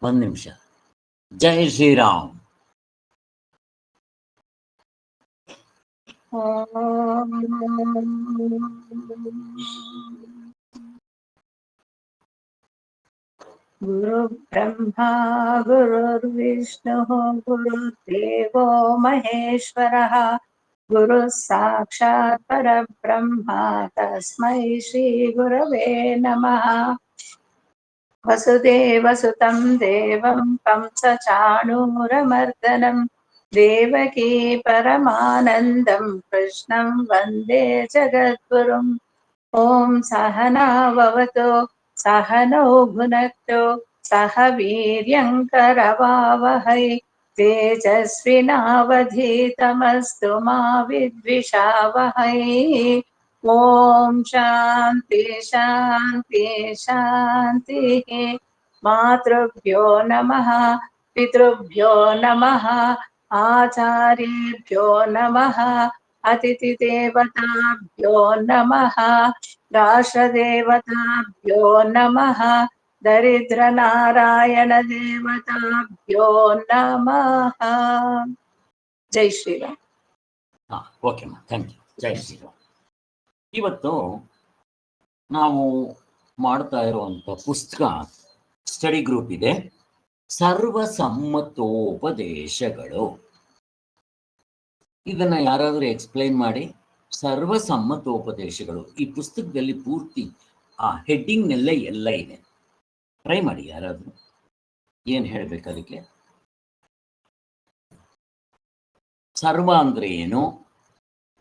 ಒಂದು ನಿಮಿಷ. ಜೈ ಶ್ರೀರಾಮ್. ಗುರು ಬ್ರಹ್ಮ ಗುರುರ್ವಿಷ್ಣು ಗುರುದೇವೋ ಮಹೇಶ್ವರಃ ಗುರು ಸಾಕ್ಷಾತ್ ಪರಬ್ರಹ್ಮ ತಸ್ಮೈ ಶ್ರೀ ಗುರವೇ ನಮಃ. ವಸುದೇವಸುತಂ ದೇವಂ ಕಂಸಚಾಣೂರಮರ್ದನಂ ದೇವಕೀ ಪರಮಾನಂದಂ ಕೃಷ್ಣಂ ವಂದೇ ಜಗದ್ಗುರುಂ. ಓಂ ಸಹನಾ ಭವತು ಸಹನೌ ಭುನಕ್ತು ಸಹ ವೀರ್ಯಂಕರವಾವಹೈ ತೇಜಸ್ವಿನಾವಧೀತಮಸ್ತು ಮಾ ವಿದ್ವಿಷಾವಹೈ. ಓಂ ಶಾಂತಿ ಶಾಂತಿ ಶಾಂತಿ. ಮಾತೃಭ್ಯೋ ನಮಃ ಪಿತೃಭ್ಯೋ ನಮಃ ಆಚಾರ್ಯೇಭ್ಯೋ ನಮಃ ಅತಿಥಿ ದೇವತಾಭ್ಯೋ ನಮಃ ರಾಷ್ಟ್ರದೇವತಾಭ್ಯೋ ನಮಃ ದರಿದ್ರ ನಾರಾಯಣ ದೇವತಾಭ್ಯೋ ನಮಃ. ಜೈ ಶ್ರೀರಾಮ್. ಓಕೆ ಮಾ, ಥ್ಯಾಂಕ್ ಯು. ಜೈ ಶ್ರೀರಾಮ್. ಇವತ್ತು ನಾವು ಮಾಡ್ತಾ ಇರುವಂಥ ಪುಸ್ತಕ ಸ್ಟಡಿ ಗ್ರೂಪ್ ಇದೆ, ಸರ್ವಸಮ್ಮತೋಪದೇಶಗಳು. ಇದನ್ನ ಯಾರಾದರೂ ಎಕ್ಸ್ಪ್ಲೈನ್ ಮಾಡಿ. ಸರ್ವಸಮ್ಮತೋಪದೇಶಗಳು ಈ ಪುಸ್ತಕದಲ್ಲಿ ಪೂರ್ತಿ ಆ ಹೆಡ್ಡಿಂಗ್ನೆಲ್ಲ ಎಲ್ಲ ಇದೆ. ಟ್ರೈ ಮಾಡಿ ಯಾರಾದರೂ. ಏನು ಹೇಳಬೇಕು ಅದಕ್ಕೆ? ಸರ್ವ ಅಂದರೆ ಏನು,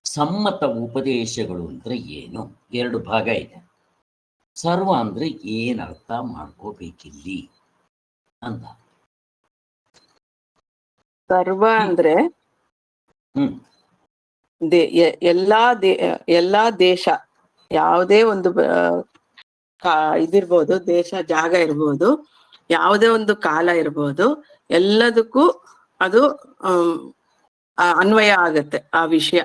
ಸಮ್ಮತ ಉಪದೇಶಗಳು ಅಂದರೆ ಏನು, ಎರಡು ಭಾಗ ಇದೆ. ಸರ್ವ ಅಂದರೆ ಏನು ಅರ್ಥ ಮಾಡ್ಕೋಬೇಕಿಲ್ಲಿ ಅಂತ. ಸರ್ವ ಅಂದ್ರೆ ಎಲ್ಲಾ ದೇಶ, ಯಾವುದೇ ಒಂದು ಇದಿರ್ಬೋದು, ದೇಶ ಜಾಗ ಇರ್ಬೋದು, ಯಾವುದೇ ಒಂದು ಕಾಲ ಇರ್ಬೋದು, ಎಲ್ಲದಕ್ಕೂ ಅದು ಅನ್ವಯ ಆಗತ್ತೆ. ಆ ವಿಷಯ,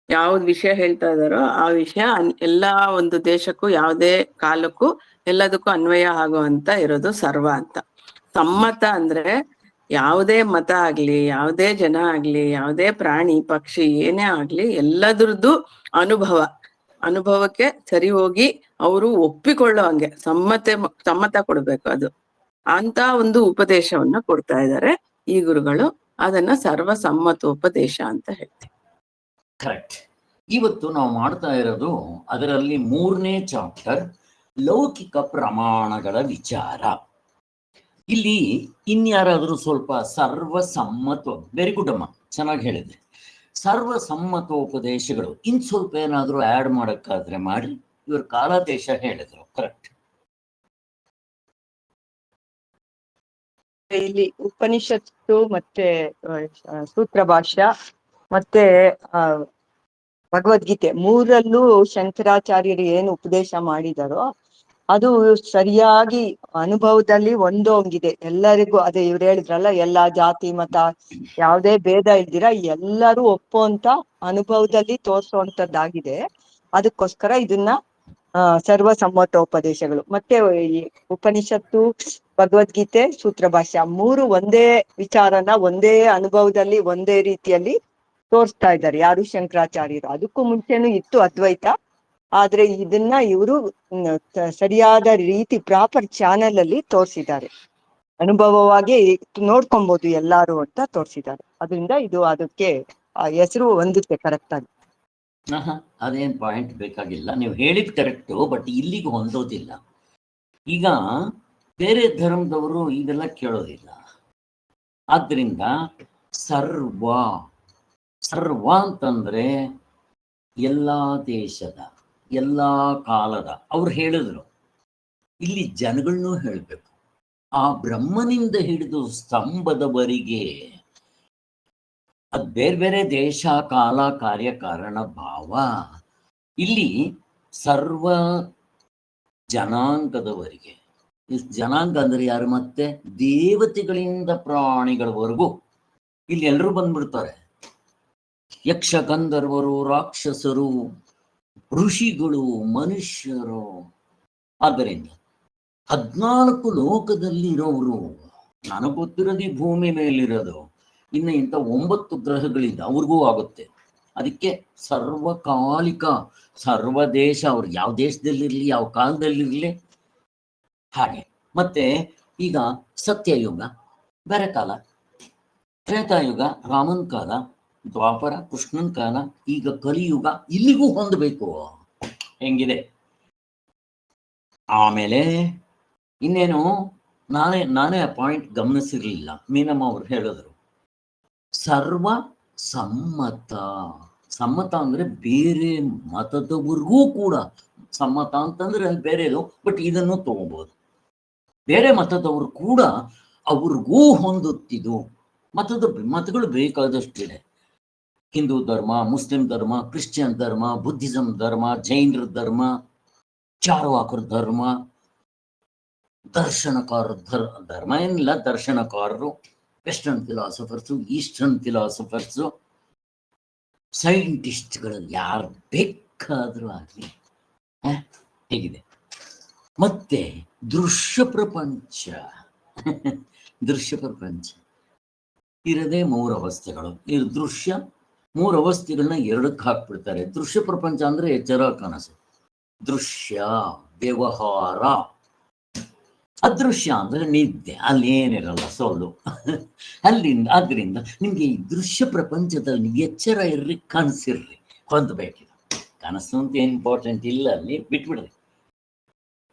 ಯಾವ್ದು ವಿಷಯ ಹೇಳ್ತಾ ಇದಾರೋ ಆ ವಿಷಯ ಎಲ್ಲಾ ಒಂದು ದೇಶಕ್ಕೂ ಯಾವುದೇ ಕಾಲಕ್ಕೂ ಎಲ್ಲದಕ್ಕೂ ಅನ್ವಯ ಆಗುವಂತ ಇರೋದು ಸರ್ವ ಅಂತ. ಸಮ್ಮತ ಅಂದ್ರೆ ಯಾವುದೇ ಮತ ಆಗ್ಲಿ, ಯಾವುದೇ ಜನ ಆಗ್ಲಿ, ಯಾವುದೇ ಪ್ರಾಣಿ ಪಕ್ಷಿ ಏನೇ ಆಗ್ಲಿ, ಎಲ್ಲದ್ರದ್ದು ಅನುಭವಕ್ಕೆ ಸರಿ ಹೋಗಿ ಅವರು ಒಪ್ಪಿಕೊಳ್ಳೋ ಹಂಗೆ ಸಮ್ಮತ ಕೊಡ್ಬೇಕು. ಅದು ಅಂತ ಒಂದು ಉಪದೇಶವನ್ನ ಕೊಡ್ತಾ ಇದ್ದಾರೆ ಈ ಗುರುಗಳು. ಅದನ್ನ ಸರ್ವಸಮ್ಮತೋಪದೇಶ ಅಂತ ಹೇಳ್ತೀವಿ. ಕರೆಕ್ಟ್. ಇವತ್ತು ನಾವು ಮಾಡ್ತಾ ಇರೋದು ಅದರಲ್ಲಿ 3ನೇ ಚಾಪ್ಟರ್, ಲೌಕಿಕ ಪ್ರಮಾಣಗಳ ವಿಚಾರ. ಇಲ್ಲಿ ಇನ್ಯಾರಾದರೂ ಸ್ವಲ್ಪ ಸರ್ವಸಮ್ಮತ, ವೆರಿ ಗುಡ್ ಅಮ್ಮ, ಚೆನ್ನಾಗಿ ಹೇಳಿದೆ. ಸರ್ವಸಮ್ಮತೋಪದೇಶಗಳು ಇನ್ ಸ್ವಲ್ಪ ಏನಾದರೂ ಆ್ಯಡ್ ಮಾಡೋಕ್ಕಾದ್ರೆ ಮಾಡಿ. ಇವರು ಕಾಲದೇಶ ಹೇಳಿದ್ರು, ಕರೆಕ್ಟ್. ಇಲ್ಲಿ ಉಪನಿಷತ್ತು ಮತ್ತೆ ಸೂತ್ರ ಭಾಷ್ಯ ಮತ್ತೆ ಭಗವದ್ಗೀತೆ ಮೂರಲ್ಲೂ ಶಂಕರಾಚಾರ್ಯರು ಏನು ಉಪದೇಶ ಮಾಡಿದಾರೋ ಅದು ಸರಿಯಾಗಿ ಅನುಭವದಲ್ಲಿ ಒಂದೊಂಗಿದೆ ಎಲ್ಲರಿಗೂ. ಅದೇ ಇವ್ರು ಹೇಳಿದ್ರಲ್ಲ, ಎಲ್ಲಾ ಜಾತಿ ಮತ ಯಾವುದೇ ಭೇದ ಇಲ್ದಿರ ಎಲ್ಲರೂ ಒಪ್ಪುವಂತ ಅನುಭವದಲ್ಲಿ ತೋರ್ಸುವಂತದ್ದಾಗಿದೆ. ಅದಕ್ಕೋಸ್ಕರ ಇದನ್ನ ಸರ್ವಸಮ್ಮತೋಪದೇಶಗಳು ಮತ್ತೆ ಈ ಉಪನಿಷತ್ತು, ಭಗವದ್ಗೀತೆ, ಸೂತ್ರ ಭಾಷ್ಯ ಮೂರು ಒಂದೇ ವಿಚಾರನ ಒಂದೇ ಅನುಭವದಲ್ಲಿ ಒಂದೇ ರೀತಿಯಲ್ಲಿ ತೋರಿಸ್ತಾ ಇದ್ದಾರೆ ಯಾರು, ಶಂಕರಾಚಾರ್ಯರು. ಅದಕ್ಕೂ ಮುಂಚೆನೂ ಇತ್ತು ಅದ್ವೈತ, ಆದ್ರೆ ಇದನ್ನ ಇವರು ಸರಿಯಾದ ರೀತಿ ಪ್ರಾಪರ್ ಚಾನೆಲ್ ಅಲ್ಲಿ ತೋರಿಸಿದ್ದಾರೆ. ಅನುಭವವಾಗಿ ನೋಡ್ಕೊಬಹುದು ಎಲ್ಲಾರು ಅಂತ ತೋರಿಸಿದ್ದಾರೆ. ಅದರಿಂದ ಇದು ಅದಕ್ಕೆ ಹೆಸರು ಹೊಂದುತ್ತೆ ಕರೆಕ್ಟ್ ಆಗಿ. ಅದೇನ್ ಪಾಯಿಂಟ್ ಬೇಕಾಗಿಲ್ಲ, ನೀವು ಹೇಳಿದ್ ಕರೆಕ್ಟು, ಬಟ್ ಇಲ್ಲಿಗೆ ಹೊಂದೋದಿಲ್ಲ. ಈಗ ಬೇರೆ ಧರ್ಮದವರು ಇದೆಲ್ಲ ಕೇಳೋದಿಲ್ಲ. ಆದ್ರಿಂದ ಸರ್ವ ಅಂತಂದ್ರೆ ಎಲ್ಲಾ ದೇಶದ, ಎಲ್ಲಾ ಕಾಲದ. ಅವ್ರು ಹೇಳಿದ್ರು, ಇಲ್ಲಿ ಜನಗಳನ್ನೂ ಹೇಳಬೇಕು. ಆ ಬ್ರಹ್ಮನಿಂದ ಹಿಡಿದು ಸ್ತಂಭದವರೆಗೆ ಅದು ಬೇರೆ ಬೇರೆ ದೇಶ, ಕಾಲ, ಕಾರ್ಯ, ಕಾರಣ, ಭಾವ. ಇಲ್ಲಿ ಸರ್ವ ಜನಾಂಗದವರೆಗೆ. ಜನಾಂಗ ಅಂದ್ರೆ ಯಾರು? ಮತ್ತೆ ದೇವತೆಗಳಿಂದ ಪ್ರಾಣಿಗಳವರೆಗೂ ಇಲ್ಲಿ ಎಲ್ಲರೂ ಬಂದ್ಬಿಡ್ತಾರೆ. ಯಕ್ಷ ಗಂಧರ್ವರು, ರಾಕ್ಷಸರು, ಋಷಿಗಳು, ಮನುಷ್ಯರು. ಆದ್ದರಿಂದ 14 ಲೋಕದಲ್ಲಿ ಇರೋರು ನನಗೆ ಗೊತ್ತಿರೋದು ಈ ಭೂಮಿ ಮೇಲಿರೋದು. ಇನ್ನು ಇಂಥ 9 ಗ್ರಹಗಳಿಂದ ಅವ್ರಿಗೂ ಆಗುತ್ತೆ. ಅದಕ್ಕೆ ಸರ್ವಕಾಲಿಕ, ಸರ್ವ ದೇಶ, ಅವ್ರು ಯಾವ ದೇಶದಲ್ಲಿರಲಿ, ಯಾವ ಕಾಲದಲ್ಲಿರಲಿ ಹಾಗೆ. ಮತ್ತೆ ಈಗ ಸತ್ಯಯುಗ ಬೇರೆ ಕಾಲ, ತ್ರೇತಾಯುಗ ರಾಮನ್ ಕಾಲ, ದ್ವಾಪರ ಕೃಷ್ಣನ್ ಕಾಲ, ಈಗ ಕಲಿಯುಗ ಇಲ್ಲಿಗೂ ಹೊಂದಬೇಕು. ಹೆಂಗಿದೆ? ಆಮೇಲೆ ಇನ್ನೇನು, ನಾನೇ ಆ ಪಾಯಿಂಟ್ ಗಮನಿಸಿರ್ಲಿಲ್ಲ, ಮೀನಮ್ಮ ಅವ್ರು ಹೇಳಿದ್ರು ಸರ್ವ ಸಮ್ಮತ. ಸಮ್ಮತ ಅಂದ್ರೆ ಬೇರೆ ಮತದವ್ರಿಗೂ ಕೂಡ, ಸಮ್ಮತ ಅಂತಂದ್ರೆ ಬೇರೆದು, ಬಟ್ ಇದನ್ನು ತಗೋಬಹುದು. ಬೇರೆ ಮತದವರು ಕೂಡ ಅವ್ರಿಗೂ ಹೊಂದುತ್ತಿದ್ದು. ಮತಗಳು ಬೇಕಾದಷ್ಟಿದೆ. ಹಿಂದೂ ಧರ್ಮ, ಮುಸ್ಲಿಂ ಧರ್ಮ, ಕ್ರಿಶ್ಚಿಯನ್ ಧರ್ಮ, ಬುದ್ಧಿಸಂ ಧರ್ಮ, ಜೈನರ ಧರ್ಮ, ಚಾರ್ವಾಕರ ಧರ್ಮ, ದರ್ಶನಕಾರರ ಧರ್ಮ ಏನಿಲ್ಲ, ದರ್ಶನಕಾರರು, ವೆಸ್ಟರ್ನ್ ಫಿಲಾಸಫರ್ಸು, ಈಸ್ಟರ್ನ್ ಫಿಲಾಸಫರ್ಸು, ಸೈಂಟಿಸ್ಟ್ಗಳು, ಯಾರು ಬೇಕಾದರೂ ಆಗಲಿ. ಹೇಗಿದೆ? ಮತ್ತೆ ದೃಶ್ಯ ಪ್ರಪಂಚ ದೃಶ್ಯ ಪ್ರಪಂಚ ಇರದೇ 3 ಅವಸ್ಥೆಗಳು. ಇದು ದೃಶ್ಯ 3 ಅವಸ್ಥೆಗಳನ್ನ 2ಕ್ಕೆ ಹಾಕ್ಬಿಡ್ತಾರೆ. ದೃಶ್ಯ ಪ್ರಪಂಚ ಅಂದ್ರೆ ಎಚ್ಚರ ಕನಸು, ದೃಶ್ಯ ವ್ಯವಹಾರ. ಅದೃಶ್ಯ ಅಂದ್ರೆ ನಿದ್ದೆ, ಅಲ್ಲಿ ಏನಿರಲ್ಲ, ಸೋಲು. ಆದ್ರಿಂದ ನಿಮ್ಗೆ ಈ ದೃಶ್ಯ ಪ್ರಪಂಚದಲ್ಲಿ ಎಚ್ಚರ ಇರ್ರಿ, ಕನಸಿರ್ರಿ, ಹೊಂದಬೇಕಿದೆ. ಕನಸು ಅಂತ ಇಂಪಾರ್ಟೆಂಟ್ ಇಲ್ಲ, ಅಲ್ಲಿ ಬಿಟ್ಬಿಡ್ರಿ.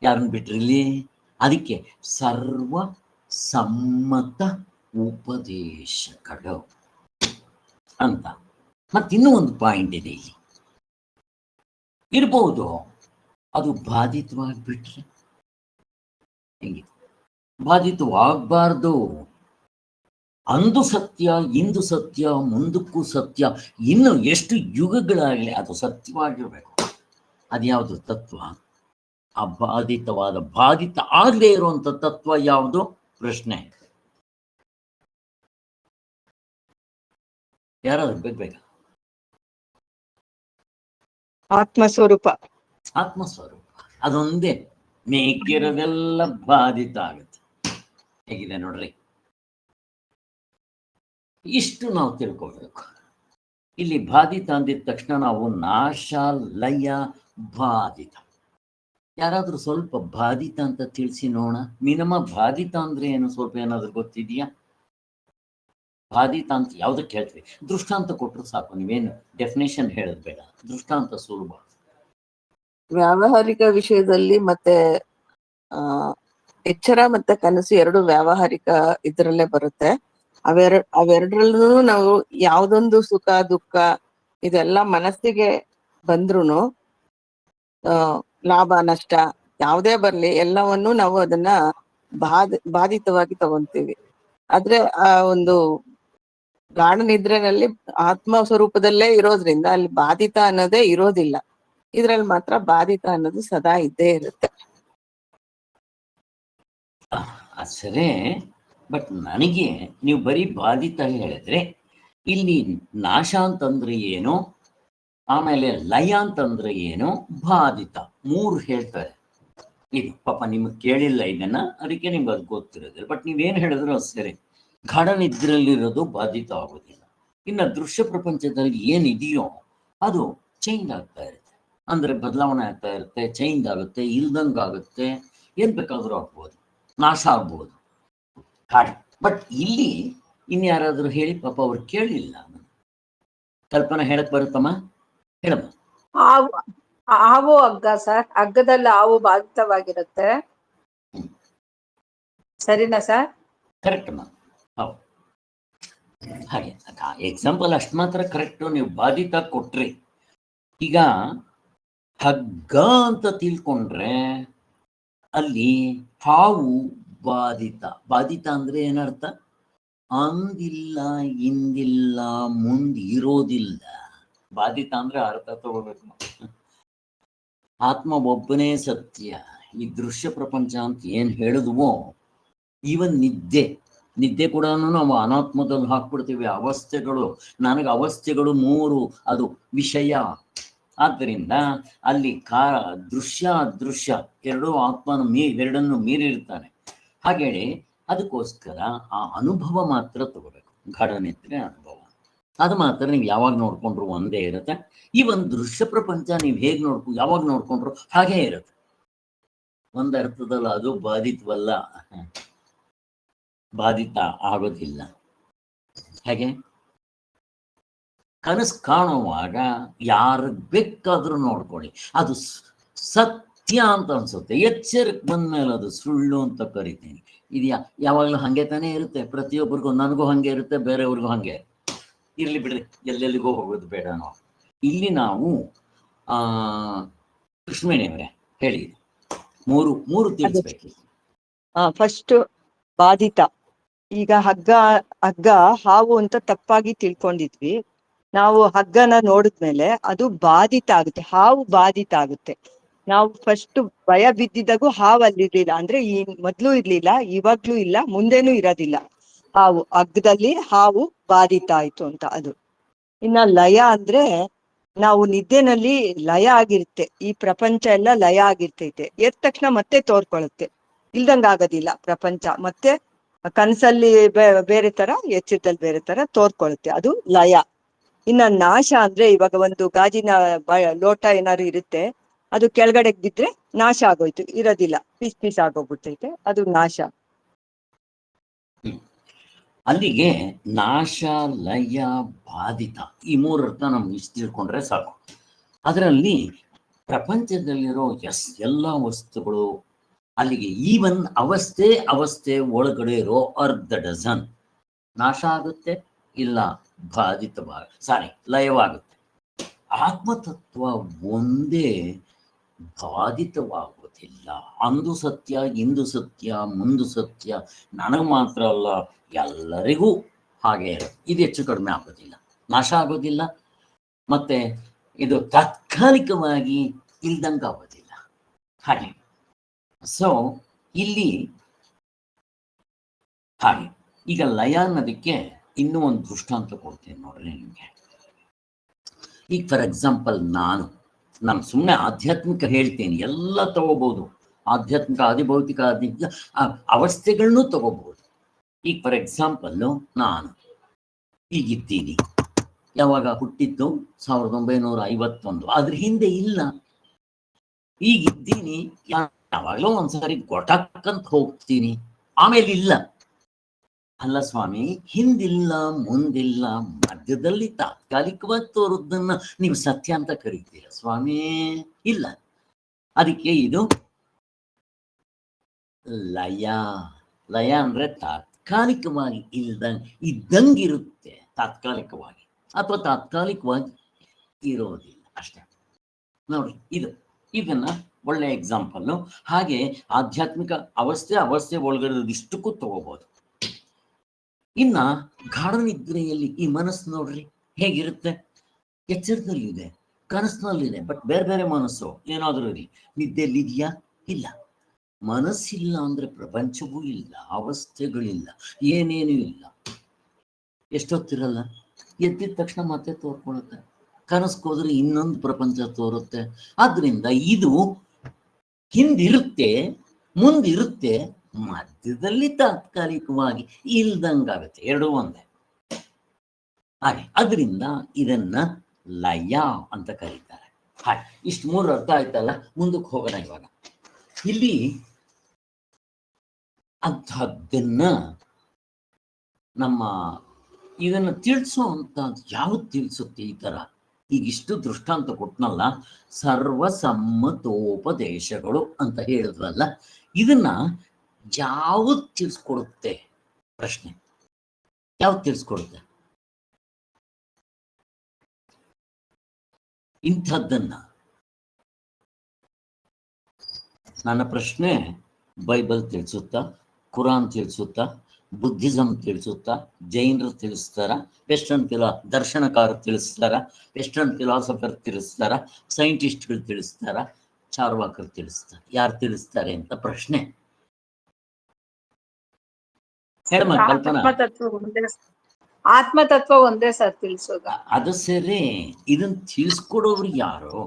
ಯಾರನ್ನು ಬಿಟ್ರಿಲ್ಲಿ? ಅದಕ್ಕೆ ಸರ್ವ ಸಮ್ಮತ ಉಪದೇಶಗಳು ಅಂತ. ಮತ್ತಿನ್ನೂ ಒಂದು ಪಾಯಿಂಟ್ ಇದೆ ಇಲ್ಲಿ. ಇರ್ಬೋದು ಅದು ಬಾಧಿತವಾಗ್ಬಿಟ್ರೆ ಹೆಂಗೆ? ಬಾಧಿತವಾಗಬಾರ್ದು. ಅಂದು ಸತ್ಯ, ಇಂದು ಸತ್ಯ, ಮುಂದಕ್ಕೂ ಸತ್ಯ, ಇನ್ನು ಎಷ್ಟು ಯುಗಗಳಾಗಲಿ ಅದು ಸತ್ಯವಾಗಿರ್ಬೇಕು. ಅದ್ಯಾವುದು ತತ್ವ? ಬಾಧಿತ ಆಗದೆ ಇರುವಂತ ತತ್ವ ಯಾವುದು? ಪ್ರಶ್ನೆ. ಯಾರಾದ್ರೂ ಬೇಕಾ? ಆತ್ಮಸ್ವರೂಪ. ಆತ್ಮಸ್ವರೂಪ ಅದೊಂದೇ, ಮೇಕಿರೋದೆಲ್ಲ ಬಾಧಿತ ಆಗುತ್ತೆ. ಹೇಗಿದೆ ನೋಡ್ರಿ, ಇಷ್ಟು ನಾವು ತಿಳ್ಕೊಬೇಕು. ಇಲ್ಲಿ ಬಾಧಿತ ಅಂದಿದ ತಕ್ಷಣ ನಾವು ನಾಶ, ಲಯ, ಬಾಧಿತ. ಯಾರಾದ್ರೂ ಸ್ವಲ್ಪ ಬಾಧಿತ ಅಂತ ತಿಳಿಸಿ ನೋಡೋಣ. ಮಿನಿಮ ಬಾಧಿತ ಅಂದ್ರೆ ಏನು, ಸ್ವಲ್ಪ ಏನಾದ್ರು ಗೊತ್ತಿದೆಯಾ? ಬಾಧಿತ ಅಂತ ಯಾವ್ದಕ್ಕೆ ಹೇಳ್ತೀವಿ? ದೃಷ್ಟಾಂತ ಕೊಟ್ಟರು ಸಾಕು, ನೀವೇನು ಡೆಫಿನೇಷನ್ ಹೇಳೋದು ಬೇಡ, ದೃಷ್ಟಾಂತ ಸುಲಭ. ವ್ಯಾವಹಾರಿಕ ವಿಷಯದಲ್ಲಿ ಮತ್ತೆ ಎಚ್ಚರ ಮತ್ತೆ ಕನಸು 2 ವ್ಯಾವಹಾರಿಕ ಇದ್ರಲ್ಲೇ ಬರುತ್ತೆ. ಅವೆರಡರಲ್ಲೂ ನಾವು ಯಾವ್ದೊಂದು ಸುಖ ದುಃಖ ಇದೆಲ್ಲ ಮನಸ್ಸಿಗೆ ಬಂದ್ರುನು, ಲಾಭ ನಷ್ಟ ಯಾವುದೇ ಬರ್ಲಿ ಎಲ್ಲವನ್ನು ನಾವು ಅದನ್ನ ಬಾಧಿತವಾಗಿ ತಗೊಂತೀವಿ. ಆದ್ರೆ ಆ ಒಂದು ಗಾಢ ನಿದ್ರೆನಲ್ಲಿ ಆತ್ಮ ಸ್ವರೂಪದಲ್ಲೇ ಇರೋದ್ರಿಂದ ಅಲ್ಲಿ ಬಾಧಿತ ಅನ್ನೋದೇ ಇರೋದಿಲ್ಲ. ಇದ್ರಲ್ಲಿ ಮಾತ್ರ ಬಾಧಿತ ಅನ್ನೋದು ಸದಾ ಇದ್ದೇ ಇರುತ್ತೆ. ಸರಿ, ಬಟ್ ನನಗೆ ನೀವು ಬರೀ ಬಾಧಿತ ಹೇಳಿದ್ರೆ, ಇಲ್ಲಿ ನಾಶ ಅಂತಂದ್ರೆ ಏನು, ಆಮೇಲೆ ಲಯ ಅಂತಂದ್ರೆ ಏನು, ಬಾಧಿತ 3 ಹೇಳ್ತಾರೆ. ಇದು ಪಾಪ ನಿಮ್ಗೆ ಕೇಳಿಲ್ಲ ಇದನ್ನ, ಅದಕ್ಕೆ ನಿಮ್ಗೆ ಅದು ಗೊತ್ತಿರೋದಿಲ್ಲ. ಬಟ್ ನೀವೇನು ಹೇಳಿದ್ರು ಸರಿ, ಗಾಢ ನಿದ್ರೆಯಲ್ಲಿರೋದು ಬಾಧಿತ ಆಗೋದಿಲ್ಲ. ಇನ್ನು ದೃಶ್ಯ ಪ್ರಪಂಚದಲ್ಲಿ ಏನಿದೆಯೋ ಅದು ಚೇಂಜ್ ಆಗ್ತಾ ಇರುತ್ತೆ, ಅಂದ್ರೆ ಬದಲಾವಣೆ ಆಗ್ತಾ ಇರುತ್ತೆ, ಚೇಂಜ್ ಆಗುತ್ತೆ, ಇಲ್ದಂಗಾಗುತ್ತೆ, ಏನ್ ಬೇಕಾದ್ರೂ ಆಗ್ಬೋದು, ನಾಶ ಆಗ್ಬೋದು ಹಾಗೆ. ಬಟ್ ಇಲ್ಲಿ ಇನ್ಯಾರಾದ್ರೂ ಹೇಳಿ, ಪಾಪ ಅವ್ರು ಕೇಳಿಲ್ಲ. ಕಲ್ಪನಾ ಹೇಳಕ್ ಬರುತ್ತಮ್ಮ? ಹೇಳಮ್ಮ. ಹಾವು ಹಗ್ಗ ಸರ್, ಹಗ್ಗದಲ್ಲಿ ಹಾವು ಬಾಧಿತವಾಗಿರುತ್ತೆ, ಸರಿನಾ ಸರ್? ಕರೆಕ್ಟ್ ಅಮ್ಮ, ಹೌದು. ಹಾಗೆ ಎಕ್ಸಾಂಪಲ್ ಅಷ್ಟು ಮಾತ್ರ ಕರೆಕ್ಟು, ನೀವು ಬಾಧಿತ ಕೊಟ್ರಿ. ಈಗ ಹಗ್ಗ ಅಂತ ತಿಳ್ಕೊಂಡ್ರೆ ಅಲ್ಲಿ ಹಾವು ಬಾಧಿತ ಅಂದ್ರೆ ಏನರ್ಥ? ಅಂದಿಲ್ಲ, ಇಂದಿಲ್ಲ, ಮುಂದಿರೋದಿಲ್ಲ. ಬಾಧಿತ ಅಂದ್ರೆ ಅರ್ಥ ತಗೋಬೇಕು. ಆತ್ಮ ಒಬ್ಬನೇ ಸತ್ಯ. ಈ ದೃಶ್ಯ ಪ್ರಪಂಚ ಅಂತ ಏನ್ ಹೇಳಿದ್ವೋ, ಈವನ್ ನಿದ್ದೆ ಕೂಡ ನಾವು ಅನಾತ್ಮದಲ್ಲಿ ಹಾಕ್ಬಿಡ್ತೀವಿ. ಅವಸ್ಥೆಗಳು, ನನಗೆ ಅವಸ್ಥೆಗಳು 3, ಅದು ವಿಷಯ. ಆದ್ದರಿಂದ ಅಲ್ಲಿ ದೃಶ್ಯ ಅದೃಶ್ಯ 2 ಆತ್ಮನ ಎರಡನ್ನು ಮೀರಿರ್ತಾನೆ. ಹಾಗೇಳಿ ಅದಕ್ಕೋಸ್ಕರ ಆ ಅನುಭವ ಮಾತ್ರ ತಗೋಬೇಕು. ಗಾಢನಿದ್ರೆ ಅನುಭವ ಅದು ಮಾತ್ರ ನೀವು ಯಾವಾಗ ನೋಡ್ಕೊಂಡ್ರು ಒಂದೇ ಇರುತ್ತೆ. ಈ ಒಂದು ದೃಶ್ಯ ಪ್ರಪಂಚ ನೀವು ಹೇಗೆ ಯಾವಾಗ ನೋಡ್ಕೊಂಡ್ರು ಹಾಗೇ ಇರುತ್ತೆ. ಒಂದು ಅರ್ಥದಲ್ಲ ಅದು ಬಾಧಿತವಲ್ಲ, ಬಾಧಿತ ಆಗೋದಿಲ್ಲ. ಹಾಗೆ ಕನಸು ಕಾಣುವಾಗ ಯಾರು ಬೇಕಾದ್ರೂ ನೋಡ್ಕೊಳ್ಳಿ, ಅದು ಸತ್ಯ ಅಂತ ಅನ್ಸುತ್ತೆ. ಎಚ್ಚರಿಕೆ ಬಂದ್ಮೇಲೆ ಅದು ಸುಳ್ಳು ಅಂತ ಕರಿತೀನಿ. ಇದು ಯಾವಾಗಲೂ ಹಾಗೆ ತಾನೇ ಇರುತ್ತೆ. ಪ್ರತಿಯೊಬ್ಬರಿಗೂ, ನನಗೂ ಹಾಗೆ ಇರುತ್ತೆ, ಬೇರೆಯವ್ರಿಗೂ ಹಾಗೆ. ಇರ್ಲಿ ಬಿಡ್ರಿ, ಎಲ್ಲೆಲ್ಲಿಗೂ ಹೋಗೋದು ಬೇಡ. ನಾವು ಇಲ್ಲಿ ನಾವು ಕೃಷ್ಣವೇಣಿಯವರೇ ಹೇಳಿ, ಮೂರು ತಿಳಿಸ್ಬೇಕು. ಫಸ್ಟ್ ಬಾಧಿತ. ಈಗ ಹಗ್ಗ ಹಾವು ಅಂತ ತಪ್ಪಾಗಿ ತಿಳ್ಕೊಂಡಿದ್ವಿ ನಾವು. ಹಗ್ಗನ ನೋಡಿದ್ಮೇಲೆ ಅದು ಬಾಧಿತ ಆಗುತ್ತೆ, ಹಾವು ಬಾಧಿತ ಆಗುತ್ತೆ. ನಾವು ಫಸ್ಟ್ ಭಯ ಬಿದ್ದಿದ್ದಾಗೂ ಹಾವು ಅಲ್ಲಿರ್ಲಿಲ್ಲ, ಅಂದ್ರೆ ಈ ಮೊದ್ಲು ಇರ್ಲಿಲ್ಲ, ಇವಾಗ್ಲೂ ಇಲ್ಲ, ಮುಂದೇನೂ ಇರೋದಿಲ್ಲ. ಹಾವು ಹಗ್ಗದಲ್ಲಿ ಹಾವು ಬಾಧಿತ ಆಯ್ತು ಅಂತ ಅದು. ಇನ್ನ ಲಯ ಅಂದ್ರೆ ನಾವು ನಿದ್ದೆನಲ್ಲಿ ಲಯ ಆಗಿರುತ್ತೆ, ಈ ಪ್ರಪಂಚ ಎಲ್ಲ ಲಯ ಆಗಿರ್ತೈತೆ, ಎದ್ದ ತಕ್ಷಣ ಮತ್ತೆ ತೋರ್ಕೊಳ್ಳುತ್ತೆ, ಇಲ್ದಂಗ ಆಗೋದಿಲ್ಲ ಪ್ರಪಂಚ. ಮತ್ತೆ ಕನಸಲ್ಲಿ ಬೇರೆ ತರ, ಎಚ್ಚರದಲ್ಲಿ ಬೇರೆ ತರ ತೋರ್ಕೊಳ್ಳುತ್ತೆ, ಅದು ಲಯ. ಇನ್ನ ನಾಶ ಅಂದ್ರೆ ಇವಾಗ ಒಂದು ಗಾಜಿನ ಲೋಟ ಏನಾದ್ರು ಇರುತ್ತೆ, ಅದು ಕೆಳಗಡೆಗೆ ಬಿದ್ರೆ ನಾಶ ಆಗೋಯ್ತು, ಇರೋದಿಲ್ಲ, ಪೀಸ್ ಆಗೋಗ್ಬಿಡ್ತೈತೆ, ಅದು ನಾಶ. ಅಲ್ಲಿಗೆ ನಾಶ, ಲಯ, ಬಾಧಿತ ಈ ಮೂರು ಅರ್ಥ ನಮ್ಗೆ ಇಷ್ಟು ತಿಳ್ಕೊಂಡ್ರೆ ಸಾಕು. ಅದರಲ್ಲಿ ಪ್ರಪಂಚದಲ್ಲಿರೋ ಎಲ್ಲ ವಸ್ತುಗಳು, ಅಲ್ಲಿಗೆ ಈವನ್ ಅವಸ್ಥೆ ಒಳಗಡೆ ಇರೋ ಅರ್ಧ ಡಜನ್ ನಾಶ ಆಗುತ್ತೆ, ಇಲ್ಲ ಲಯವಾಗುತ್ತೆ. ಆತ್ಮತತ್ವ ಒಂದೇ ಬಾಧಿತವಾಗುವುದಿಲ್ಲ. ಅಂದು ಸತ್ಯ, ಇಂದು ಸತ್ಯ, ಮುಂದು ಸತ್ಯ, ನನಗೆ ಮಾತ್ರ ಅಲ್ಲ ಎಲ್ಲರಿಗೂ ಹಾಗೆ ಇರುತ್ತೆ. ಇದು ಹೆಚ್ಚು ಕಡಿಮೆ ಆಗೋದಿಲ್ಲ, ನಾಶ ಆಗೋದಿಲ್ಲ, ಮತ್ತೆ ಇದು ತಾತ್ಕಾಲಿಕವಾಗಿ ಇಲ್ದಂಗೆ ಆಗೋದಿಲ್ಲ. ಹಾಗೆ ಸೊ ಇಲ್ಲಿ ಹಾಗೆ ಈಗ ಲಯ ಅನ್ನೋದಕ್ಕೆ ಇನ್ನೂ ಒಂದು ದೃಷ್ಟಾಂತ ಕೊಡ್ತೀನಿ ನೋಡ್ರಿ ನಿಮಗೆ. ಈಗ ಫಾರ್ ಎಕ್ಸಾಂಪಲ್ ನಾನು ಸುಮ್ಮನೆ ಆಧ್ಯಾತ್ಮಿಕ ಹೇಳ್ತೀನಿ, ಎಲ್ಲ ತಗೋಬಹುದು, ಆಧ್ಯಾತ್ಮಿಕ, ಆದಿಭೌತಿಕ, ಅವಸ್ಥೆಗಳನ್ನೂ ತಗೋಬಹುದು. ಈಗ ಫಾರ್ ಎಕ್ಸಾಂಪಲ್ಲು ನಾನು ಈಗಿದ್ದೀನಿ, ಯಾವಾಗ ಹುಟ್ಟಿದ್ದು 1951, ಅದ್ರ ಹಿಂದೆ ಇಲ್ಲ, ಈಗಿದ್ದೀನಿ, ಯಾವಾಗಲೂ ಒಂದ್ಸರಿ ಗೊಟಕ್ಕಂತ ಹೋಗ್ತೀನಿ, ಆಮೇಲೆ ಇಲ್ಲ. ಅಲ್ಲ ಸ್ವಾಮಿ, ಹಿಂದಿಲ್ಲ, ಮುಂದಿಲ್ಲ, ಮಧ್ಯದಲ್ಲಿ ತಾತ್ಕಾಲಿಕವಾಗಿ ತೋರುದನ್ನ ನೀವು ಸತ್ಯ ಅಂತ ಕರೀತೀರ ಸ್ವಾಮಿ? ಇಲ್ಲ. ಅದಕ್ಕೆ ಇದು ಲಯ ಅಂದ್ರೆ ತಾತ್ಕಾಲಿಕವಾಗಿ ಇದ್ದಂಗಿರುತ್ತೆ, ತಾತ್ಕಾಲಿಕವಾಗಿ, ಅಥವಾ ತಾತ್ಕಾಲಿಕವಾಗಿ ಇರೋದಿಲ್ಲ ಅಷ್ಟೇ. ನೋಡಿ, ಇದನ್ನ ಒಳ್ಳೆ ಎಕ್ಸಾಂಪಲ್ಲು. ಹಾಗೆ ಆಧ್ಯಾತ್ಮಿಕ ಅವಸ್ಥೆ ಒಳಗಡೆ ಇಷ್ಟಕ್ಕೂ ತಗೋಬಹುದು. ಇನ್ನ ಗಾಢ ನಿದ್ರೆಯಲ್ಲಿ ಈ ಮನಸ್ಸು ನೋಡ್ರಿ ಹೇಗಿರುತ್ತೆ. ಎಚ್ಚರದಲ್ಲಿದೆ, ಕನಸಿನಲ್ಲಿದೆ, ಬಟ್ ಬೇರೆ ಬೇರೆ ಮನಸ್ಸು ಏನಾದರೂ ಇರಲಿ. ನಿದ್ದೆಯಲ್ಲಿ ಇದೆಯಾ? ಇಲ್ಲ. ಮನಸ್ಸಿಲ್ಲ ಅಂದ್ರೆ ಪ್ರಪಂಚವೂ ಇಲ್ಲ, ಅವಸ್ಥೆಗಳಿಲ್ಲ, ಏನೇನೂ ಇಲ್ಲ. ಎಷ್ಟೊತ್ತಿರಲ್ಲ, ಎದ್ದಿದ ತಕ್ಷಣ ಮತ್ತೆ ತೋರ್ಕೊಳ್ಳುತ್ತೆ. ಕನಸ್ಕೋದ್ರೆ ಇನ್ನೊಂದು ಪ್ರಪಂಚ ತೋರುತ್ತೆ. ಆದ್ರಿಂದ ಇದು ಹಿಂದಿರುತ್ತೆ, ಮುಂದಿರುತ್ತೆ, ಮಧ್ಯದಲ್ಲಿ ತಾತ್ಕಾಲಿಕವಾಗಿ ಇಲ್ದಂಗಾಗುತ್ತೆ, ಎರಡೂ ಒಂದೇ. ಹಾಗೆ ಅದರಿಂದ ಇದನ್ನ ಲಯ ಅಂತ ಕರೀತಾರೆ. ಹಾಗೆ ಇಷ್ಟು ಮೂರು ಅರ್ಥ ಆಯ್ತಲ್ಲ, ಮುಂದಕ್ಕೆ ಹೋಗೋಣ. ಇವಾಗ ಇಲ್ಲಿ ಅಂಥದ್ದನ್ನ ಇದನ್ನ ತಿಳಿಸೋ ಅಂತ ಯಾವ್ದು ತಿಳಿಸುತ್ತೆ ಈ ತರ? ಈಗಿಷ್ಟು ದೃಷ್ಟಾಂತ ಕೊಟ್ನಲ್ಲ, ಸರ್ವಸಮ್ಮತೋಪದೇಶಗಳು ಅಂತ ಹೇಳಿದ್ವಲ್ಲ, ಇದನ್ನ ಯಾವ್ದು ತಿಳಿಸ್ಕೊಡುತ್ತೆ? ಪ್ರಶ್ನೆ, ಯಾವ್ದು ತಿಳಿಸ್ಕೊಡುತ್ತೆ ಇಂಥದ್ದನ್ನ? ನನ್ನ ಪ್ರಶ್ನೆ, ಬೈಬಲ್ ತಿಳಿಸುತ್ತಾ, ಕುರಾನ್ ತಿಳಿಸುತ್ತಾ, ಬುದ್ಧಿಸಮ್ ತಿಳಿಸುತ್ತಾ, ಜೈನರು ತಿಳಿಸ್ತಾರ, ವೆಸ್ಟರ್ನ್ ದರ್ಶನಕಾರ ತಿಳಿಸ್ತಾರ, ವೆಸ್ಟರ್ನ್ ಫಿಲಾಸಫರ್ ತಿಳಿಸ್ತಾರ, ಸೈಂಟಿಸ್ಟ್ಗಳು ತಿಳಿಸ್ತಾರ, ಚಾರ್ವಾಕರು ತಿಳಿಸ್ತಾರೆ, ಯಾರು ತಿಳಿಸ್ತಾರೆ ಅಂತ ಪ್ರಶ್ನೆ. ಆತ್ಮತತ್ವ ಒಂದೇ ಸರ್ ತಿಳಿಸೋದ. ಅದು ಸರಿ, ಇದನ್ನ ತಿಳಿಸ್ಕೊಡೋರು ಯಾರು?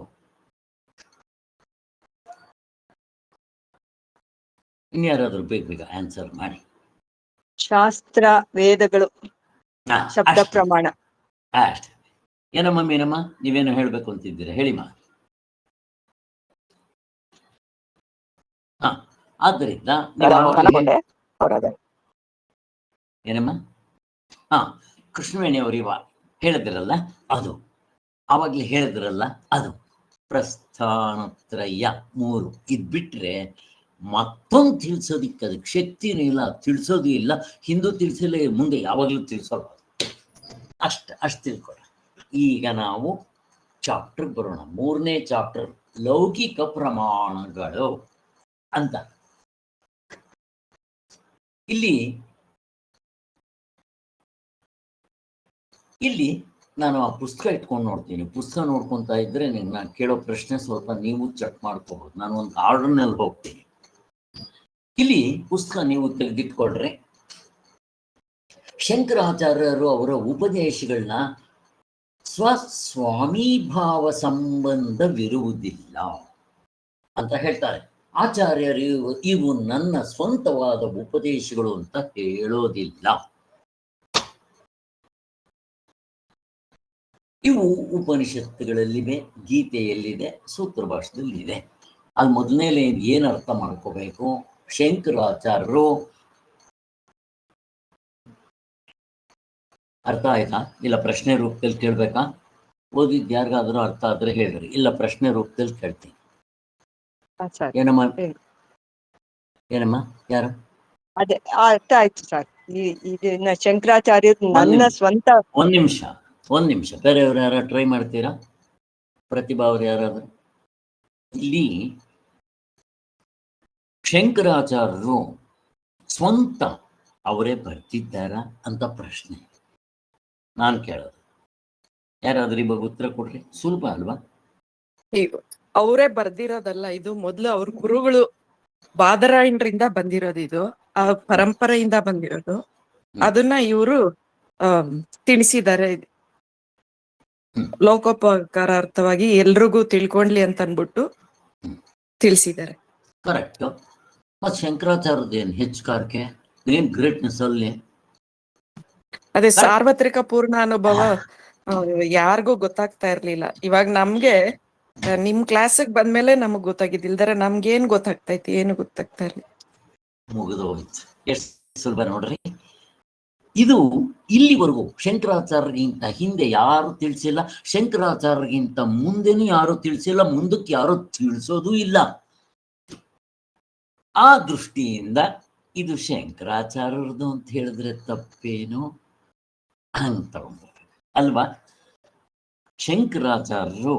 ಇನ್ಯಾರಾದ್ರೂ ಬೇಗ ಆನ್ಸರ್ ಮಾಡಿ. ಶಾಸ್ತ್ರ ವೇದಗಳು ಹಾ, ಶಬ್ದ ಅಷ್ಟೇ. ಪ್ರಮಾಣ. ಅಷ್ಟೇ. ಏನಮ್ಮ ಮೀನಮ್ಮ, ನೀವೇನು ಹೇಳ್ಬೇಕು ಅಂತಿದ್ದೀರಾ, ಹೇಳಿಮ್ಮ. ಹಾ, ಆದ್ದರಿಂದ ನೀವು ಆವಾಗಲೇ ಏನಮ್ಮ, ಹಾ, ಕೃಷ್ಣವೇಣಿಯವರು ಹೇಳಿದ್ರಲ್ಲ ಅದು, ಆವಾಗಲೇ ಹೇಳಿದ್ರಲ್ಲ ಅದು ಪ್ರಸ್ಥಾನತ್ರಯ 3. ಇದ್ ಬಿಟ್ರೆ ಮತ್ತೊಂದು ತಿಳಿಸೋದಿಕ್ಕೆ ಅದಕ್ಕೆ ಶಕ್ತಿನೂ ಇಲ್ಲ, ತಿಳಿಸೋದು ಇಲ್ಲ, ಹಿಂದೂ ತಿಳಿಸಿಲ್ಲ, ಮುಂದೆ ಯಾವಾಗಲೂ ತಿಳಿಸೋಲ್ಲ. ಅಷ್ಟು ತಿಳ್ಕೊಳ್ಳ. ಈಗ ನಾವು ಚಾಪ್ಟರ್ ಬರೋಣ. 3ನೇ ಚಾಪ್ಟರ್ ಲೌಕಿಕ ಪ್ರಮಾಣಗಳು ಅಂತ. ಇಲ್ಲಿ ನಾನು ಆ ಪುಸ್ತಕ ಇಟ್ಕೊಂಡು ನೋಡ್ತೀನಿ. ಪುಸ್ತಕ ನೋಡ್ಕೊತಾ ಇದ್ರೆ ನಾನು ಕೇಳೋ ಪ್ರಶ್ನೆ ಸ್ವಲ್ಪ ನೀವು ಚೆಕ್ ಮಾಡ್ಕೋಬಹುದು. ನಾನು ಒಂದು ಆರ್ಡರ್ನಲ್ಲಿ ಹೋಗ್ತೀನಿ. ಇಲ್ಲಿ ಪುಸ್ತಕ ನೀವು ತೆಗೆದಿಟ್ಕೊಳ್ರೆ, ಶಂಕರಾಚಾರ್ಯರು ಅವರ ಉಪದೇಶಗಳನ್ನ ಸ್ವಸ್ವಾಮೀಭಾವ ಸಂಬಂಧವಿರುವುದಿಲ್ಲ ಅಂತ ಹೇಳ್ತಾರೆ. ಆಚಾರ್ಯರು ಇವು ನನ್ನ ಸ್ವಂತವಾದ ಉಪದೇಶಗಳು ಅಂತ ಹೇಳೋದಿಲ್ಲ. ಇವು ಉಪನಿಷತ್ತುಗಳಲ್ಲಿವೆ, ಗೀತೆಯಲ್ಲಿದೆ, ಸೂತ್ರ ಭಾಷೆಯಲ್ಲಿದೆ. ಅಲ್ಲಿ ಮೊದಲನೇ ಏನು ಅರ್ಥ ಮಾಡ್ಕೋಬೇಕು, ಶಂಕರಾಚಾರ್ಯರು, ಅರ್ಥ ಆಯ್ತಾ? ಇಲ್ಲ ಪ್ರಶ್ನೆ ರೂಪದಲ್ಲಿ ಕೇಳ್ಬೇಕಾ? ಓದಿದ್ದು ಯಾರಿಗಾದ್ರೂ ಅರ್ಥ ಆದ್ರೆ ಹೇಳ್ರಿ, ಇಲ್ಲ ಪ್ರಶ್ನೆ ರೂಪದಲ್ಲಿ ಕೇಳ್ತೀನಿ. ಏನಮ್ಮ ಏನಮ್ಮ ಯಾರು? ಅದೇ ಅರ್ಥ ಆಯ್ತು ಸರ್. ಇದನ್ನ ಶಂಕರಾಚಾರ್ಯರು ನನ್ನ ಸ್ವಂತ. ಒಂದ್ ನಿಮಿಷ ಬೇರೆಯವ್ರು ಯಾರು ಟ್ರೈ ಮಾಡ್ತೀರಾ? ಪ್ರತಿಭಾ ಅವ್ರು ಯಾರಾದ್ರು? ಇಲ್ಲಿ ಶಂಕರಾಚಾರ್ಯರು ಸ್ವಂತ ಅವರೇ ಬರ್ತಿದ್ದಾರ ಅಂತ ಪ್ರಶ್ನೆ ನಾನು ಕೇಳೋದು. ಯಾರಾದ್ರೂ ಇವಾಗ ಉತ್ತರ ಕೊಡ್ರಿ, ಸುಲಭ ಅಲ್ವಾ? ಅವರೇ ಬರ್ದಿರೋದಲ್ಲ ಇದು, ಮೊದ್ಲು ಅವ್ರ ಗುರುಗಳು ಬಾದರಾಯಣರಿಂದ ಬಂದಿರೋದು, ಇದು ಆ ಪರಂಪರೆಯಿಂದ ಬಂದಿರೋದು. ಅದನ್ನ ಇವರು ತಿಳಿಸಿದ್ದಾರೆ ಲೋಕೋಪಕಾರಾರ್ಥವಾಗಿ ಎಲ್ರಿಗೂ ತಿಳ್ಕೊಂಡ್ಲಿ ಅಂತ ಅನ್ಬಿಟ್ಟು ತಿಳಿಸಿದ್ದಾರೆ. ಕರೆಕ್ಟ್. ಮತ್ ಶಂಕರಾಚಾರ್ಯದ ಏನ್ ಹೆಚ್ಚುಕಾರಕ್ಕೆ, ಏನ್ ಗ್ರೇಟ್ನೆಸ್ ಅಲ್ಲಿ? ಅದೇ ಸಾರ್ವತ್ರಿಕ ಪೂರ್ಣ ಅನುಭವ ಯಾರಿಗೂ ಗೊತ್ತಾಗ್ತಾ ಇರ್ಲಿಲ್ಲ. ಇವಾಗ ನಮ್ಗೆ ನಿಮ್ ಕ್ಲಾಸಿಗೆ ಬಂದ್ಮೇಲೆ ನಮಗ್ ಗೊತ್ತಾಗಿದ್ದಿಲ್ದಾರೆ ನಮ್ಗೇನ್ ಗೊತ್ತಾಗ್ತೈತಿ, ಏನು ಗೊತ್ತಾಗ್ತಾ ಇರ್ಲಿಲ್ಲ. ಮುಗಿದೋಯ್ತು. ಎಷ್ಟು ಸುಲಭ ನೋಡ್ರಿ. ಇದು ಇಲ್ಲಿವರೆಗೂ ಶಂಕರಾಚಾರ್ಯಗಿಂತ ಹಿಂದೆ ಯಾರು ತಿಳಿಸಿಲ್ಲ, ಶಂಕರಾಚಾರ್ಯಗಿಂತ ಮುಂದೆನೂ ಯಾರು ತಿಳಿಸಿಲ್ಲ, ಮುಂದಕ್ಕೆ ಯಾರು ತಿಳಿಸೋದು ಇಲ್ಲ. ಆ ದೃಷ್ಟಿಯಿಂದ ಇದು ಶಂಕರಾಚಾರ್ಯರದು ಅಂತ ಹೇಳಿದ್ರೆ ತಪ್ಪೇನು ಅಂತ ತಗೊಂಡ್ಬೇಕು ಅಲ್ವಾ? ಶಂಕರಾಚಾರ್ಯರು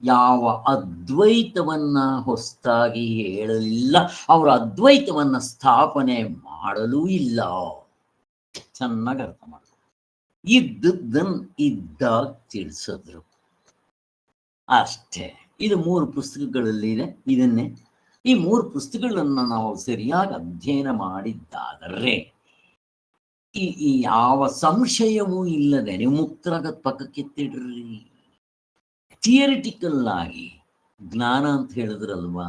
ಯಾವ ಅದ್ವೈತವನ್ನ ಹೊಸದಾಗಿ ಹೇಳಲಿಲ್ಲ, ಅವರ ಅದ್ವೈತವನ್ನ ಸ್ಥಾಪನೆ ಮಾಡಲೂ ಇಲ್ಲ. ಚೆನ್ನಾಗಿ ಅರ್ಥ ಮಾಡ. ಇದ್ದದ್ದನ್ ಇದ್ದಾಗ ತಿಳಿಸಿದ್ರು ಅಷ್ಟೇ. ಇದು 3 ಪುಸ್ತಕಗಳಲ್ಲಿ ಇದೆ. ಇದನ್ನೇ ಈ 3 ಪುಸ್ತಕಗಳನ್ನ ನಾವು ಸರಿಯಾಗಿ ಅಧ್ಯಯನ ಮಾಡಿದ್ದಾದರೆ ಈ ಯಾವ ಸಂಶಯವೂ ಇಲ್ಲದೆ ನೀವು ಮುಕ್ತರಾಗದ ಪಕ್ಕಕ್ಕೆತ್ತಿಡ್ರಿ. ಥಿಯರಿಟಿಕಲ್ ಆಗಿ ಜ್ಞಾನ ಅಂತ ಹೇಳಿದ್ರಲ್ವಾ,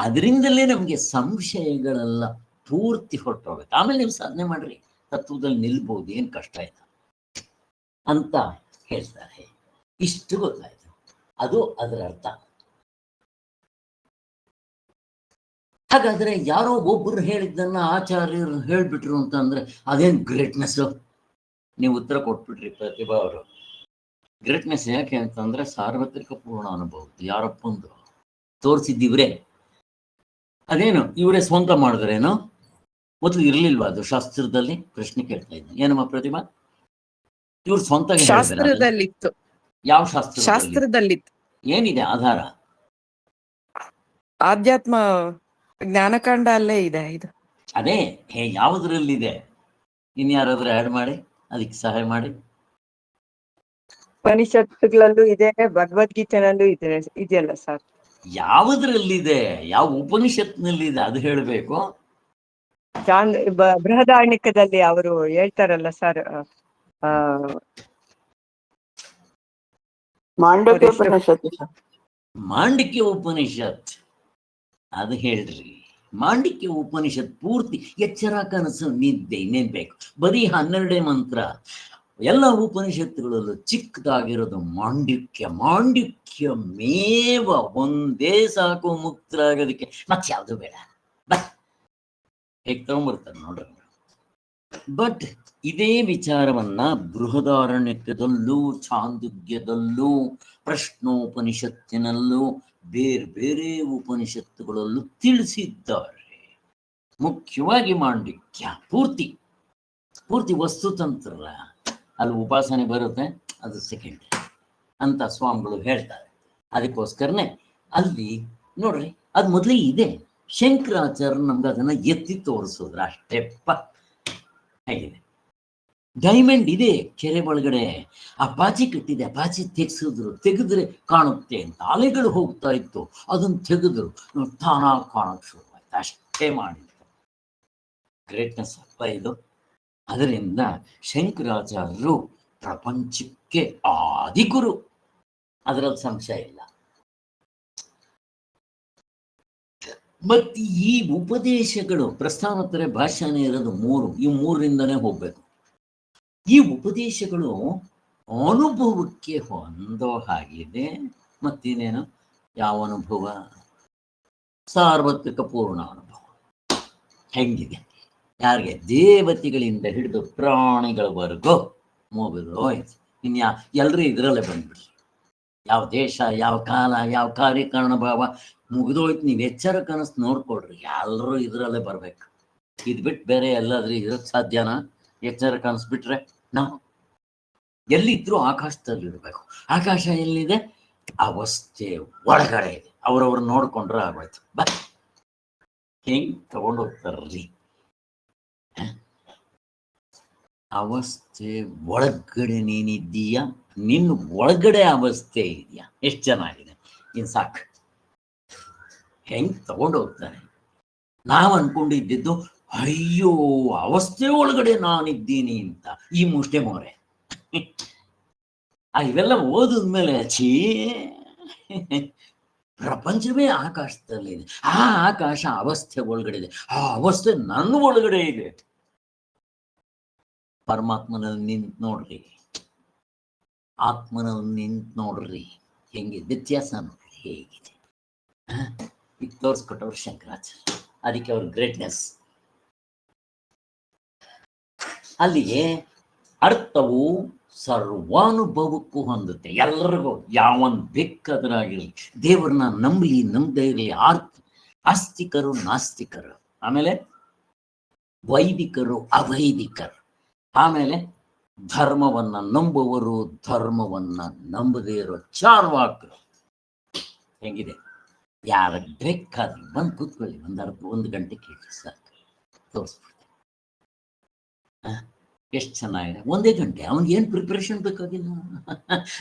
ಅದರಿಂದಲೇ ನಮಗೆ ಸಂಶಯಗಳೆಲ್ಲ ಪೂರ್ತಿ ಹೊರಟೋಗುತ್ತೆ. ಆಮೇಲೆ ನೀವು ಸಾಧನೆ ಮಾಡ್ರಿ, ತತ್ವದಲ್ಲಿ ನಿಲ್ಬಹುದು, ಏನ್ ಕಷ್ಟ ಇಲ್ಲ ಅಂತ ಹೇಳ್ತಾರೆ. ಇಷ್ಟು ಗೊತ್ತಾಯ್ತು, ಅದು ಅದರ ಅರ್ಥ. ಹಾಗಾದ್ರೆ ಯಾರೋ ಒಬ್ಬರು ಹೇಳಿದ್ದನ್ನ ಆಚಾರ್ಯರು ಹೇಳ್ಬಿಟ್ರು ಅಂತ ಅಂದ್ರೆ ಅದೇನ್ ಗ್ರೇಟ್ನೆಸ್? ನೀವು ಉತ್ತರ ಕೊಟ್ಬಿಟ್ರಿ ಪ್ರತಿಭಾ ಅವರು. ಗ್ರೇಟ್ನೆಸ್ ಯಾಕೆ ಅಂತಂದ್ರೆ ಸಾರ್ವತ್ರಿಕ ಪೂರ್ಣ ಅನುಭವ ಯಾರಪ್ಪಂದು ತೋರಿಸಿದ್ದಿವ್ರೆ. ಅದೇನು ಇವರೇ ಸ್ವಂತ ಮಾಡಿದ್ರೇನೋ? ಮೊದಲು ಇರ್ಲಿಲ್ವಾ ಅದು ಶಾಸ್ತ್ರದಲ್ಲಿ? ಪ್ರಶ್ನೆ ಕೇಳ್ತಾ ಇದ್ದೀನಿ. ಏನಮ್ಮ ಪ್ರತಿಭಾ? ಇವ್ರು ಸ್ವಂತ ಶಾಸ್ತ್ರದಲ್ಲಿತ್ತು. ಯಾವ ಶಾಸ್ತ್ರದಲ್ಲಿತ್ತು? ಏನಿದೆ ಆಧಾರ? ಆಧ್ಯಾತ್ಮ ಜ್ಞಾನಕಾಂಡ ಅಲ್ಲೇ ಇದೆ ಇದು. ಅದೇ ಯಾವುದ್ರಲ್ಲಿದೆ? ಇನ್ಯಾರಾದ್ರೂ ಆ್ಯಡ್ ಮಾಡಿ ಅದಕ್ಕೆ ಸಹಾಯ ಮಾಡಿ. ಉಪನಿಷತ್ತುಗಳಲ್ಲೂ ಇದೆ, ಭಗವದ್ಗೀತೆನಲ್ಲೂ ಇದೆ, ಇದೆಯಲ್ಲ ಸರ್? ಯಾವುದ್ರಲ್ಲಿದೆ? ಯಾವ ಉಪನಿಷತ್ನಲ್ಲಿದೆ ಅದು ಹೇಳಬೇಕು. ಬೃಹದಾರಣ್ಯಕದಲ್ಲಿ ಅವರು ಹೇಳ್ತಾರಲ್ಲ ಸರ್, ಮಾಂಡವ್ಯ ಉಪನಿಷತ್ತು. ಮಾಂಡಕ್ಯ ಉಪನಿಷತ್ ಅದು ಹೇಳ್ರಿ. ಮಾಂಡಿಕ್ಯ ಉಪನಿಷತ್ ಪೂರ್ತಿ ಎಚ್ಚರ ಕನಸು ನಿದ್ದೆ ಇನ್ನೇನ್ ಬೇಕು. ಬರೀ 12 ಮಂತ್ರ. ಎಲ್ಲ ಉಪನಿಷತ್ತುಗಳಲ್ಲೂ ಚಿಕ್ಕದಾಗಿರೋದು ಮಾಂಡಿಕ್ಯ. ಮಾಂಡಿಕ್ಯ ಮೇವ, ಒಂದೇ ಸಾಕು ಮುಕ್ತರಾಗೋದಕ್ಕೆ, ಮತ್ತೆ ಯಾವುದು ಬೇಡ. ಹೇಗೆ ತಗೊಂಡ್ಬರ್ತಾರೆ ನೋಡ್ರಿ. ಬಟ್ ಇದೇ ವಿಚಾರವನ್ನ ಬೃಹದಾರಣ್ಯಕದಲ್ಲೂ, ಛಾಂದೋಗ್ಯದಲ್ಲೂ, ಪ್ರಶ್ನೋಪನಿಷತ್ತಿನಲ್ಲೂ, ಬೇರೆ ಬೇರೆ ಉಪನಿಷತ್ತುಗಳಲ್ಲೂ ತಿಳಿಸಿದ್ದಾರೆ. ಮುಖ್ಯವಾಗಿ ಮಾಂಡಿಕ್ಯ ಪೂರ್ತಿ ವಸ್ತುತಂತ್ರ. ಅಲ್ಲಿ ಉಪಾಸನೆ ಬರುತ್ತೆ, ಅದು ಸೆಕೆಂಡ್ ಅಂತ ಸ್ವಾಮಿಗಳು ಹೇಳ್ತಾರೆ. ಅದಕ್ಕೋಸ್ಕರನೇ ಅಲ್ಲಿ ನೋಡ್ರಿ, ಅದು ಮೊದಲೇ ಇದೆ. ಶಂಕರಾಚಾರ್ಯ ನಮ್ಗೆ ಅದನ್ನ ಎತ್ತಿ ತೋರಿಸಿದ್ರು ಅಷ್ಟೇಪ್ಪ. ಹೇಗಿದೆ ಡೈಮಂಡ್ ಇದೆ ಕೆರೆ ಒಳಗಡೆ, ಆ ಪಾಚಿ ಕಟ್ಟಿದೆ, ಆ ಪಾಚಿ ತೆಗೆದ್ರೆ ಕಾಣುತ್ತೆ ಅಂತ ಅಲೆಗಳು ಹೋಗ್ತಾ ಇತ್ತು, ಅದನ್ನ ತೆಗೆದ್ರು ತಾನಾಗಿ ಕಾಣಕ್ ಶುರು ಆಯ್ತು. ಅಷ್ಟೇ ಮಾಡಿದ್ರು. ಗ್ರೇಟ್ನೆಸ್ ಅಪ್ಪ ಇದು. ಅದರಿಂದ ಶಂಕರಾಚಾರ್ಯರು ಪ್ರಪಂಚಕ್ಕೆ ಆದಿಗುರು, ಅದರಲ್ಲಿ ಸಂಶಯ ಇಲ್ಲ. ಮತ್ತೆ ಈ ಉಪದೇಶಗಳು, ಪ್ರಸ್ಥಾನೋತ್ತರ ಭಾಷಾನೇ ಇರೋದು 3, ಈ 3ರಿಂದನೇ ಹೋಗ್ಬೇಕು. ಈ ಉಪದೇಶಗಳು ಅನುಭವಕ್ಕೆ ಹೊಂದೋ ಹಾಗಿದೆ. ಮತ್ತಿನ್ನೇನು, ಯಾವ ಅನುಭವ? ಸಾರ್ವತ್ರಿಕ ಪೂರ್ಣ ಅನುಭವ. ಹೆಂಗಿದೆ? ಯಾರಿಗೆ? ದೇವತೆಗಳಿಂದ ಹಿಡಿದು ಪ್ರಾಣಿಗಳವರೆಗೂ ಮುಗಿದು ಹೋಯ್ತು. ಎಲ್ರೂ ಇದರಲ್ಲೇ ಬಂದ್ಬಿಡ್ರಿ. ಯಾವ ದೇಶ, ಯಾವ ಕಾಲ, ಯಾವ ಕಾರ್ಯಕಾರಣ ಭಾವ ಮುಗಿದೋಯ್ತು. ನೀವು ಎಚ್ಚರ ಕನಸು ನೋಡ್ಕೊಡ್ರಿ, ಎಲ್ಲರೂ ಇದರಲ್ಲೇ ಬರ್ಬೇಕು. ಇದು ಬಿಟ್ಟು ಬೇರೆ ಎಲ್ಲಾದ್ರೂ ಇರೋಕ್ಕೆ ಸಾಧ್ಯನಾ? ಎಚ್ಚರ ಕನಸು ಬಿಟ್ರೆ ನಾವು ಎಲ್ಲಿದ್ರು ಆಕಾಶದಲ್ಲಿ ಇರಬೇಕು. ಆಕಾಶ ಎಲ್ಲಿದೆ? ಅವಸ್ಥೆ ಒಳಗಡೆ ಇದೆ. ಅವ್ರವ್ರು ನೋಡ್ಕೊಂಡ್ರೆ ಆಗೋಯ್ತು. ಹೆಂಗ್ ತಗೊಂಡೋಗ್ತಾರ್ರಿ? ಅವಸ್ಥೆ ಒಳಗಡೆ ನೀನಿದ್ದೀಯಾ, ನಿನ್ನ ಒಳಗಡೆ ಅವಸ್ಥೆ ಇದೆಯಾ? ಎಷ್ಟು ಚೆನ್ನಾಗಿದೆ. ಇನ್ ಸಾಕು. ಹೆಂಗ್ ತಗೊಂಡೋಗ್ತಾರೆ? ನಾವು ಅನ್ಕೊಂಡಿದ್ದು ಅಯ್ಯೋ ಅವಸ್ಥೆ ಒಳಗಡೆ ನಾನಿದ್ದೀನಿ ಅಂತ. ಈ ಮುಷ್ಟೆ ಮೋರೆ ಇವೆಲ್ಲ ಓದಿದ್ಮೇಲೆ ಛೀ, ಪ್ರಪಂಚವೇ ಆಕಾಶದಲ್ಲಿದೆ, ಆ ಆಕಾಶ ಅವಸ್ಥೆ ಒಳಗಡೆ ಇದೆ, ಆ ಅವಸ್ಥೆ ನನ್ನ ಒಳಗಡೆ ಇದೆ. ಪರಮಾತ್ಮನಲ್ಲಿ ನಿಂತು ನೋಡ್ರಿ, ಆತ್ಮನಲ್ಲಿ ನಿಂತು ನೋಡ್ರಿ, ಹೆಂಗೆ ವ್ಯತ್ಯಾಸ ನೋಡ್ರಿ ಹೇಗಿದೆ. ಈಗ ತೋರಿಸ್ಕೊಟ್ಟವ್ರು ಶಂಕರಾಚಾರ್ಯ. ಅದಕ್ಕೆ ಅವ್ರ ಗ್ರೇಟ್ನೆಸ್. ಅಲ್ಲಿಗೆ ಅರ್ಥವು ಸರ್ವಾನುಭವಕ್ಕೂ ಹೊಂದುತ್ತೆ. ಎಲ್ಲರಿಗೂ ಯಾವನ್ ಬೇಕಾದ್ರಾಗಿರ್ಲಿ, ದೇವ್ರನ್ನ ನಂಬಲಿ ನಂಬದೇ ಇರಲಿ, ಆಸ್ತಿಕರು ನಾಸ್ತಿಕರು, ಆಮೇಲೆ ವೈದಿಕರು ಅವೈದಿಕರು, ಆಮೇಲೆ ಧರ್ಮವನ್ನ ನಂಬುವವರು, ಧರ್ಮವನ್ನ ನಂಬದೇ ಇರೋ ಚಾರ್ವಾಕರು. ಹೆಂಗಿದೆ? ಯಾರ ಬೇಕಾದ್ರೂ ಬಂದು ಕೂತ್ಕೊಳ್ಳಿ, ಒಂದು ಗಂಟೆ ಕೇಳಿ ಸಾಕು, ತೋರಿಸ್ಬಿಡ್ತೀನಿ. ಎಷ್ಟು ಚೆನ್ನಾಗಿದೆ. 1 ಗಂಟೆ. ಅವ್ನಿಗೆ ಏನು ಪ್ರಿಪ್ರೇಷನ್ ಬೇಕಾಗಿಲ್ಲ.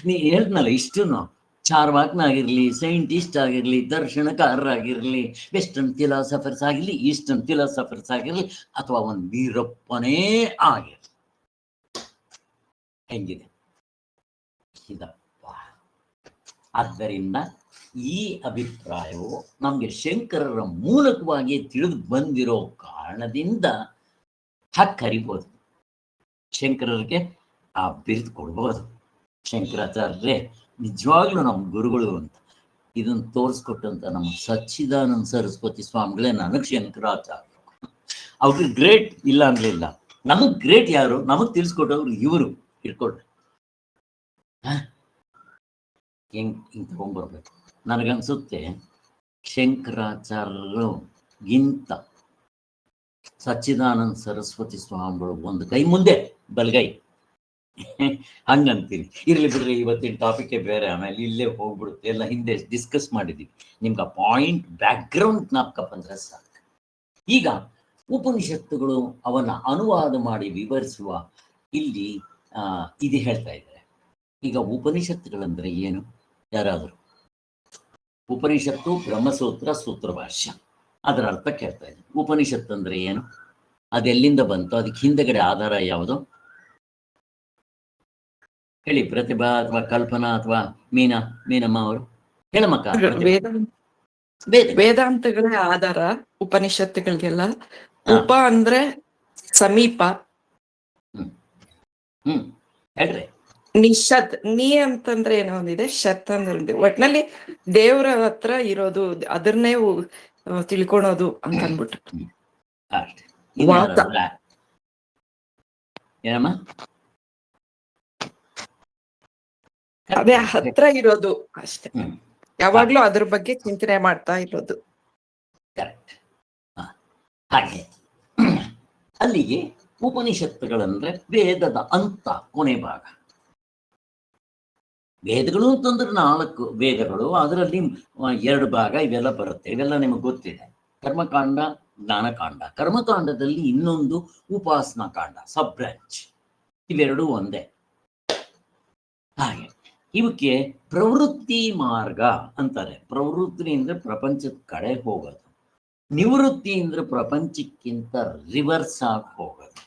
ನೀ ಹೇಳ್ದ್ನಲ್ಲ, ಇಷ್ಟುನು ಚಾರ್ವಾಕ್ನಾಗಿರ್ಲಿ, ಸೈಂಟಿಸ್ಟ್ ಆಗಿರ್ಲಿ, ದರ್ಶನಕಾರರಾಗಿರ್ಲಿ, ವೆಸ್ಟರ್ನ್ ಫಿಲಾಸಫರ್ಸ್ ಆಗಿರ್ಲಿ, ಈಸ್ಟರ್ನ್ ಫಿಲಾಸಫರ್ಸ್ ಆಗಿರ್ಲಿ, ಅಥವಾ ಒಂದು ವೀರಪ್ಪನೇ ಆಗಿರ್ಲಿ, ಹೆಂಗಿದೆ ಇದಪ್ಪ. ಆದ್ದರಿಂದ ಈ ಅಭಿಪ್ರಾಯವು ನಮಗೆ ಶಂಕರರ ಮೂಲಕವಾಗಿ ತಿಳಿದು ಬಂದಿರೋ ಕಾರಣದಿಂದ ಹಕ್ಕರಿಬೋದು. ಶಂಕರರಿಗೆ ಆ ಬಿರುದು ಕೊಡ್ಬೋದು. ಶಂಕರಾಚಾರ್ಯರೇ ನಿಜವಾಗ್ಲೂ ನಮ್ಮ ಗುರುಗಳು ಅಂತ ಇದನ್ನು ತೋರಿಸ್ಕೊಟ್ಟಂತ ನಮ್ಮ ಸಚ್ಚಿದಾನಂದ ಸರಸ್ವತಿ ಸ್ವಾಮಿಗಳೇ ನನಗೆ ಶಂಕರಾಚಾರ್ಯ. ಅವ್ರಿಗೆ ಗ್ರೇಟ್ ಇಲ್ಲ ಅನ್ಲಿಲ್ಲ. ನಮಗ್ ಗ್ರೇಟ್ ಯಾರು? ನಮಗ್ ತಿಳಿಸ್ಕೊಟ್ಟವ್ರು ಇವರು. ಇಟ್ಕೊಳ್ರಿ, ಹಿಂಗ್ ತಗೊಂಡ್ಬರ್ಬೇಕು. ನನಗನ್ಸುತ್ತೆ ಶಂಕರಾಚಾರ್ಯರಿಗಿಂತ ಸಚ್ಚಿದಾನಂದ ಸರಸ್ವತಿ ಸ್ವಾಮಿಗಳು ಒಂದು ಕೈ ಮುಂದೆ, ಬಲ್ಗೈ ಹಂಗಂತೀನಿ. ಇರ್ಲಿ ಬಿಡ್ರಿ, ಇವತ್ತಿನ ಟಾಪಿಕ್ ಬೇರೆ, ಆಮೇಲೆ ಇಲ್ಲೇ ಹೋಗ್ಬಿಡುತ್ತೆ. ಎಲ್ಲ ಹಿಂದೆ ಡಿಸ್ಕಸ್ ಮಾಡಿದೀವಿ. ನಿಮ್ಗೆ ಆ ಪಾಯಿಂಟ್ ಬ್ಯಾಕ್ಗ್ರೌಂಡ್ ಜ್ಞಾಪಕ ಬಂದ್ರೆ ಸಾಕು. ಈಗ ಉಪನಿಷತ್ತುಗಳು ಅವನ್ನ ಅನುವಾದ ಮಾಡಿ ವಿವರಿಸುವ ಇಲ್ಲಿ ಇದು ಹೇಳ್ತಾ ಇದ್ದಾರೆ. ಈಗ ಉಪನಿಷತ್ತುಗಳಂದ್ರೆ ಏನು? ಯಾರಾದರೂ ಉಪನಿಷತ್ತು ಬ್ರಹ್ಮಸೂತ್ರ ಸೂತ್ರಭಾಷ್ಯ, ಅದರ ಅರ್ಥ ಕೇಳ್ತಾ ಇದ್ದಾರೆ. ಉಪನಿಷತ್ತು ಅಂದ್ರೆ ಏನು? ಅದೆಲ್ಲಿಂದ ಬಂತು? ಅದಕ್ಕೆ ಹಿಂದೆಗಡೆ ಆಧಾರ ಯಾವುದು? ಹೇಳಿ ಪ್ರತಿಭಾ ಅಥವಾ ಕಲ್ಪನಾ ಅಥವಾ ಮೀನಮ್ಮ ಅವರು ಹೇಳಮಕ್ಕ. ವೇದಗಳು. ವೇದಾಂತಗಳೇ ಆಧಾರ ಉಪನಿಷತ್ತುಗಳಿಗೆಲ್ಲ. ಹಾ. ಉಪ ಅಂದ್ರೆ ಸಮೀಪ, ಹೇಳ್ರಿ. ನಿಷತ್ ನೀ ಅಂತಂದ್ರೆ ಏನೋ ಒಂದಿದೆ, ಶತ್ ಅಂದ್ರೆ ಒಟ್ನಲ್ಲಿ ದೇವ್ರ ಹತ್ರ ಇರೋದು, ಅದನ್ನೇ ತಿಳ್ಕೊಳೋದು ಅಂತ ಅನ್ಬಿಟ್ಟು. ಅಷ್ಟೇ. ಇನ್ಯಾರಾದ್ರೂ ವಾತ. ಏನಮ್ಮ? ಅದೇ ಹತ್ರ ಇರೋದು ಅಷ್ಟೇ, ಹ್ಮ್. ಯಾವಾಗ್ಲೂ ಅದ್ರ ಬಗ್ಗೆ ಚಿಂತನೆ ಮಾಡ್ತಾ ಇರೋದು. ಕರೆಕ್ಟ್. ಹಾಗೆ ಅಲ್ಲಿಗೆ ಉಪನಿಷತ್ತುಗಳಂದ್ರೆ ವೇದದ ಅಂತ, ಕೊನೆ ಭಾಗ. ವೇದಗಳು ಅಂತಂದ್ರೆ 4 ವೇದಗಳು, ಅದರಲ್ಲಿ 2 ಭಾಗ ಇವೆಲ್ಲ ಬರುತ್ತೆ. ಇವೆಲ್ಲ ನಿಮಗೆ ಗೊತ್ತಿದೆ. ಕರ್ಮಕಾಂಡ, ಜ್ಞಾನಕಾಂಡ. ಕರ್ಮಕಾಂಡದಲ್ಲಿ ಇನ್ನೊಂದು ಉಪಾಸನಾ ಕಾಂಡ, ಸಬ್ ಬ್ರಾಂಚ್. ಇವೆರಡೂ ಒಂದೇ. ಹಾಗೆ ಇವಕ್ಕೆ ಪ್ರವೃತ್ತಿ ಮಾರ್ಗ ಅಂತಾರೆ. ಪ್ರವೃತ್ತಿ ಅಂದ್ರೆ ಪ್ರಪಂಚದ ಕಡೆ ಹೋಗೋದು, ನಿವೃತ್ತಿ ಅಂದ್ರೆ ಪ್ರಪಂಚಕ್ಕಿಂತ ರಿವರ್ಸ್ ಆಗಿ ಹೋಗೋದು,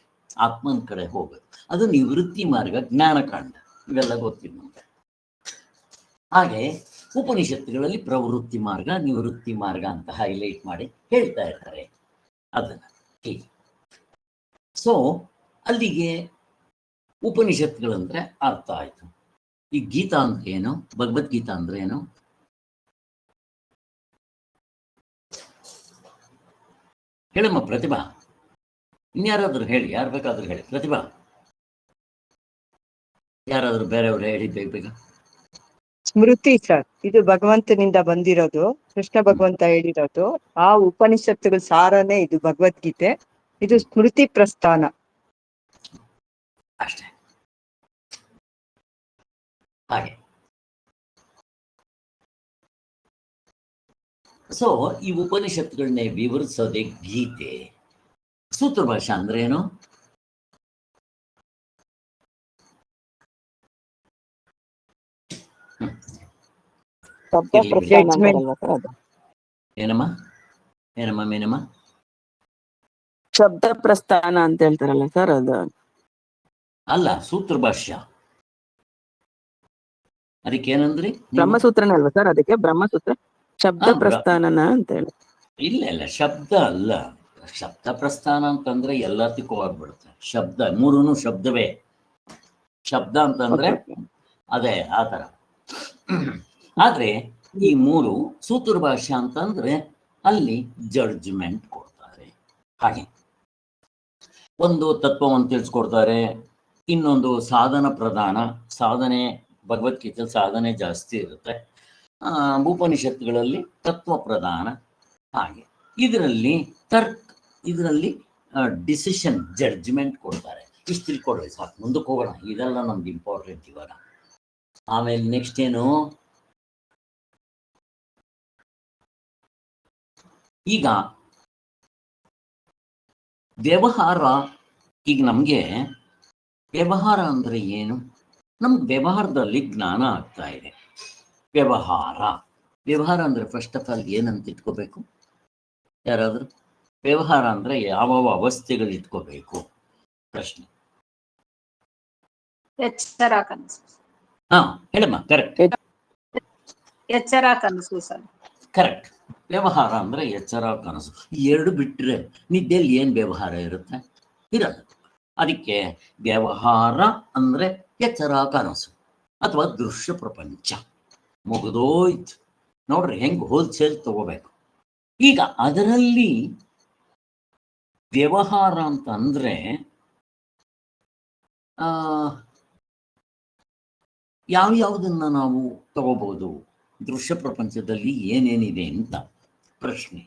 ಆತ್ಮನ ಕಡೆ ಹೋಗೋದು. ಅದು ನಿವೃತ್ತಿ ಮಾರ್ಗ, ಜ್ಞಾನಕಾಂಡ. ಇವೆಲ್ಲ ಗೊತ್ತಿದೆ ನಮ್ಗೆ. ಹಾಗೆ ಉಪನಿಷತ್ತುಗಳಲ್ಲಿ ಪ್ರವೃತ್ತಿ ಮಾರ್ಗ, ನಿವೃತ್ತಿ ಮಾರ್ಗ ಅಂತ ಹೈಲೈಟ್ ಮಾಡಿ ಹೇಳ್ತಾ ಇರ್ತಾರೆ ಅದನ್ನ. ಹೀಗೆ ಸೊ ಅಲ್ಲಿಗೆ ಉಪನಿಷತ್ತುಗಳಂದ್ರೆ ಅರ್ಥ ಆಯ್ತು. ಈ ಗೀತಾ ಅಂದ್ರೆ ಏನು, ಭಗವದ್ಗೀತಾ ಅಂದ್ರೆ ಏನು? ಹೇಳಮ್ಮ ಪ್ರತಿಭಾ. ಇನ್ಯಾರಾದ್ರೂ ಹೇಳಿ, ಯಾರು ಬೇಕಾದ್ರೂ ಹೇಳಿ. ಪ್ರತಿಭಾ, ಯಾರಾದ್ರೂ ಬೇರೆಯವ್ರು ಹೇಳಿ ಬೇಗ. ಸ್ಮೃತಿ ಸರ್, ಇದು ಭಗವಂತನಿಂದ ಬಂದಿರೋದು, ಕೃಷ್ಣ ಭಗವಂತ ಹೇಳಿರೋದು. ಆ ಉಪನಿಷತ್ತುಗಳ ಸಾರನೇ ಇದು ಭಗವದ್ಗೀತೆ. ಇದು ಸ್ಮೃತಿ ಪ್ರಸ್ಥಾನ ಅಷ್ಟೇ. ಹಾಗೆ ಸೊ ಈ ಉಪನಿಷತ್ತುಗಳನ್ನೇ ವಿವರಿಸೋದೇ ಗೀತೆ. ಸೂತ್ರ ಭಾಷಾ ಅಂದ್ರೆ ಏನು? ಏನಮ್ಮ ಏನಮ್ಮ ಮೇನಮ್ಮ? ಶಬ್ದ ಪ್ರಸ್ಥಾನ ಅಂತ ಹೇಳ್ತಾರಲ್ಲ ಸರ್, ಅದು ಅಲ್ಲ, ಸೂತ್ರ ಭಾಷ್ಯ. ಅದಕ್ಕೇನಂದ್ರಿ? ಬ್ರಹ್ಮಸೂತ್ರನೇ ಅಲ್ವಾ ಸರ್? ಅದಕ್ಕೆ ಬ್ರಹ್ಮಸೂತ್ರ ಶಬ್ದ ಪ್ರಸ್ಥಾನನ ಅಂತ ಹೇಳಿ. ಇಲ್ಲ, ಶಬ್ದ ಅಲ್ಲ. ಶಬ್ದ ಪ್ರಸ್ಥಾನ ಅಂತಂದ್ರೆ ಎಲ್ಲದಕ್ಕೂ ಆಗ್ಬಿಡುತ್ತೆ. ಶಬ್ದ ಮೂರೂ ಶಬ್ದವೇ. ಶಬ್ದ ಅಂತಂದ್ರೆ ಅದೇ ಆ ಥರ. ಆದ್ರೆ ಈ 3 ಸೂತ್ರ ಭಾಷೆ ಅಂತಂದ್ರೆ ಅಲ್ಲಿ ಜಡ್ಜ್ಮೆಂಟ್ ಕೊಡ್ತಾರೆ. ಹಾಗೆ ಒಂದು ತತ್ವವನ್ನು ತಿಳಿಸ್ಕೊಡ್ತಾರೆ, ಇನ್ನೊಂದು ಸಾಧನ ಪ್ರಧಾನ. ಸಾಧನೆ ಭಗವದ್ಗೀತೆ ಸಾಧನೆ ಜಾಸ್ತಿ ಇರುತ್ತೆ, ಉಪನಿಷತ್ತುಗಳಲ್ಲಿ ತತ್ವ ಪ್ರಧಾನ. ಹಾಗೆ ಇದರಲ್ಲಿ ಇದರಲ್ಲಿ ಡಿಸಿಷನ್, ಜಡ್ಜ್ಮೆಂಟ್ ಕೊಡ್ತಾರೆ. ಇಷ್ಟು ತಿಳ್ಕೊಡ್ರಿ ಸಾಕು, ಮುಂದಕ್ಕೆ ಹೋಗೋಣ. ಇದೆಲ್ಲ ನಮ್ದು ಇಂಪಾರ್ಟೆಂಟ್ ಇವಾಗ. ಆಮೇಲೆ ನೆಕ್ಸ್ಟ್ ಏನು? ಈಗ ವ್ಯವಹಾರ. ಈಗ ನಮಗೆ ವ್ಯವಹಾರ ಅಂದ್ರೆ ಏನು? ನಮ್ಗೆ ವ್ಯವಹಾರದಲ್ಲಿ ಜ್ಞಾನ ಆಗ್ತಾ ಇದೆ. ವ್ಯವಹಾರ ಅಂದ್ರೆ ಫಸ್ಟ್ ಆಫ್ ಆಲ್ ಏನಂತ ಇಟ್ಕೋಬೇಕು? ಯಾರಾದ್ರೂ ವ್ಯವಹಾರ ಅಂದ್ರೆ ಯಾವ ಅವಸ್ಥೆಗಳು ಇಟ್ಕೋಬೇಕು? ಪ್ರಶ್ನೆ. ಎಚ್ಚರ ಕನಸು. ಹಾ ಹೇಳಮ್ಮ. ಕರೆಕ್ಟ್, ಎಚ್ಚರ ಕನಸು ಸರ್. ಕರೆಕ್ಟ್. ವ್ಯವಹಾರ ಅಂದ್ರೆ ಎಚ್ಚರ ಕನಸು. 2 ಬಿಟ್ರೆ ನಿದ್ದೆಯಲ್ಲಿ ಏನ್ ವ್ಯವಹಾರ ಇರುತ್ತೆ? ಇರಲ್ಲ. ಅದಕ್ಕೆ ವ್ಯವಹಾರ ಅಂದ್ರೆ ಎಚ್ಚರ ಕನಸು ಅಥವಾ ದೃಶ್ಯ ಪ್ರಪಂಚ. ಮುಗಿದೋಯ್ತು ನೋಡ್ರಿ, ಹೆಂಗ್ ಹೋಲ್ಸೇಲ್ ತಗೋಬೇಕು. ಈಗ ಅದರಲ್ಲಿ ವ್ಯವಹಾರ ಅಂತ ಅಂದ್ರೆ ಯಾವ್ಯಾವುದನ್ನ ನಾವು ತಗೋಬಹುದು? ದೃಶ್ಯ ಪ್ರಪಂಚದಲ್ಲಿ ಏನೇನಿದೆ ಅಂತ ಪ್ರಶ್ನೆ.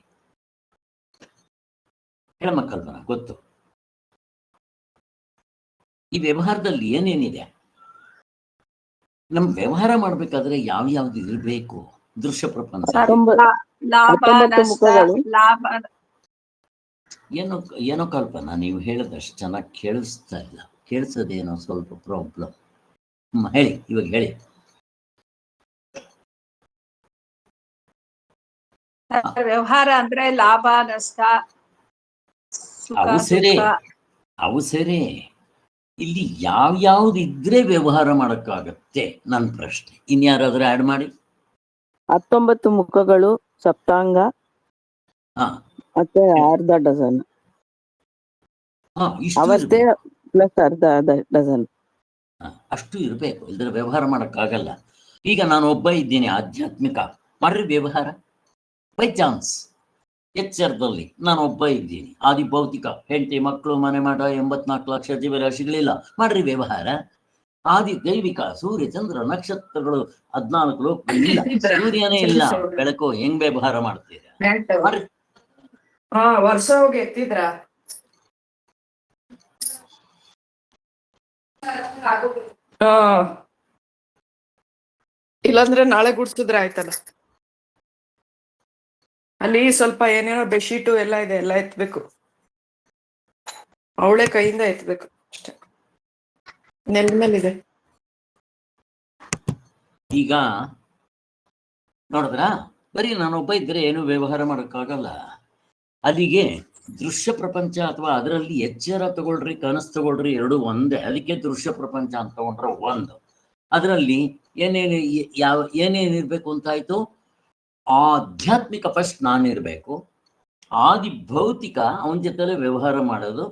ಹೇಳಮ್ಮ ಕಲ್ಪನಾ, ಗೊತ್ತು ಈ ವ್ಯವಹಾರದಲ್ಲಿ ಏನೇನಿದೆ? ನಮ್ ವ್ಯವಹಾರ ಮಾಡ್ಬೇಕಾದ್ರೆ ಯಾವ್ಯಾವ್ದು ಇರಬೇಕು ದೃಶ್ಯ ಪ್ರಪಂಚ? ಲಾಭ ನಷ್ಟ, ಲಾಭ. ಏನೋ ಕಲ್ಪನಾ, ನೀವು ಹೇಳದಷ್ಟು ಚೆನ್ನಾಗಿ ಕೇಳಿಸ್ತಾ ಇಲ್ಲ. ಕೇಳಿಸೋದೇನೋ ಸ್ವಲ್ಪ ಪ್ರಾಬ್ಲಮ್. ಹೇಳಿ, ಇವಾಗ ಹೇಳಿ. ವ್ಯವಹಾರ ಅಂದ್ರೆ ಲಾಭ ನಷ್ಟ, ಅವು ಸರಿ. ಇಲ್ಲಿ ಯಾವ್ಯಾವ್ದು ಇದ್ರೆ ವ್ಯವಹಾರ ಮಾಡಕ್ಕಾಗತ್ತೆ ನನ್ನ ಪ್ರಶ್ನೆ. ಇನ್ಯಾರಾದ್ರೂ ಆಡ್ ಮಾಡಿ. 19 ಮುಖಗಳು, ಸಪ್ತಾಂಗ ಹಾ ಮತ್ತೆ ಅರ್ಧ ಡಜನ್. ಹಾ ಇಷ್ಟು ಅವಸ್ಥೆ ಇರ್ಬೇಕು. ಪ್ಲಸ್ ಅರ್ಧ ಡಜನ್. ಅಷ್ಟು ಇರಬೇಕು, ಇಲ್ದ್ರ ವ್ಯವಹಾರ ಮಾಡೋಕ್ಕಾಗಲ್ಲ. ಈಗ ನಾನು ಒಬ್ಬ ಇದ್ದೀನಿ ಆಧ್ಯಾತ್ಮಿಕ, ಮಾಡ್ರಿ ವ್ಯವಹಾರ. ಬೈ ಚಾನ್ಸ್ ಎಚ್ಚರದಲ್ಲಿ ನಾನು ಒಬ್ಬ ಇದ್ದೀನಿ, ಆದಿ ಭೌತಿಕ, ಹೆಂಡತಿ ಮಕ್ಕಳು ಮನೆ ಮಾಡ 84 ಲಕ್ಷ ಜೀವರಾಶಿಗಳಿಲ್ಲ, ಮಾಡ್ರಿ ವ್ಯವಹಾರ. ಆದಿ ದೈವಿಕ, ಸೂರ್ಯ ಚಂದ್ರ ನಕ್ಷತ್ರಗಳು 14 ಲೋಕ ಇಲ್ಲ, ಸೂರ್ಯನೇ ಇಲ್ಲ, ಬೆಳಕು, ಹೆಂಗ್ ವ್ಯವಹಾರ ಮಾಡ್ತೀರಾ? ಮಾಡ್ರಿ. ಹಾ ವರ್ಷ ಹೋಗಿ ಎತ್ತಿದ್ರ ಇಲ್ಲಾಂದ್ರೆ ನಾಳೆ ಗುಡ್ಸಿದ್ರೆ ಆಯ್ತಲ್ಲ. ಅಲ್ಲಿ ಸ್ವಲ್ಪ ಏನೇನೋ ಬೆಡ್ಶೀಟು ಎಲ್ಲ ಇದೆ, ಎಲ್ಲ ಎತ್ಬೇಕು. ಅವಳೆ ಕೈಯಿಂದ ಎತ್ಬೇಕು ಅಷ್ಟೆ. ನೆಲ ಮೇಲಿದೆ. ಈಗ ನೋಡಿದ್ರಾ, ಬರೀ ನಾನೊಬ್ಬ ಇದ್ರೆ ಏನು ವ್ಯವಹಾರ ಮಾಡೋಕ್ಕಾಗಲ್ಲ. ಅಲ್ಲಿಗೆ ದೃಶ್ಯ ಪ್ರಪಂಚ ಅಥವಾ ಅದರಲ್ಲಿ ಎಚ್ಚರ ತಗೊಳ್ರಿ, ಕನಸು ತಗೊಳ್ರಿ, ಎರಡು ಒಂದೇ. ಅದಕ್ಕೆ ದೃಶ್ಯ ಪ್ರಪಂಚ ಅಂತ ತಗೊಂಡ್ರೆ ಒಂದು. ಅದರಲ್ಲಿ ಏನೇನಿರ್ಬೇಕು ಅಂತಾಯ್ತು? ಆಧ್ಯಾತ್ಮಿಕ ಫಸ್ಟ್ ನಾನಿರ್ಬೇಕು, ಆದಿ ಭೌತಿಕ ಅವನ ಜೊತೆಲೆ ವ್ಯವಹಾರ ಮಾಡೋದು.